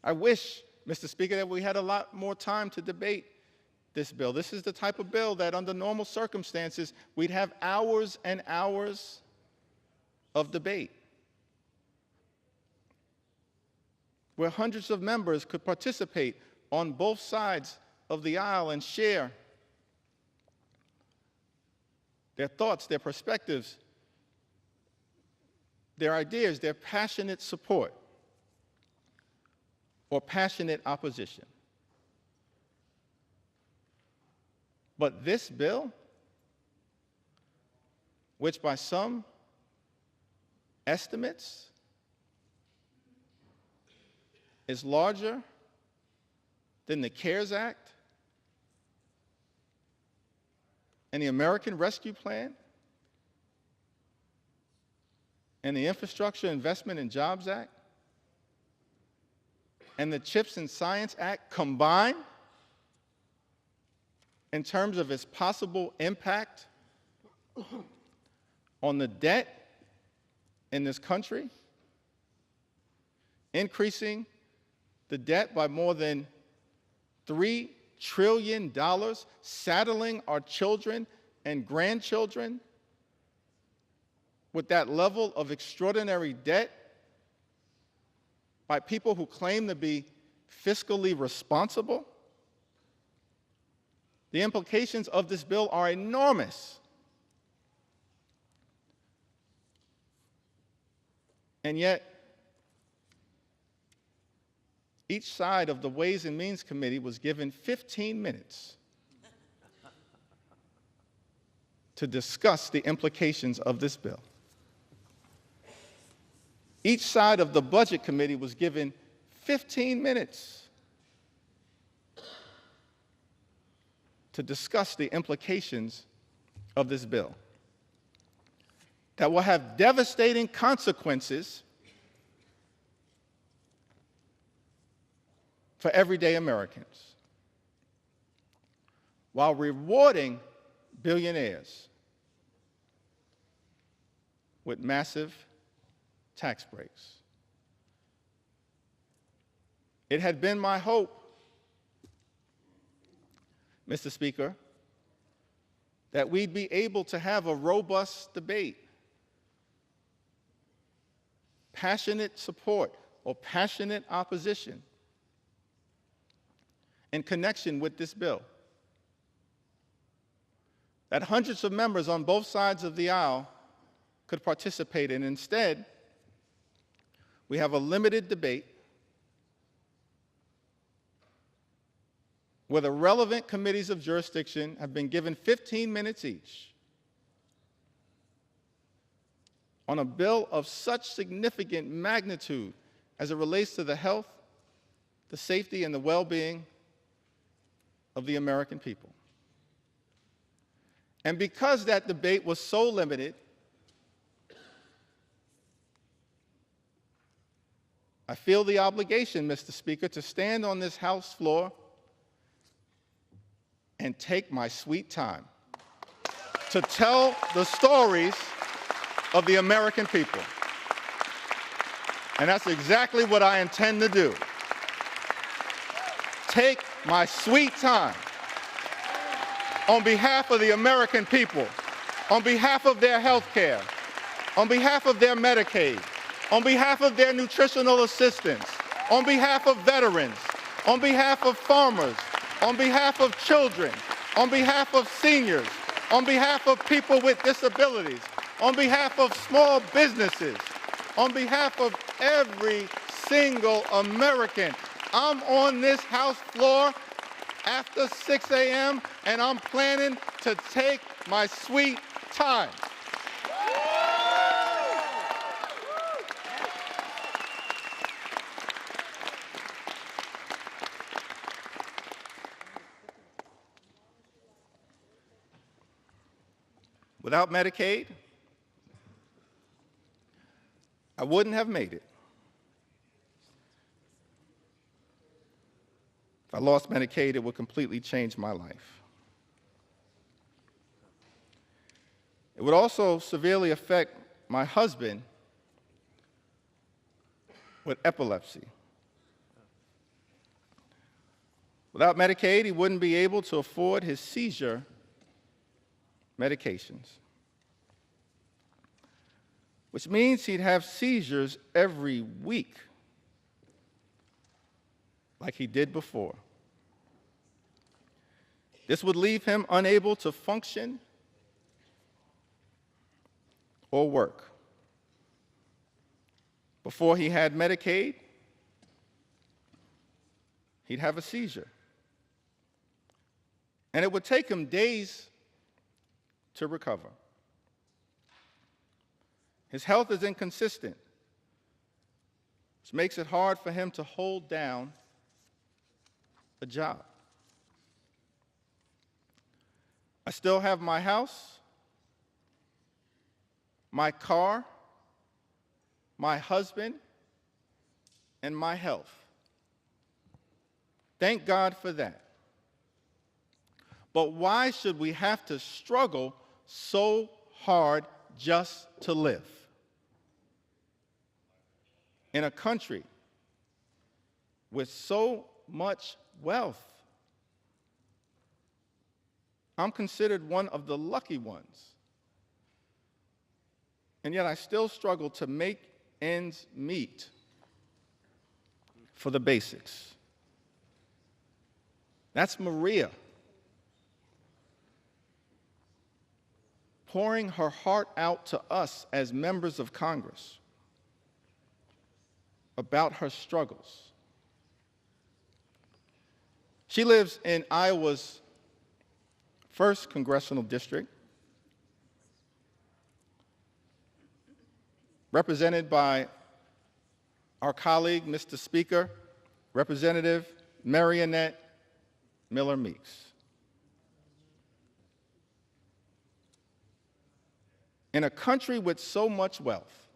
I wish, Mr. Speaker, that we had a lot more time to debate this bill. This is the type of bill that under normal circumstances, we'd have hours and hours of debate, where hundreds of members could participate on both sides of the aisle and share their thoughts, their perspectives, their ideas, their passionate support or passionate opposition. But this bill, which by some estimates is larger than the CARES Act and the American Rescue Plan and the Infrastructure Investment and Jobs Act and the CHIPS and Science Act combined in terms of its possible impact on the debt in this country, increasing the debt by more than $3 trillion, saddling our children and grandchildren with that level of extraordinary debt by people who claim to be fiscally responsible. The implications of this bill are enormous. And yet, each side of the Ways and Means Committee was given 15 minutes to discuss the implications of this bill. Each side of the Budget Committee was given 15 minutes to discuss the implications of this bill that will have devastating consequences for everyday Americans, while rewarding billionaires with massive tax breaks. It had been my hope, Mr. Speaker, that we'd be able to have a robust debate, passionate support or passionate opposition in connection with this bill, that hundreds of members on both sides of the aisle could participate in. Instead, we have a limited debate where the relevant committees of jurisdiction have been given 15 minutes each on a bill of such significant magnitude as it relates to the health, the safety, and the well-being of the American people. And because that debate was so limited, I feel the obligation, Mr. Speaker, to stand on this House floor and take my sweet time to tell the stories of the American people. And that's exactly what I intend to do. Take my sweet time on behalf of the American people, on behalf of their health care, on behalf of their Medicaid, on behalf of their nutritional assistance, on behalf of veterans, on behalf of farmers, on behalf of children, on behalf of seniors, on behalf of people with disabilities, on behalf of small businesses, on behalf of every single American. I'm on this House floor after 6 a.m. and I'm planning to take my sweet time. Without Medicaid, I wouldn't have made it. If I lost Medicaid, it would completely change my life. It would also severely affect my husband with epilepsy. Without Medicaid, he wouldn't be able to afford his seizure medications, which means he'd have seizures every week, like he did before. This would leave him unable to function or work. Before he had Medicaid, he'd have a seizure. And it would take him days to recover. His health is inconsistent, which makes it hard for him to hold down a job. I still have my house, my car, my husband, and my health. Thank God for that. But why should we have to struggle so hard just to live? In a country with so much wealth, I'm considered one of the lucky ones. And yet I still struggle to make ends meet for the basics. That's Maria, pouring her heart out to us as members of Congress about her struggles. She lives in Iowa's 1st Congressional District, represented by our colleague, Mr. Speaker, Representative Marionette Miller Meeks. In a country with so much wealth,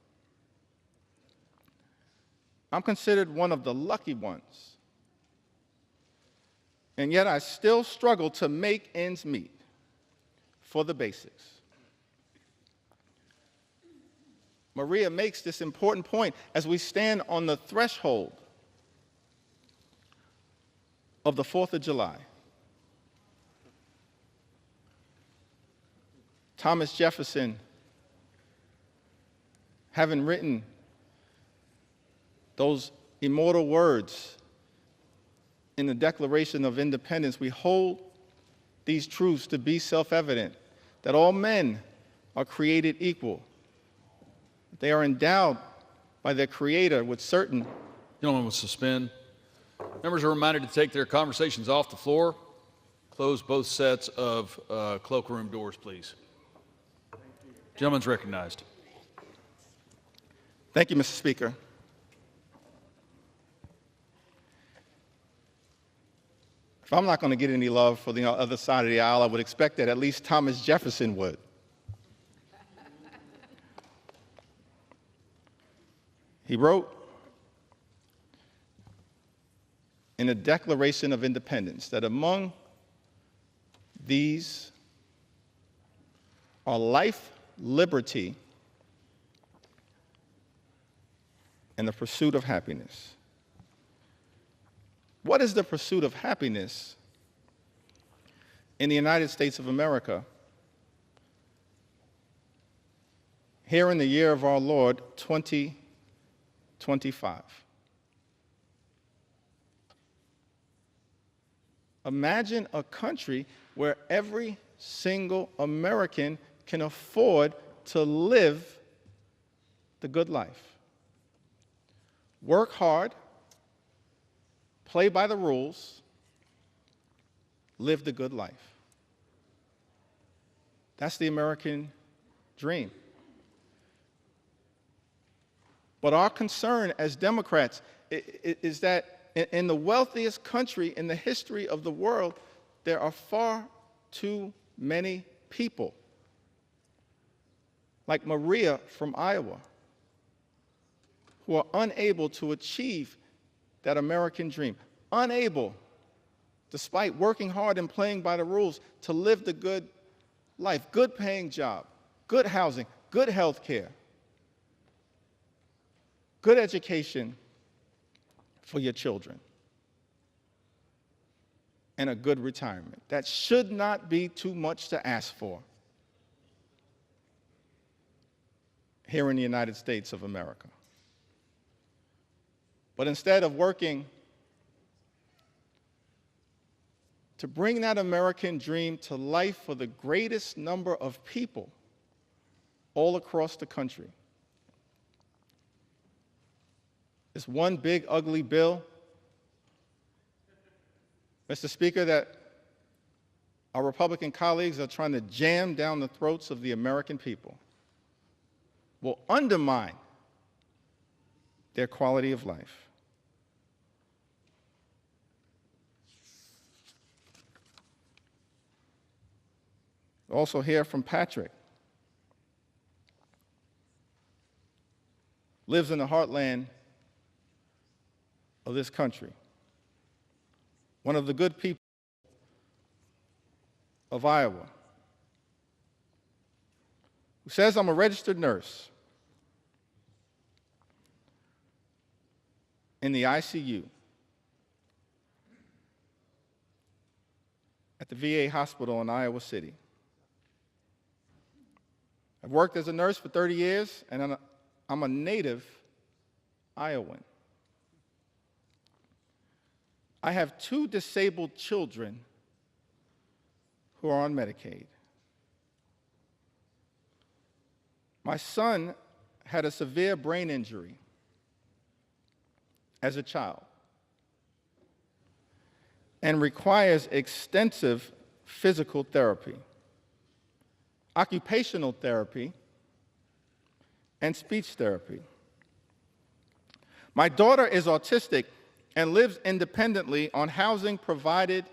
I'm considered one of the lucky ones. And yet I still struggle to make ends meet for the basics. Maria makes this important point as we stand on the threshold of the 4th of July. Thomas Jefferson, having written those immortal words in the Declaration of Independence, we hold these truths to be self-evident, that all men are created equal. They are endowed by their Creator with certain. Gentlemen will suspend. Members are reminded to take their conversations off the floor. Close both sets of cloakroom doors, please. Gentleman's recognized. Thank you, Mr. Speaker. If I'm not going to get any love for the other side of the aisle, I would expect that at least Thomas Jefferson would. He wrote, in the Declaration of Independence that among these are life, liberty, and the pursuit of happiness. What is the pursuit of happiness in the United States of America here in the year of our Lord, 2025? Imagine a country where every single American can afford to live the good life. Work hard, play by the rules, live the good life. That's the American dream. But our concern as Democrats is that in the wealthiest country in the history of the world, there are far too many people, like Maria from Iowa, who are unable to achieve that American dream, unable, despite working hard and playing by the rules, to live the good life, good paying job, good housing, good health care, good education for your children, and a good retirement. That should not be too much to ask for here in the United States of America. But instead of working to bring that American dream to life for the greatest number of people all across the country, this one big ugly bill, Mr. Speaker, that our Republican colleagues are trying to jam down the throats of the American people, will undermine their quality of life. Also hear from Patrick. Lives in the heartland of this country. One of the good people of Iowa, who says, I'm a registered nurse in the ICU at the VA hospital in Iowa City. I've worked as a nurse for 30 years, and I'm a native Iowan. I have 2 disabled children who are on Medicaid. My son had a severe brain injury as a child and requires extensive physical therapy, occupational therapy, and speech therapy. My daughter is autistic and lives independently on housing provided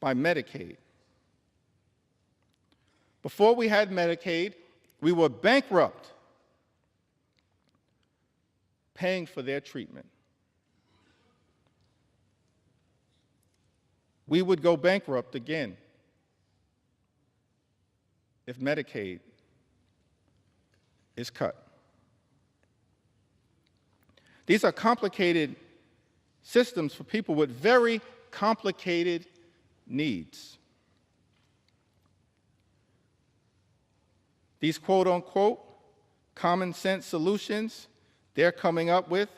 by Medicaid. Before we had Medicaid, we were bankrupt paying for their treatment. We would go bankrupt again if Medicaid is cut. These are complicated systems for people with very complicated needs. These quote-unquote common sense solutions they're coming up with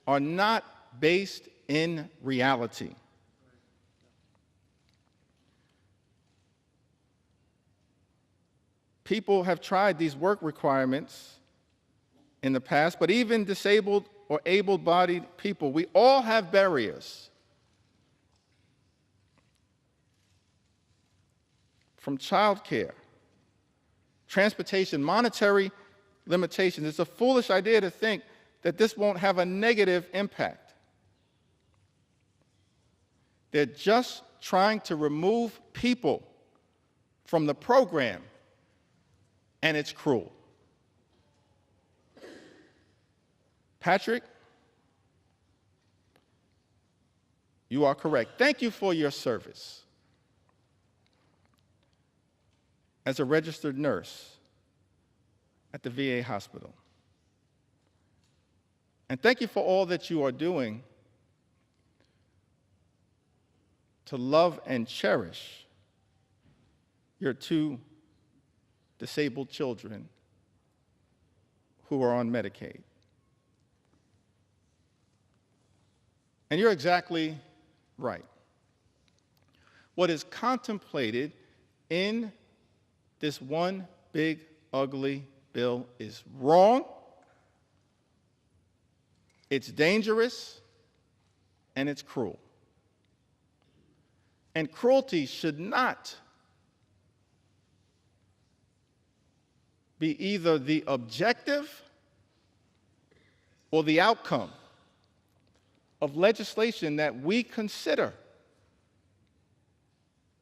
are not based in reality. People have tried these work requirements in the past, but even disabled or able-bodied people, we all have barriers. From childcare, transportation, monetary limitations. It's a foolish idea to think that this won't have a negative impact. They're just trying to remove people from the program, and it's cruel. Patrick You are correct. Thank you for your service as a registered nurse at the VA hospital. And thank you for all that you are doing to love and cherish your 2 disabled children who are on Medicaid. And you're exactly right. What is contemplated in this one big, ugly bill is wrong, it's dangerous, and it's cruel. And cruelty should not be either the objective or the outcome of legislation that we consider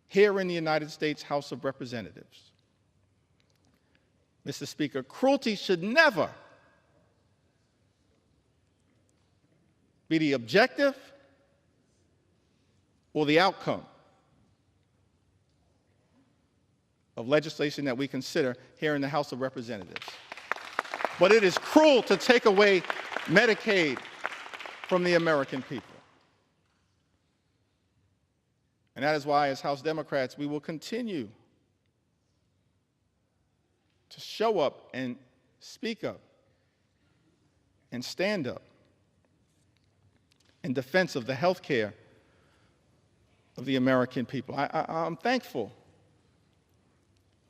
here in the United States House of Representatives. Mr. Speaker, cruelty should never be the objective or the outcome of legislation that we consider here in the House of Representatives. But it is cruel to take away Medicaid from the American people. And that is why, as House Democrats, we will continue to show up and speak up and stand up in defense of the health care of the American people. I'm thankful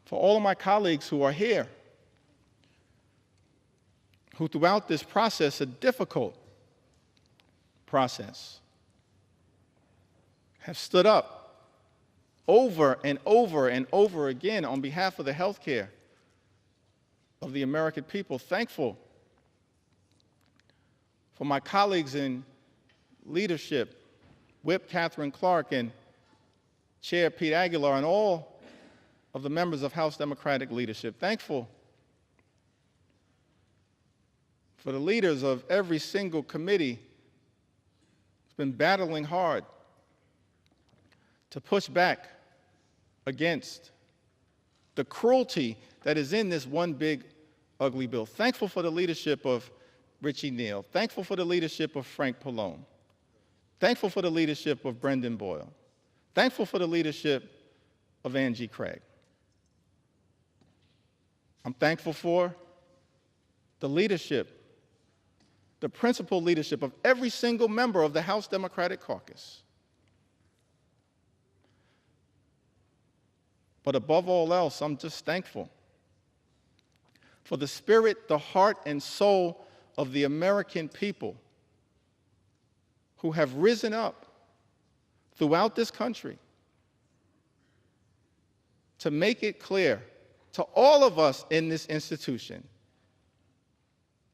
for all of my colleagues who are here, who throughout this process, a difficult process, have stood up over and over and over again on behalf of the health care of the American people. Thankful for my colleagues in leadership, Whip Catherine Clark and Chair Pete Aguilar, and all of the members of House Democratic leadership. Thankful for the leaders of every single committee who's been battling hard to push back against the cruelty that is in this one big, ugly bill. Thankful for the leadership of Richie Neal. Thankful for the leadership of Frank Pallone. Thankful for the leadership of Brendan Boyle. Thankful for the leadership of Angie Craig. I'm thankful for the leadership, the principal leadership of every single member of the House Democratic Caucus. But above all else, I'm just thankful for the spirit, the heart, and soul of the American people who have risen up throughout this country to make it clear to all of us in this institution: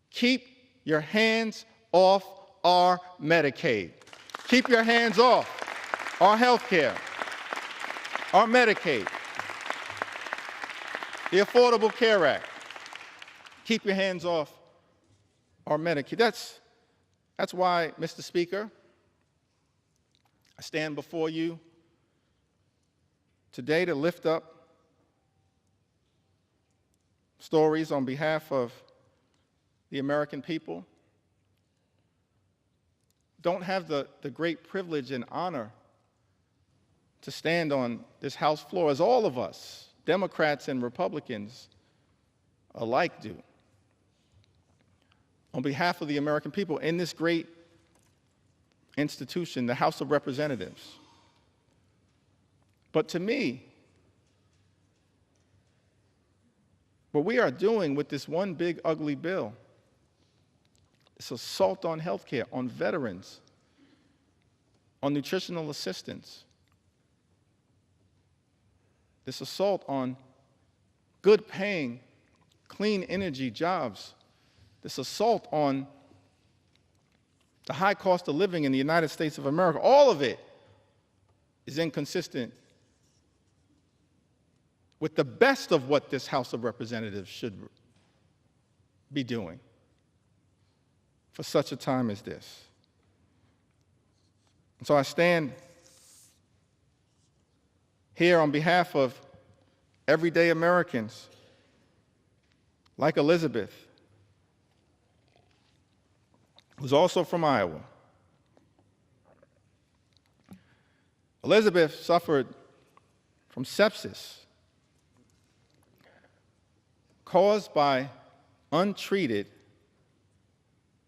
keep your hands off our Medicaid. Keep your hands off our health care, our Medicaid, the Affordable Care Act. Keep your hands off our Medicaid. That's why, Mr. Speaker, I stand before you today to lift up stories on behalf of the American people. Don't have the great privilege and honor to stand on this House floor, as all of us, Democrats and Republicans alike, do, on behalf of the American people in this great institution, the House of Representatives. But to me, what we are doing with this one big, ugly bill is assault on health care, on veterans, on nutritional assistance. This assault on good-paying, clean energy jobs. This assault on the high cost of living in the United States of America. All of it is inconsistent with the best of what this House of Representatives should be doing for such a time as this. And so I stand here on behalf of everyday Americans like Elizabeth, who's also from Iowa. Elizabeth suffered from sepsis caused by untreated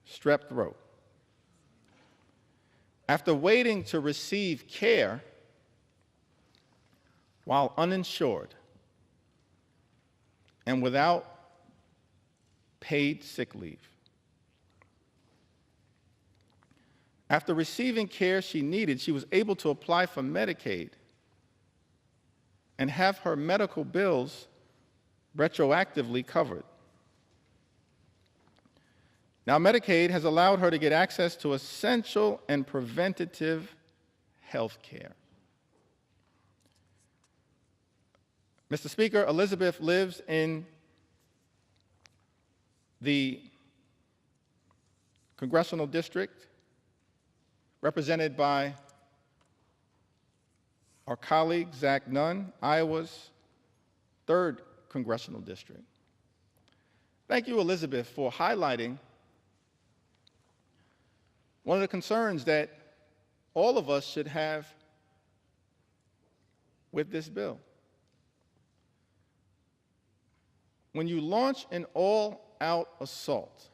strep throat. After waiting to receive care while uninsured and without paid sick leave. After receiving care she needed, she was able to apply for Medicaid and have her medical bills retroactively covered. Now, Medicaid has allowed her to get access to essential and preventative health care. Mr. Speaker, Elizabeth lives in the congressional district represented by our colleague, Zach Nunn, Iowa's 3rd congressional district. Thank you, Elizabeth, for highlighting one of the concerns that all of us should have with this bill. When you launch an all-out assault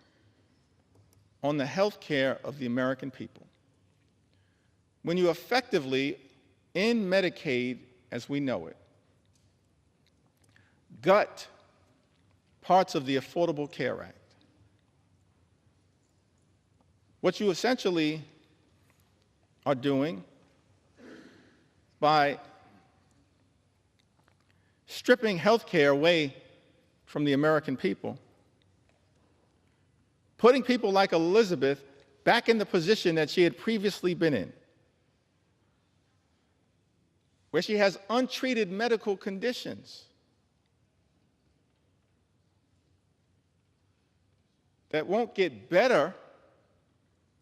on the health care of the American people, when you effectively end Medicaid as we know it, gut parts of the Affordable Care Act, what you essentially are doing by stripping health care away from the American people, putting people like Elizabeth back in the position that she had previously been in, where she has untreated medical conditions that won't get better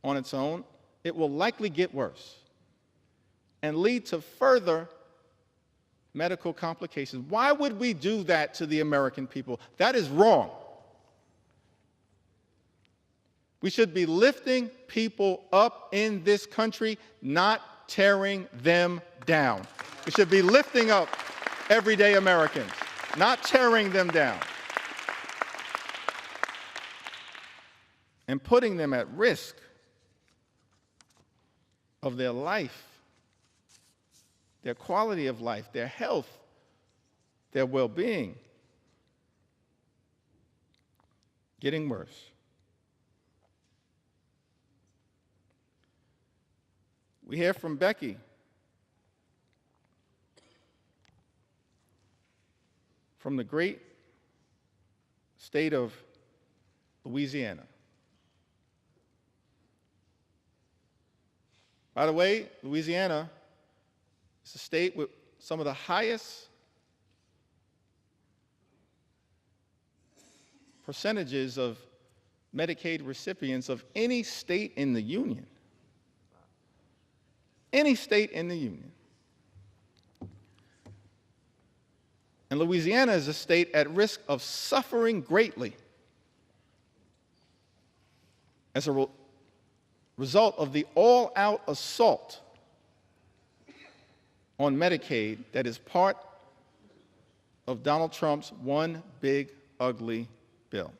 on its own, it will likely get worse and lead to further medical complications. Why would we do that to the American people? That is wrong. We should be lifting people up in this country, not tearing them down. We should be lifting up everyday Americans, not tearing them down, and putting them at risk of their life, their quality of life, their health, their well-being getting worse. We hear from Becky from the great state of Louisiana. By the way, Louisiana is a state with some of the highest percentages of Medicaid recipients of any state in the Union. Any state in the Union. And Louisiana is a state at risk of suffering greatly as a result of the all-out assault on Medicaid that is part of Donald Trump's one big ugly bill.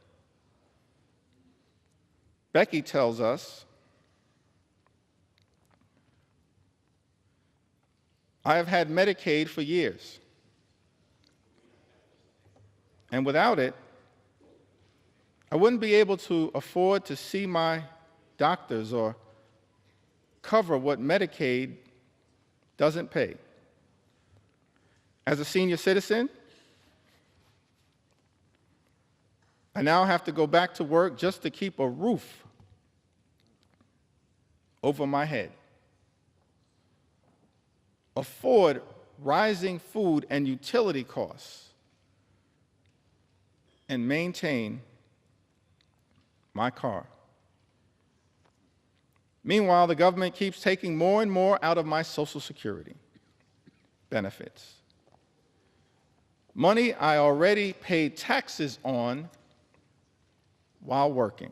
Becky tells us, I have had Medicaid for years, and without it, I wouldn't be able to afford to see my doctors or cover what Medicaid doesn't pay. As a senior citizen, I now have to go back to work just to keep a roof over my head, afford rising food and utility costs, and maintain my car. Meanwhile, the government keeps taking more and more out of my Social Security benefits. Money I already paid taxes on while working.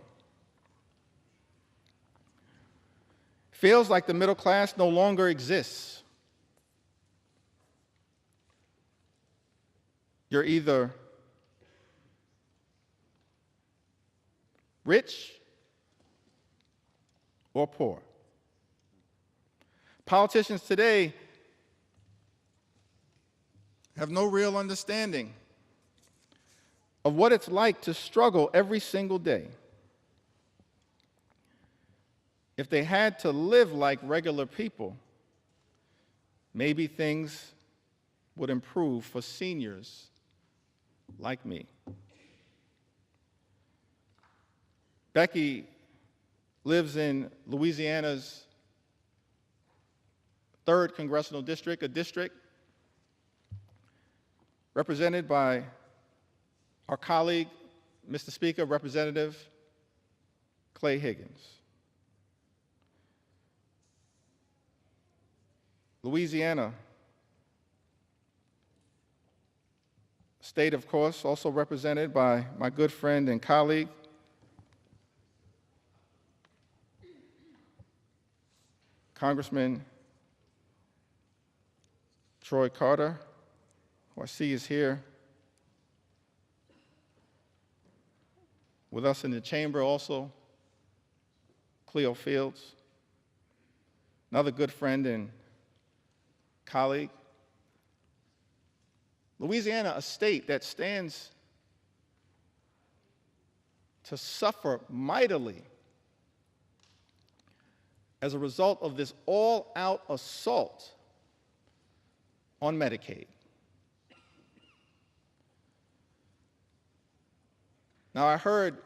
Feels like the middle class no longer exists. You're either rich or poor. Politicians today have no real understanding of what it's like to struggle every single day. If they had to live like regular people, maybe things would improve for seniors like me. Becky lives in Louisiana's 3rd Congressional District, a district represented by our colleague, Mr. Speaker, Representative Clay Higgins. Louisiana, state, of course, also represented by my good friend and colleague, Congressman Troy Carter, who I see is here with us in the chamber also, Cleo Fields, another good friend and colleague. Louisiana, a state that stands to suffer mightily as a result of this all-out assault on Medicaid. Now, I heard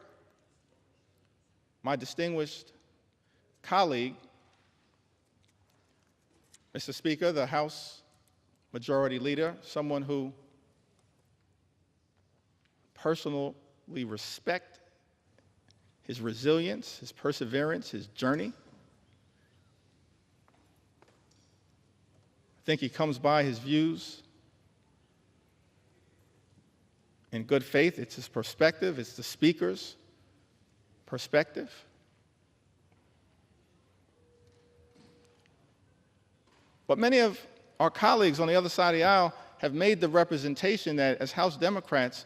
my distinguished colleague, Mr. Speaker, the House Majority Leader, someone who personally respect his resilience, his perseverance, his journey. I think he comes by his views in good faith. It's his perspective, it's the speaker's perspective. But many of our colleagues on the other side of the aisle have made the representation that as House Democrats,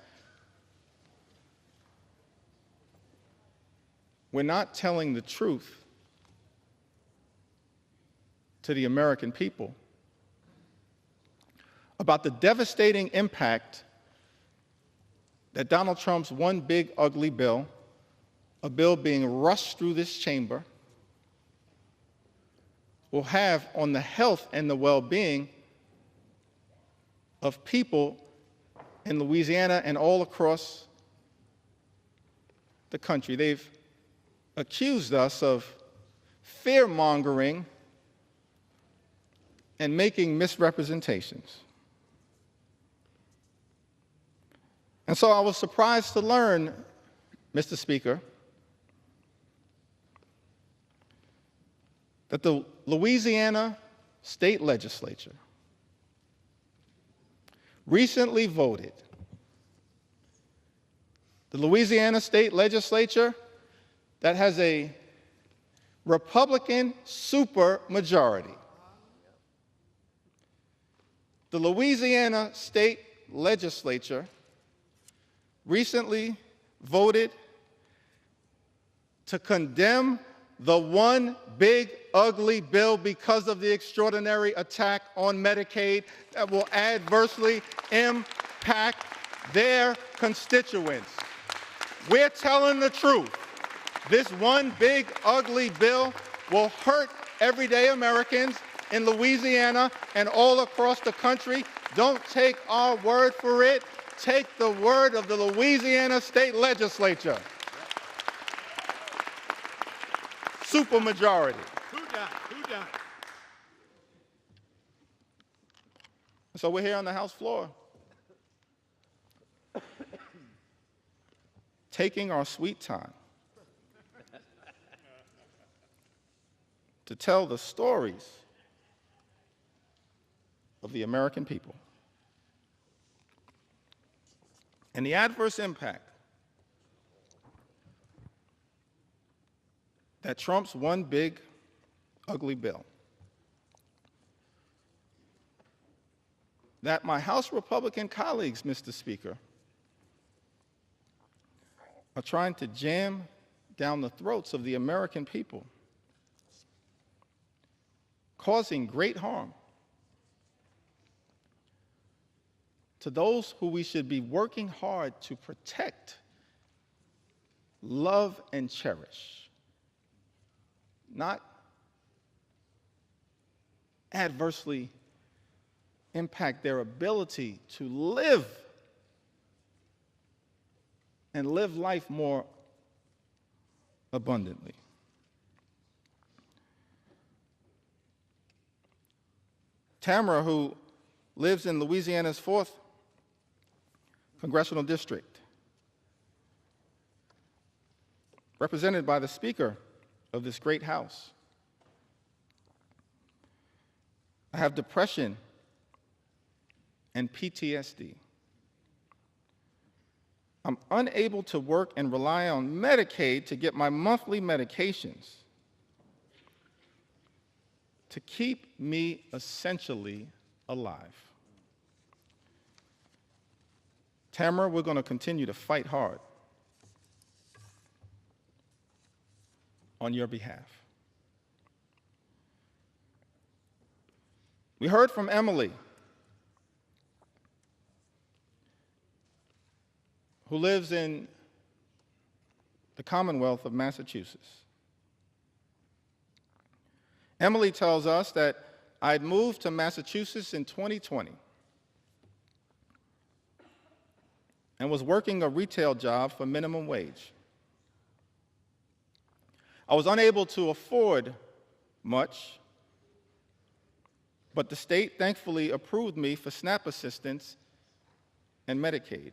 we're not telling the truth to the American people about the devastating impact that Donald Trump's one big ugly bill, a bill being rushed through this chamber, will have on the health and the well-being of people in Louisiana and all across the country. They've accused us of fear-mongering and making misrepresentations. And so I was surprised to learn, Mr. Speaker, that the Louisiana State Legislature recently voted. The Louisiana State Legislature that has a Republican supermajority. The Louisiana State Legislature recently voted to condemn the one big ugly bill because of the extraordinary attack on Medicaid that will adversely impact their constituents. We're telling the truth. This one big ugly bill will hurt everyday Americans in Louisiana and all across the country. Don't take our word for it. Take the word of the Louisiana State Legislature. Supermajority. Who done? So we're here on the House floor, taking our sweet time, to tell the stories of the American people and the adverse impact that Trump's one big, ugly bill, that my House Republican colleagues, Mr. Speaker, are trying to jam down the throats of the American people, causing great harm to those who we should be working hard to protect, love, and cherish, not adversely impact their ability to live and live life more abundantly. Tamara, who lives in Louisiana's 4th Congressional District, represented by the Speaker of this great House. I have depression and PTSD. I'm unable to work and rely on Medicaid to get my monthly medications to keep me essentially alive. Tamara, we're going to continue to fight hard on your behalf. We heard from Emily, who lives in the Commonwealth of Massachusetts. Emily tells us that I'd moved to Massachusetts in 2020 and was working a retail job for minimum wage. I was unable to afford much, but the state thankfully approved me for SNAP assistance and Medicaid.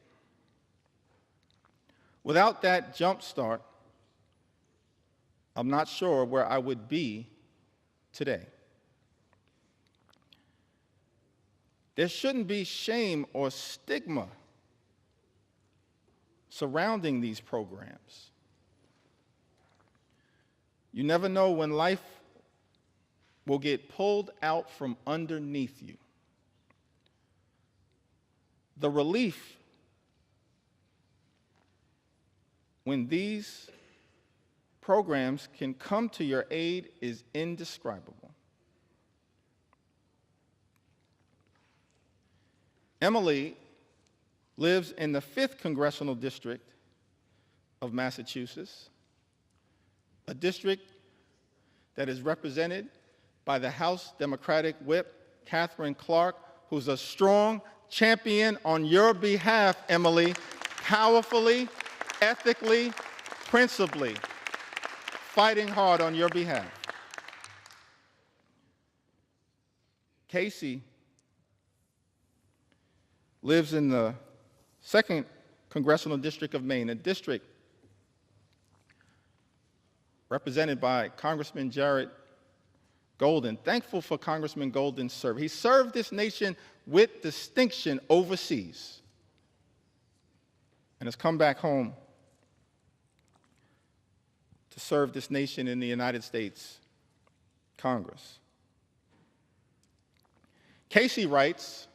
Without that jump start, I'm not sure where I would be today. There shouldn't be shame or stigma surrounding these programs. You never know when life will get pulled out from underneath you. The relief when these programs can come to your aid is indescribable. Emily lives in the 5th Congressional District of Massachusetts, a district that is represented by the House Democratic Whip, Catherine Clark, who's a strong champion on your behalf, Emily, powerfully, ethically, principally, fighting hard on your behalf. Casey lives in the 2nd Congressional District of Maine, a district represented by Congressman Jared Golden. Thankful for Congressman Golden's service. He served this nation with distinction overseas and has come back home to serve this nation in the United States Congress. Casey writes,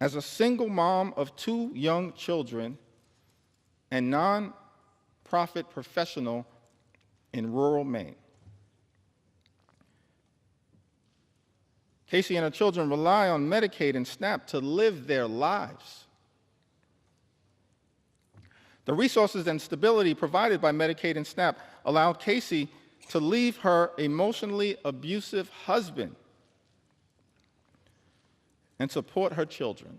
as a single mom of 2 young children and non-profit professional in rural Maine, Casey and her children rely on Medicaid and SNAP to live their lives. The resources and stability provided by Medicaid and SNAP allowed Casey to leave her emotionally abusive husband and support her children.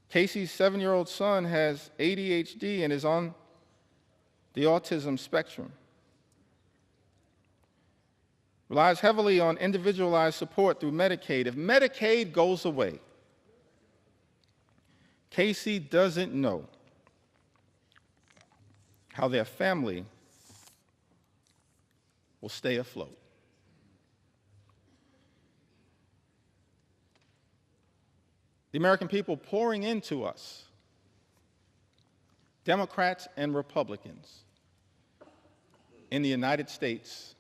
Casey's 7-year-old son has ADHD and is on the autism spectrum. Relies heavily on individualized support through Medicaid. If Medicaid goes away, Casey doesn't know how their family will stay afloat. The American people pouring into us, Democrats and Republicans, in the United States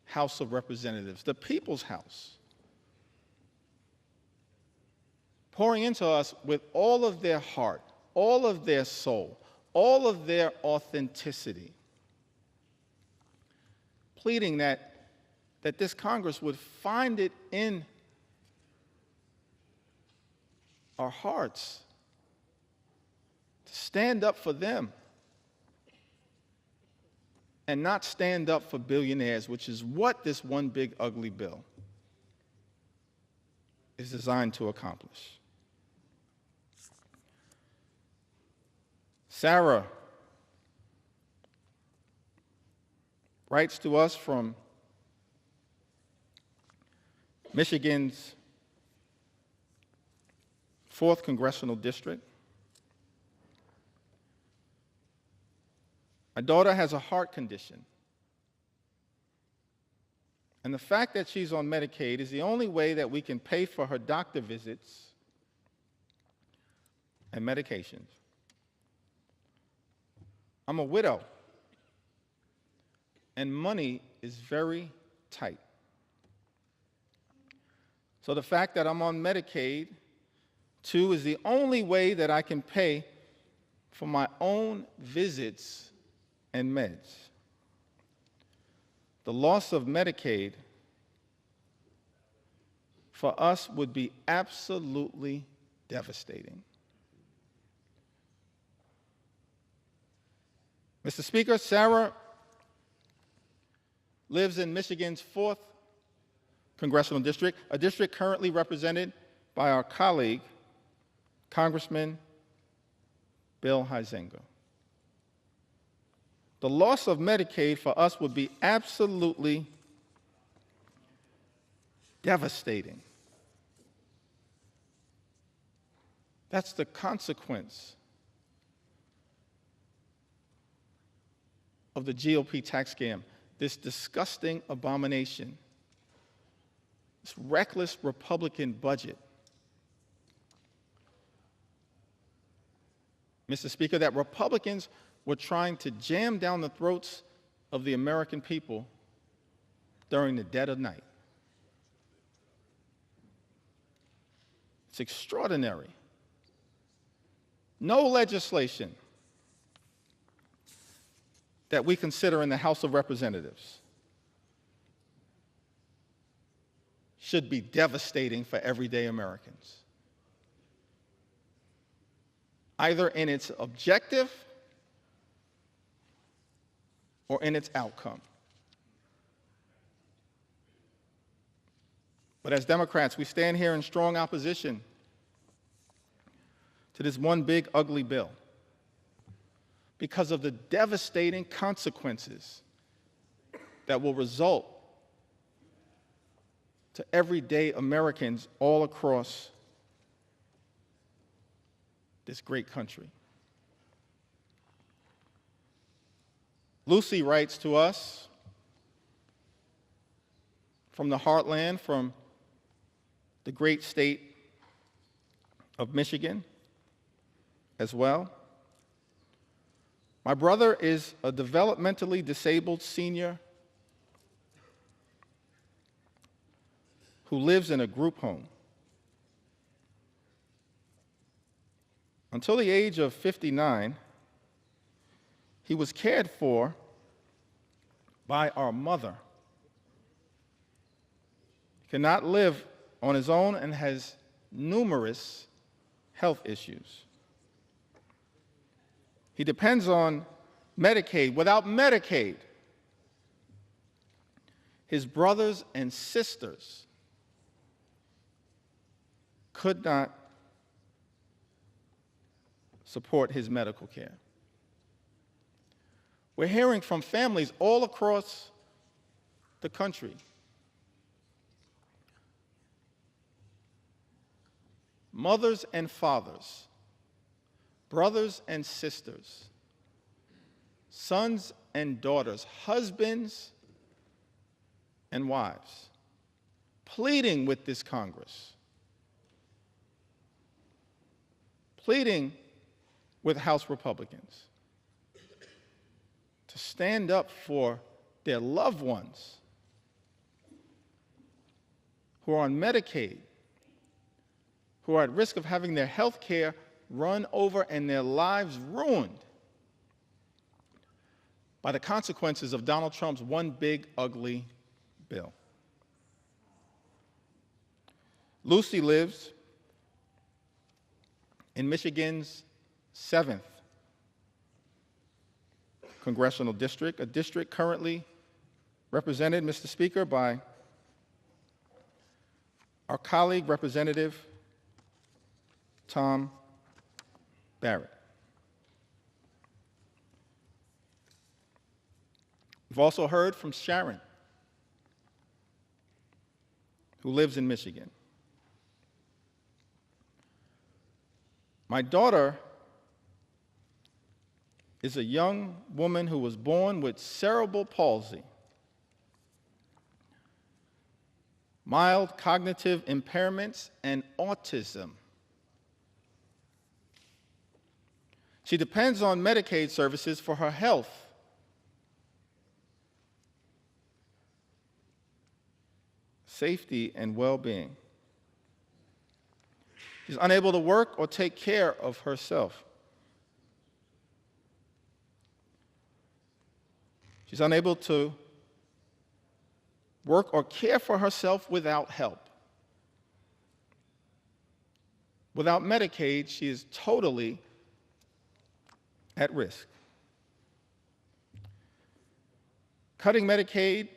House of Representatives, the People's House, pouring into us with all of their heart, all of their soul, all of their authenticity, pleading that this Congress would find it in our hearts to stand up for them and not stand up for billionaires, which is what this one big ugly bill is designed to accomplish. Sarah writes to us from Michigan's 4th Congressional District. My daughter has a heart condition, and the fact that she's on Medicaid is the only way that we can pay for her doctor visits and medications. I'm a widow, and money is very tight. So the fact that I'm on Medicaid, too, is the only way that I can pay for my own visits and meds. The loss of Medicaid for us would be absolutely devastating. Mr. Speaker, Sarah lives in Michigan's 4th Congressional District, a district currently represented by our colleague, Congressman Bill Huizenga. The loss of Medicaid for us would be absolutely devastating. That's the consequence of the GOP tax scam, this disgusting abomination, this reckless Republican budget. Mr. Speaker, that Republicans were trying to jam down the throats of the American people during the dead of night. It's extraordinary. No legislation that we consider in the House of Representatives should be devastating for everyday Americans, either in its objective or in its outcome. But as Democrats, we stand here in strong opposition to this one big ugly bill because of the devastating consequences that will result to everyday Americans all across this great country. Lucy writes to us from the heartland, from the great state of Michigan as well. My brother is a developmentally disabled senior who lives in a group home. Until the age of 59, he was cared for by our mother. He cannot live on his own and has numerous health issues. He depends on Medicaid. Without Medicaid, his brothers and sisters could not support his medical care. We're hearing from families all across the country mothers and fathers, brothers and sisters, sons and daughters, husbands and wives, pleading with this Congress, pleading with House Republicans to stand up for their loved ones who are on Medicaid, who are at risk of having their health care run over and their lives ruined by the consequences of Donald Trump's one big, ugly bill. Lucy lives in Michigan's 7th congressional district, a district currently represented, Mr. Speaker, by our colleague, Representative Tom Barrett. We've also heard from Sharon, who lives in Michigan. My daughter is a young woman who was born with cerebral palsy, mild cognitive impairments, and autism. She depends on Medicaid services for her health. Safety and well-being. She's unable to work or take care of herself. She's unable to work or care for herself without help. Without Medicaid, she is totally at risk. Cutting Medicaid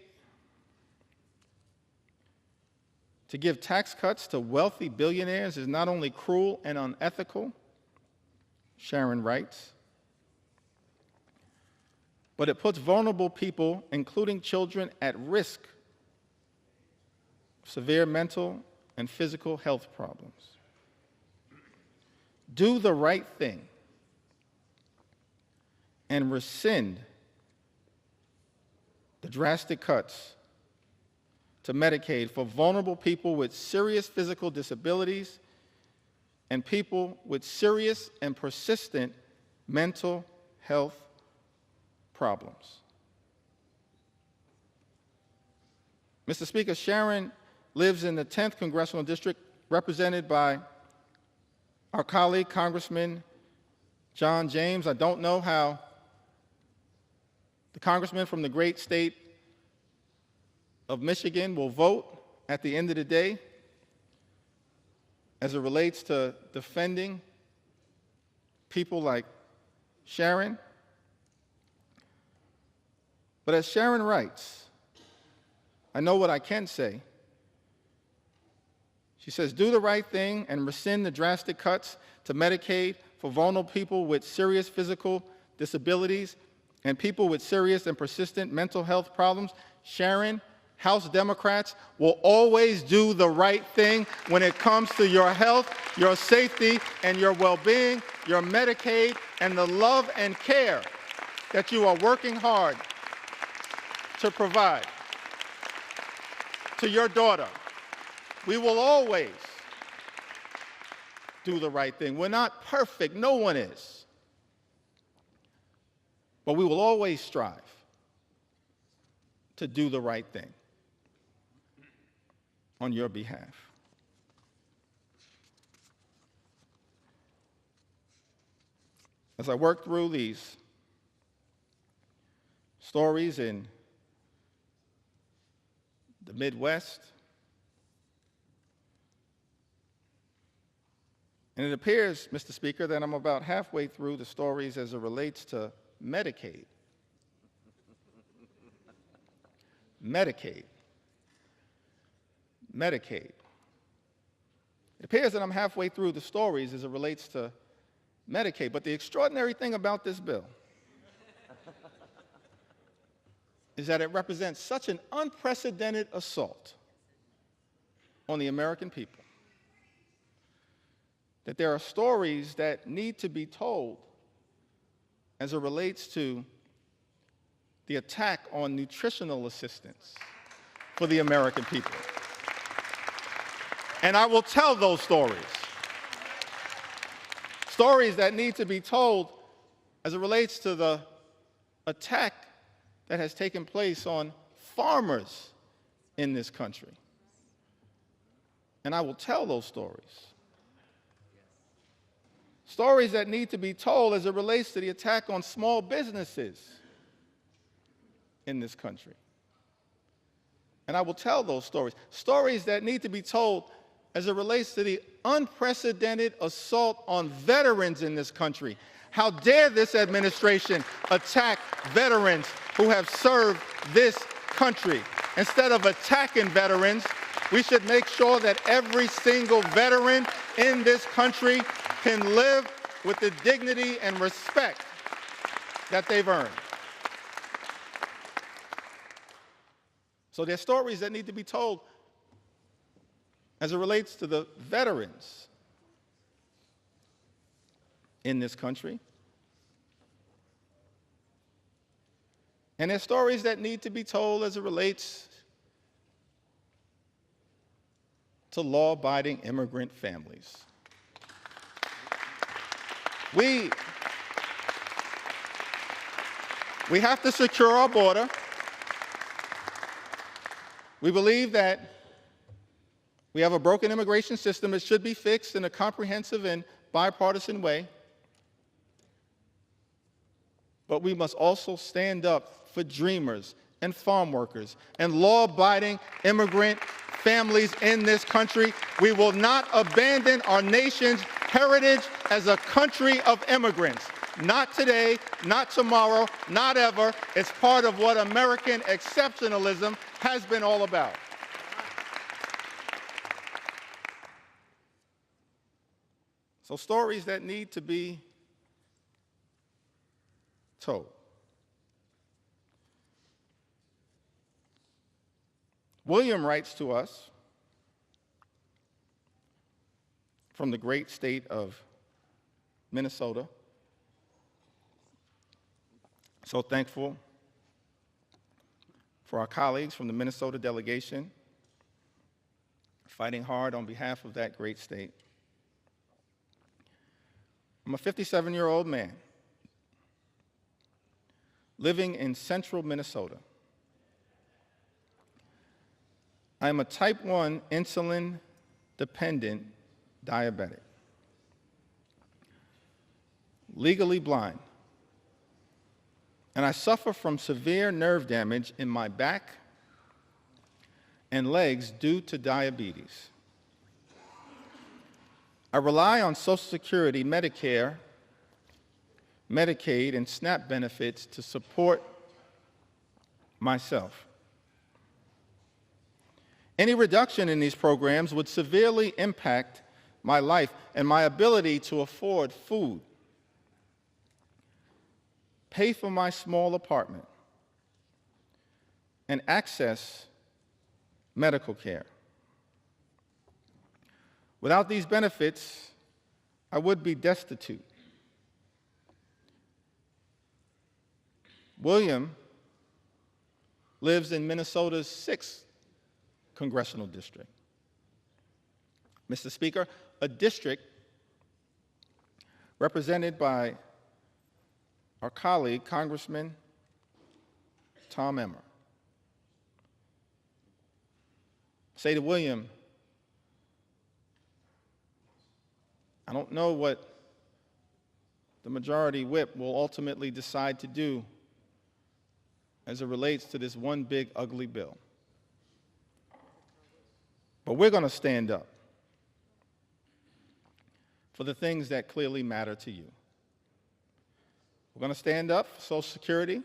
to give tax cuts to wealthy billionaires is not only cruel and unethical, Sharon writes, but it puts vulnerable people, including children, at risk of severe mental and physical health problems. Do the right thing and rescind the drastic cuts to Medicaid for vulnerable people with serious physical disabilities and people with serious and persistent mental health problems. Mr. Speaker, Sharon lives in the 10th Congressional District, represented by our colleague, Congressman John James. I don't know how the congressman from the great state of Michigan will vote at the end of the day as it relates to defending people like Sharon. But as Sharon writes, I know what I can say. She says, do the right thing and rescind the drastic cuts to Medicaid for vulnerable people with serious physical disabilities and people with serious and persistent mental health problems. Sharon, House Democrats will always do the right thing when it comes to your health, your safety, and your well-being, your Medicaid, and the love and care that you are working hard to provide to your daughter. We will always do the right thing. We're not perfect, no one is. But we will always strive to do the right thing on your behalf. As I work through these stories in the Midwest, and it appears, Mr. Speaker, that I'm about halfway through the stories as it relates to Medicaid. Medicaid. Medicaid. It appears that I'm halfway through the stories as it relates to Medicaid, but the extraordinary thing about this bill is that it represents such an unprecedented assault on the American people that there are stories that need to be told as it relates to the attack on nutritional assistance for the American people. And I will tell those stories. Stories that need to be told as it relates to the attack that has taken place on farmers in this country. And I will tell those stories. Stories that need to be told as it relates to the attack on small businesses in this country. And I will tell those stories. Stories that need to be told as it relates to the unprecedented assault on veterans in this country. How dare this administration attack veterans who have served this country? Instead of attacking veterans, we should make sure that every single veteran in this country can live with the dignity and respect that they've earned. So there are stories that need to be told as it relates to the veterans in this country. And there are stories that need to be told as it relates to law-abiding immigrant families. We have to secure our border. We believe that we have a broken immigration system that should be fixed in a comprehensive and bipartisan way. But we must also stand up for dreamers and farm workers and law-abiding immigrant families in this country. We will not abandon our nation's heritage as a country of immigrants. Not today, not tomorrow, not ever. It's part of what American exceptionalism has been all about. So stories that need to be told. William writes to us from the great state of Minnesota. So thankful for our colleagues from the Minnesota delegation fighting hard on behalf of that great state. I'm a 57-year-old man living in central Minnesota. I am a type 1 insulin-dependent diabetic, legally blind, and I suffer from severe nerve damage in my back and legs due to diabetes. I rely on Social Security, Medicare, Medicaid, and SNAP benefits to support myself. Any reduction in these programs would severely impact my life and my ability to afford food, pay for my small apartment, and access medical care. Without these benefits, I would be destitute. William lives in Minnesota's 6th congressional district. Mr. Speaker, a district represented by our colleague, Congressman Tom Emmer. Say to William, I don't know what the majority whip will ultimately decide to do as it relates to this one big ugly bill. But we're going to stand up for the things that clearly matter to you. We're going to stand up for Social Security,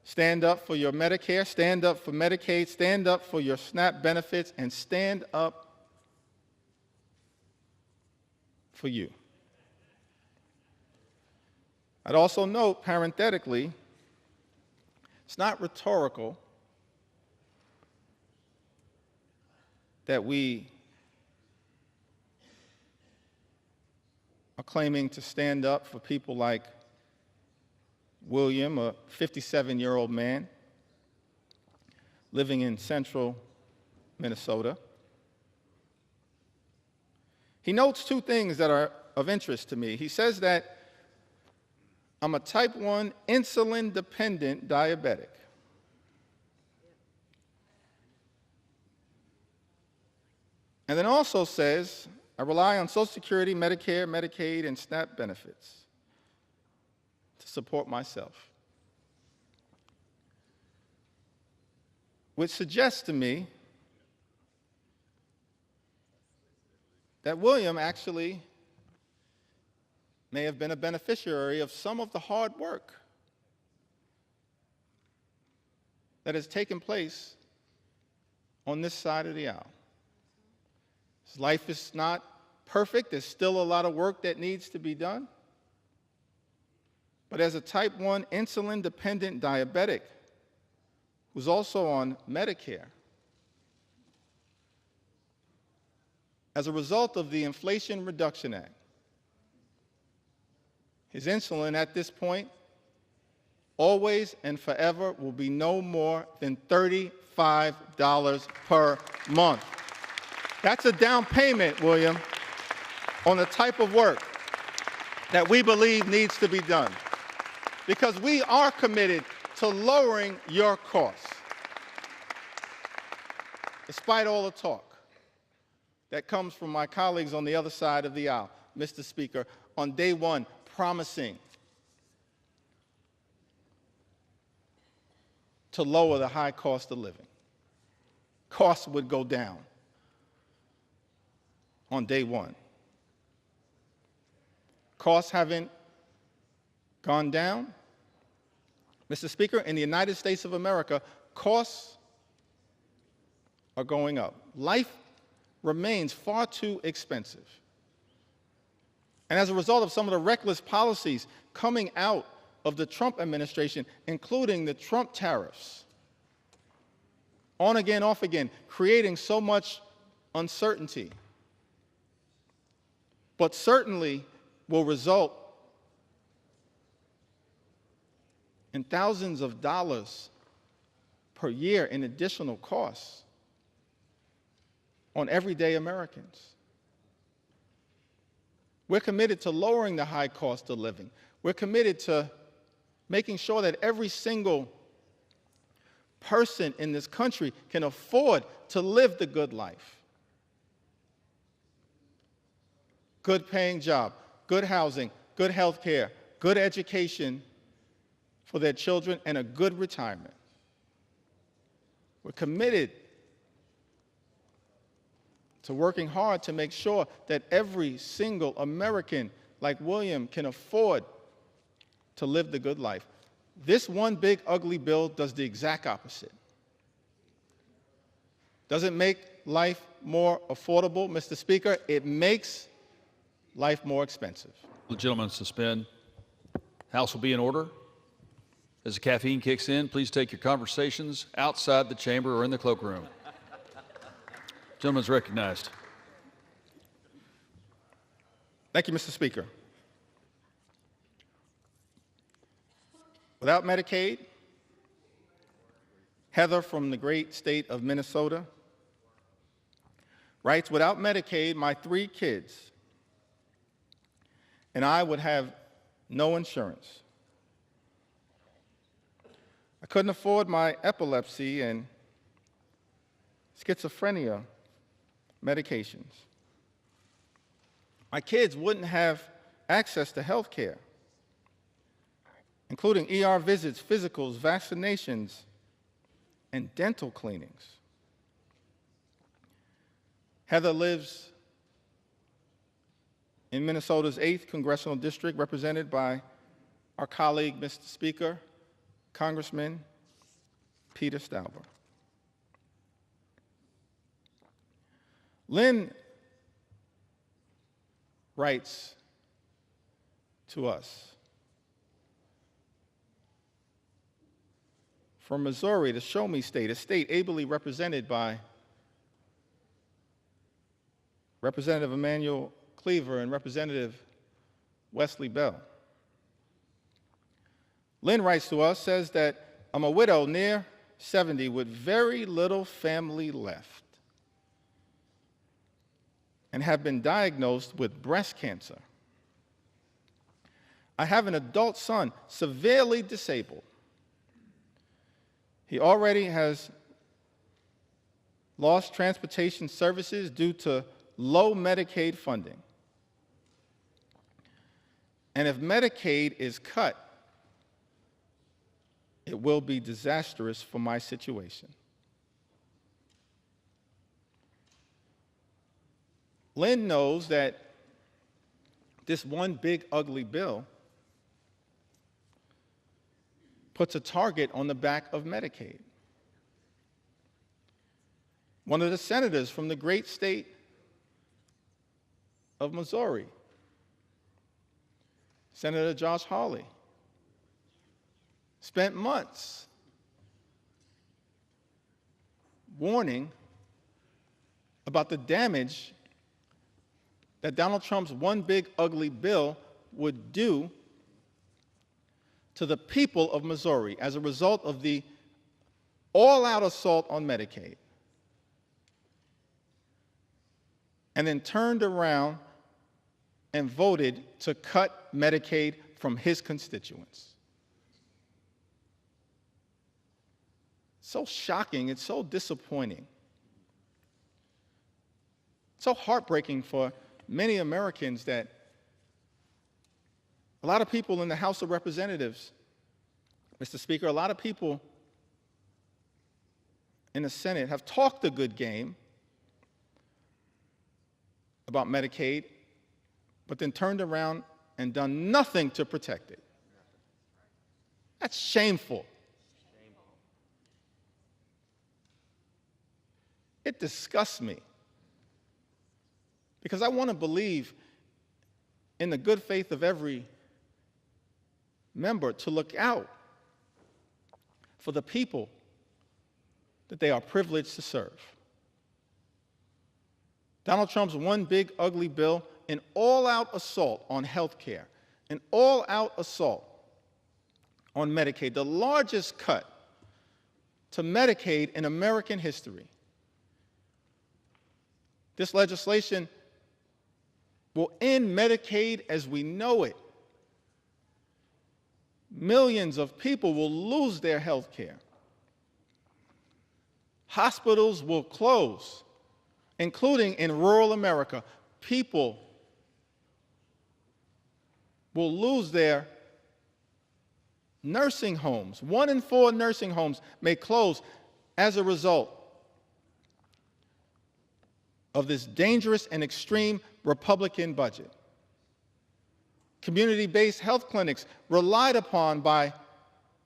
stand up for your Medicare, stand up for Medicaid, stand up for your SNAP benefits, and stand up for you. I'd also note, parenthetically, it's not rhetorical that we are claiming to stand up for people like William, a 57-year-old man living in central Minnesota. He notes two things that are of interest to me. He says that I'm a type 1 insulin-dependent diabetic. And then also says, I rely on Social Security, Medicare, Medicaid, and SNAP benefits to support myself. Which suggests to me that William actually may have been a beneficiary of some of the hard work that has taken place on this side of the aisle. His life is not perfect. There's still a lot of work that needs to be done. But as a type 1 insulin-dependent diabetic who's also on Medicare, as a result of the Inflation Reduction Act, his insulin at this point, always and forever, will be no more than $35 per month. That's a down payment, William, on the type of work that we believe needs to be done, because we are committed to lowering your costs, despite all the talk that comes from my colleagues on the other side of the aisle, Mr. Speaker, on day one, promising to lower the high cost of living. Costs would go down on day one. Costs haven't gone down. Mr. Speaker, in the United States of America, costs are going up. Life remains far too expensive. And as a result of some of the reckless policies coming out of the Trump administration, including the Trump tariffs, on again, off again, creating so much uncertainty, but certainly will result in thousands of dollars per year in additional costs on everyday Americans. We're committed to lowering the high cost of living. We're committed to making sure that every single person in this country can afford to live the good life. Good paying job, good housing, good health care, good education for their children, and a good retirement. We're committed to working hard to make sure that every single American like William can afford to live the good life. This one big ugly bill does the exact opposite. Does it make life more affordable, Mr. Speaker? It makes life more expensive. The gentleman suspend. House will be in order. As the caffeine kicks in, please take your conversations outside the chamber or in the cloakroom. Gentleman's recognized. Thank you, Mr. Speaker. Without Medicaid, Heather from the great state of Minnesota writes, without Medicaid, my 3 kids and I would have no insurance. I couldn't afford my epilepsy and schizophrenia medications. My kids wouldn't have access to health care, including ER visits, physicals, vaccinations, and dental cleanings. Heather lives in Minnesota's 8th Congressional District, represented by our colleague, Mr. Speaker, Congressman Peter Stauber. Lynn writes to us, from Missouri, the Show Me State, a state ably represented by Representative Emanuel Cleaver and Representative Wesley Bell. Lynn writes to us, says that I'm a widow near 70 with very little family left and have been diagnosed with breast cancer. I have an adult son, severely disabled. He already has lost transportation services due to low Medicaid funding. And if Medicaid is cut, it will be disastrous for my situation. Lynn knows that this one big ugly bill puts a target on the back of Medicaid. One of the senators from the great state of Missouri, Senator Josh Hawley, spent months warning about the damage that Donald Trump's one big ugly bill would do to the people of Missouri as a result of the all-out assault on Medicaid, and then turned around and voted to cut Medicaid from his constituents. So shocking, it's so disappointing, so heartbreaking for many Americans that a lot of people in the House of Representatives, Mr. Speaker, a lot of people in the Senate have talked a good game about Medicaid, but then turned around and done nothing to protect it. That's shameful. It disgusts me, because I want to believe in the good faith of every member to look out for the people that they are privileged to serve. Donald Trump's one big ugly bill, an all-out assault on health care, an all-out assault on Medicaid, the largest cut to Medicaid in American history. This legislation will end Medicaid as we know it. Millions of people will lose their health care. Hospitals will close, including in rural America. People will lose their nursing homes. 1 in 4 nursing homes may close as a result of this dangerous and extreme Republican budget. Community-based health clinics relied upon by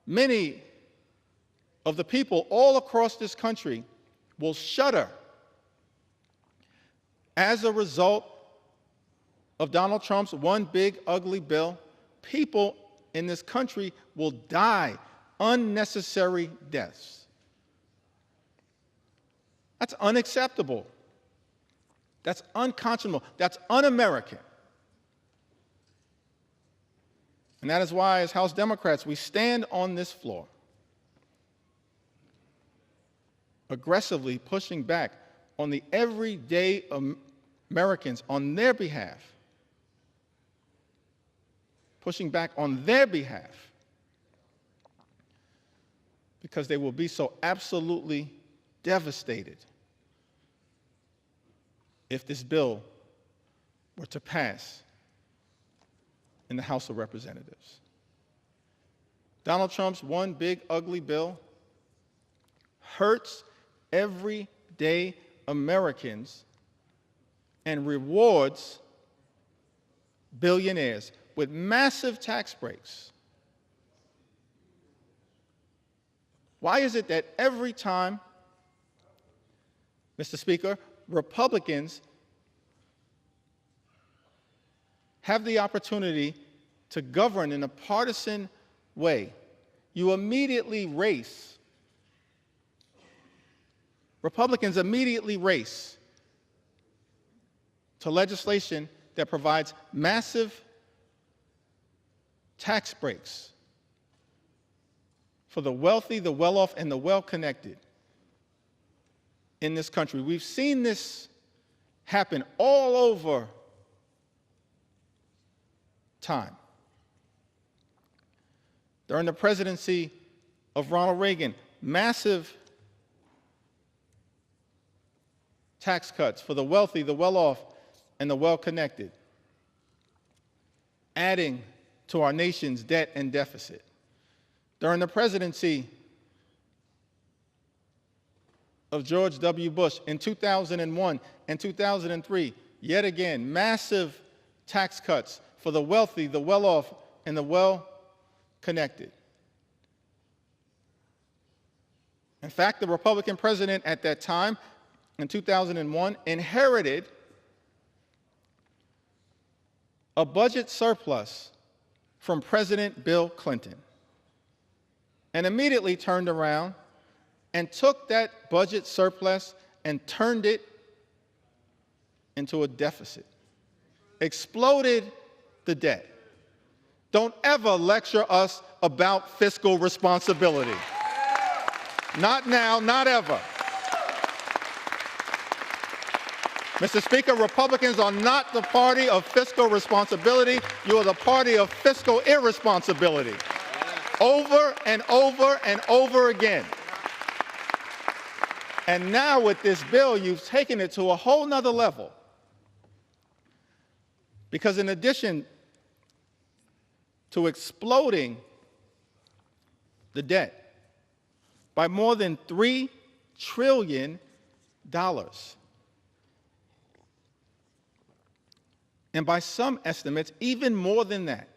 many of the people all across this country will shudder as a result of Donald Trump's one big ugly bill. People in this country will die unnecessary deaths. That's unacceptable. That's unconscionable. That's un-American. And that is why, as House Democrats, we stand on this floor, aggressively pushing back on the everyday Americans on their behalf, pushing back on their behalf, because they will be so absolutely devastated if this bill were to pass in the House of Representatives. Donald Trump's one big ugly bill hurts everyday Americans and rewards billionaires with massive tax breaks. Why is it that every time, Mr. Speaker, Republicans have the opportunity to govern in a partisan way, you immediately race, Republicans immediately race to legislation that provides massive tax breaks for the wealthy, the well-off, and the well-connected in this country. We've seen this happen all over time. During the presidency of Ronald Reagan, massive tax cuts for the wealthy, the well-off, and the well-connected, adding to our nation's debt and deficit. During the presidency of George W. Bush in 2001 and 2003, yet again, massive tax cuts for the wealthy, the well-off, and the well-connected. In fact, the Republican president at that time, in 2001, inherited a budget surplus from President Bill Clinton and immediately turned around and took that budget surplus and turned it into a deficit, exploded the debt. Don't ever lecture us about fiscal responsibility. Not now, not ever. Mr. Speaker, Republicans are not the party of fiscal responsibility. You are the party of fiscal irresponsibility. Over and over and over again. And now with this bill, you've taken it to a whole nother level. Because in addition to exploding the debt by more than $3 trillion, and by some estimates, even more than that,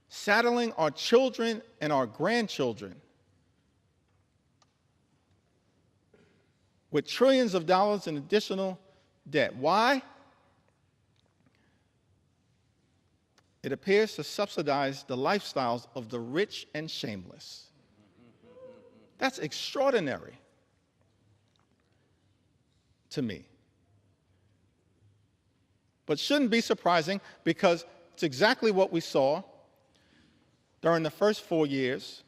saddling our children and our grandchildren with trillions of dollars in additional debt. Why? It appears to subsidize the lifestyles of the rich and shameless. That's extraordinary to me. But shouldn't be surprising because it's exactly what we saw during the first 4 years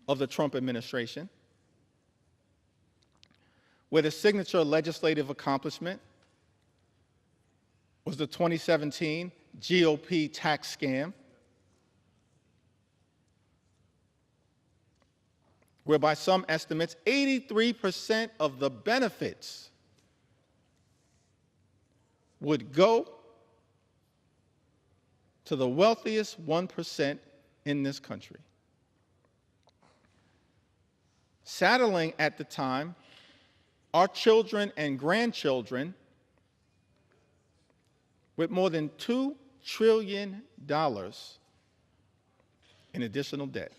of the Trump administration, where the signature legislative accomplishment was the 2017 GOP tax scam, where by some estimates, 83% of the benefits would go to the wealthiest 1% in this country. Saddling at the time our children and grandchildren with more than $2 trillion in additional debt.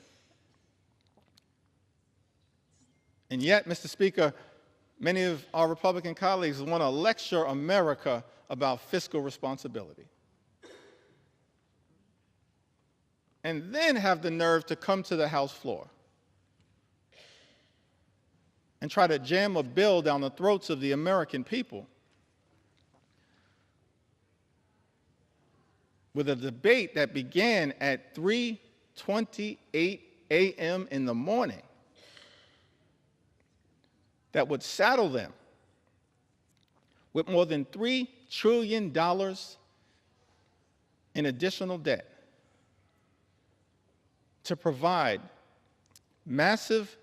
And yet, Mr. Speaker, many of our Republican colleagues want to lecture America about fiscal responsibility. And then have the nerve to come to the House floor and try to jam a bill down the throats of the American people with a debate that began at 3:28 a.m. in the morning that would saddle them with more than $3 trillion in additional debt to provide massive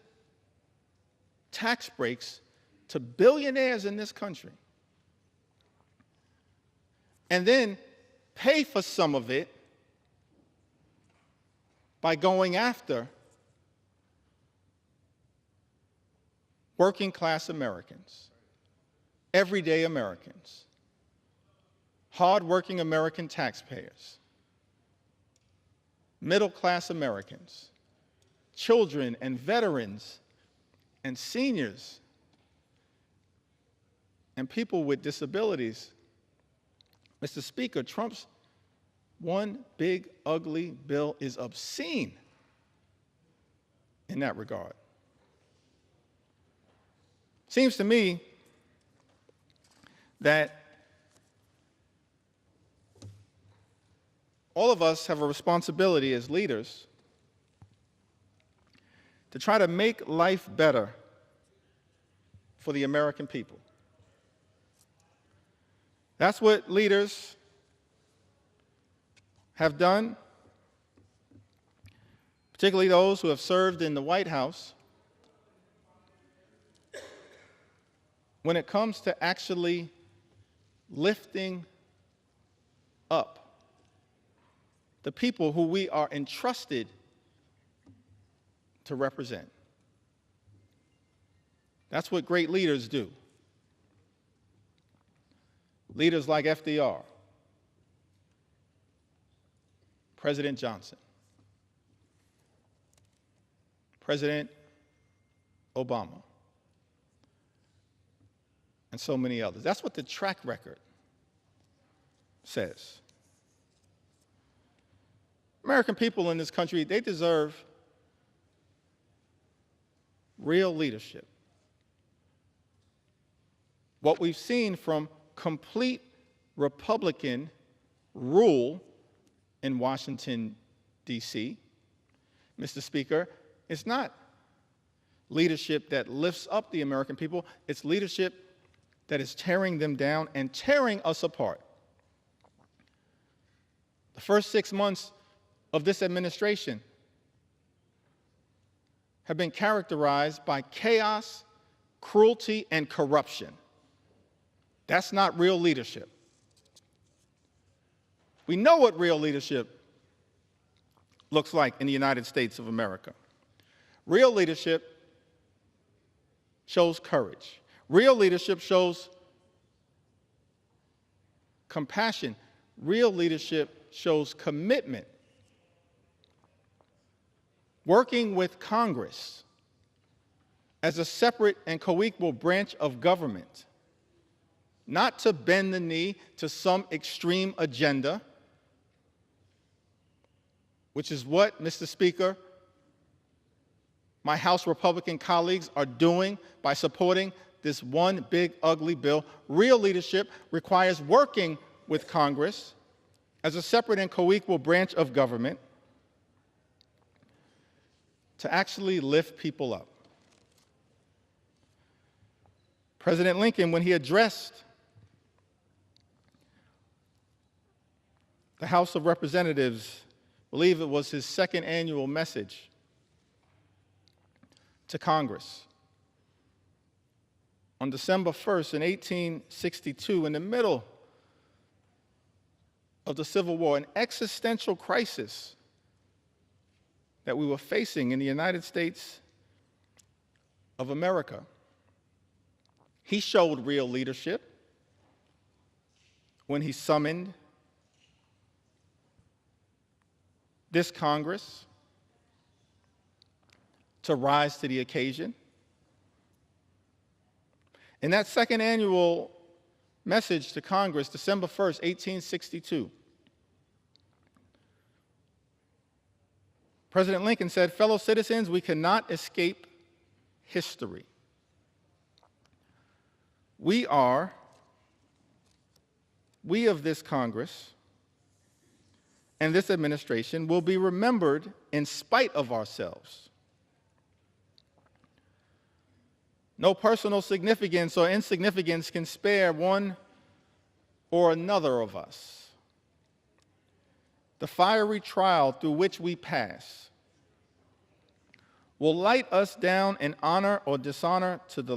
tax breaks to billionaires in this country, and then pay for some of it by going after working class Americans, everyday Americans, hardworking American taxpayers, middle class Americans, children and veterans and seniors and people with disabilities. Mr. Speaker, Trump's one big ugly bill is obscene in that regard. Seems to me that all of us have a responsibility as leaders to try to make life better for the American people. That's what leaders have done, particularly those who have served in the White House, when it comes to actually lifting up the people who we are entrusted to represent. That's what great leaders do. Leaders like FDR, President Johnson, President Obama, and so many others. That's what the track record says. American people in this country, they deserve real leadership. What we've seen from complete Republican rule in Washington, D.C., Mr. Speaker, it's not leadership that lifts up the American people, it's leadership that is tearing them down and tearing us apart. The first 6 months of this administration have been characterized by chaos, cruelty, and corruption. That's not real leadership. We know what real leadership looks like in the United States of America. Real leadership shows courage. Real leadership shows compassion. Real leadership shows commitment. Working with Congress as a separate and co-equal branch of government, not to bend the knee to some extreme agenda, which is what, Mr. Speaker, my House Republican colleagues are doing by supporting this one big ugly bill. Real leadership requires working with Congress as a separate and co-equal branch of government to actually lift people up. President Lincoln, when he addressed the House of Representatives, I believe it was his second annual message to Congress, on December 1st in 1862, in the middle of the Civil War, an existential crisis that we were facing in the United States of America. He showed real leadership when he summoned this Congress to rise to the occasion. In that second annual message to Congress, December 1st, 1862, President Lincoln said, "Fellow citizens, we cannot escape history. We of this Congress and this administration will be remembered in spite of ourselves. No personal significance or insignificance can spare one or another of us. The fiery trial through which we pass will light us down in honor or dishonor to the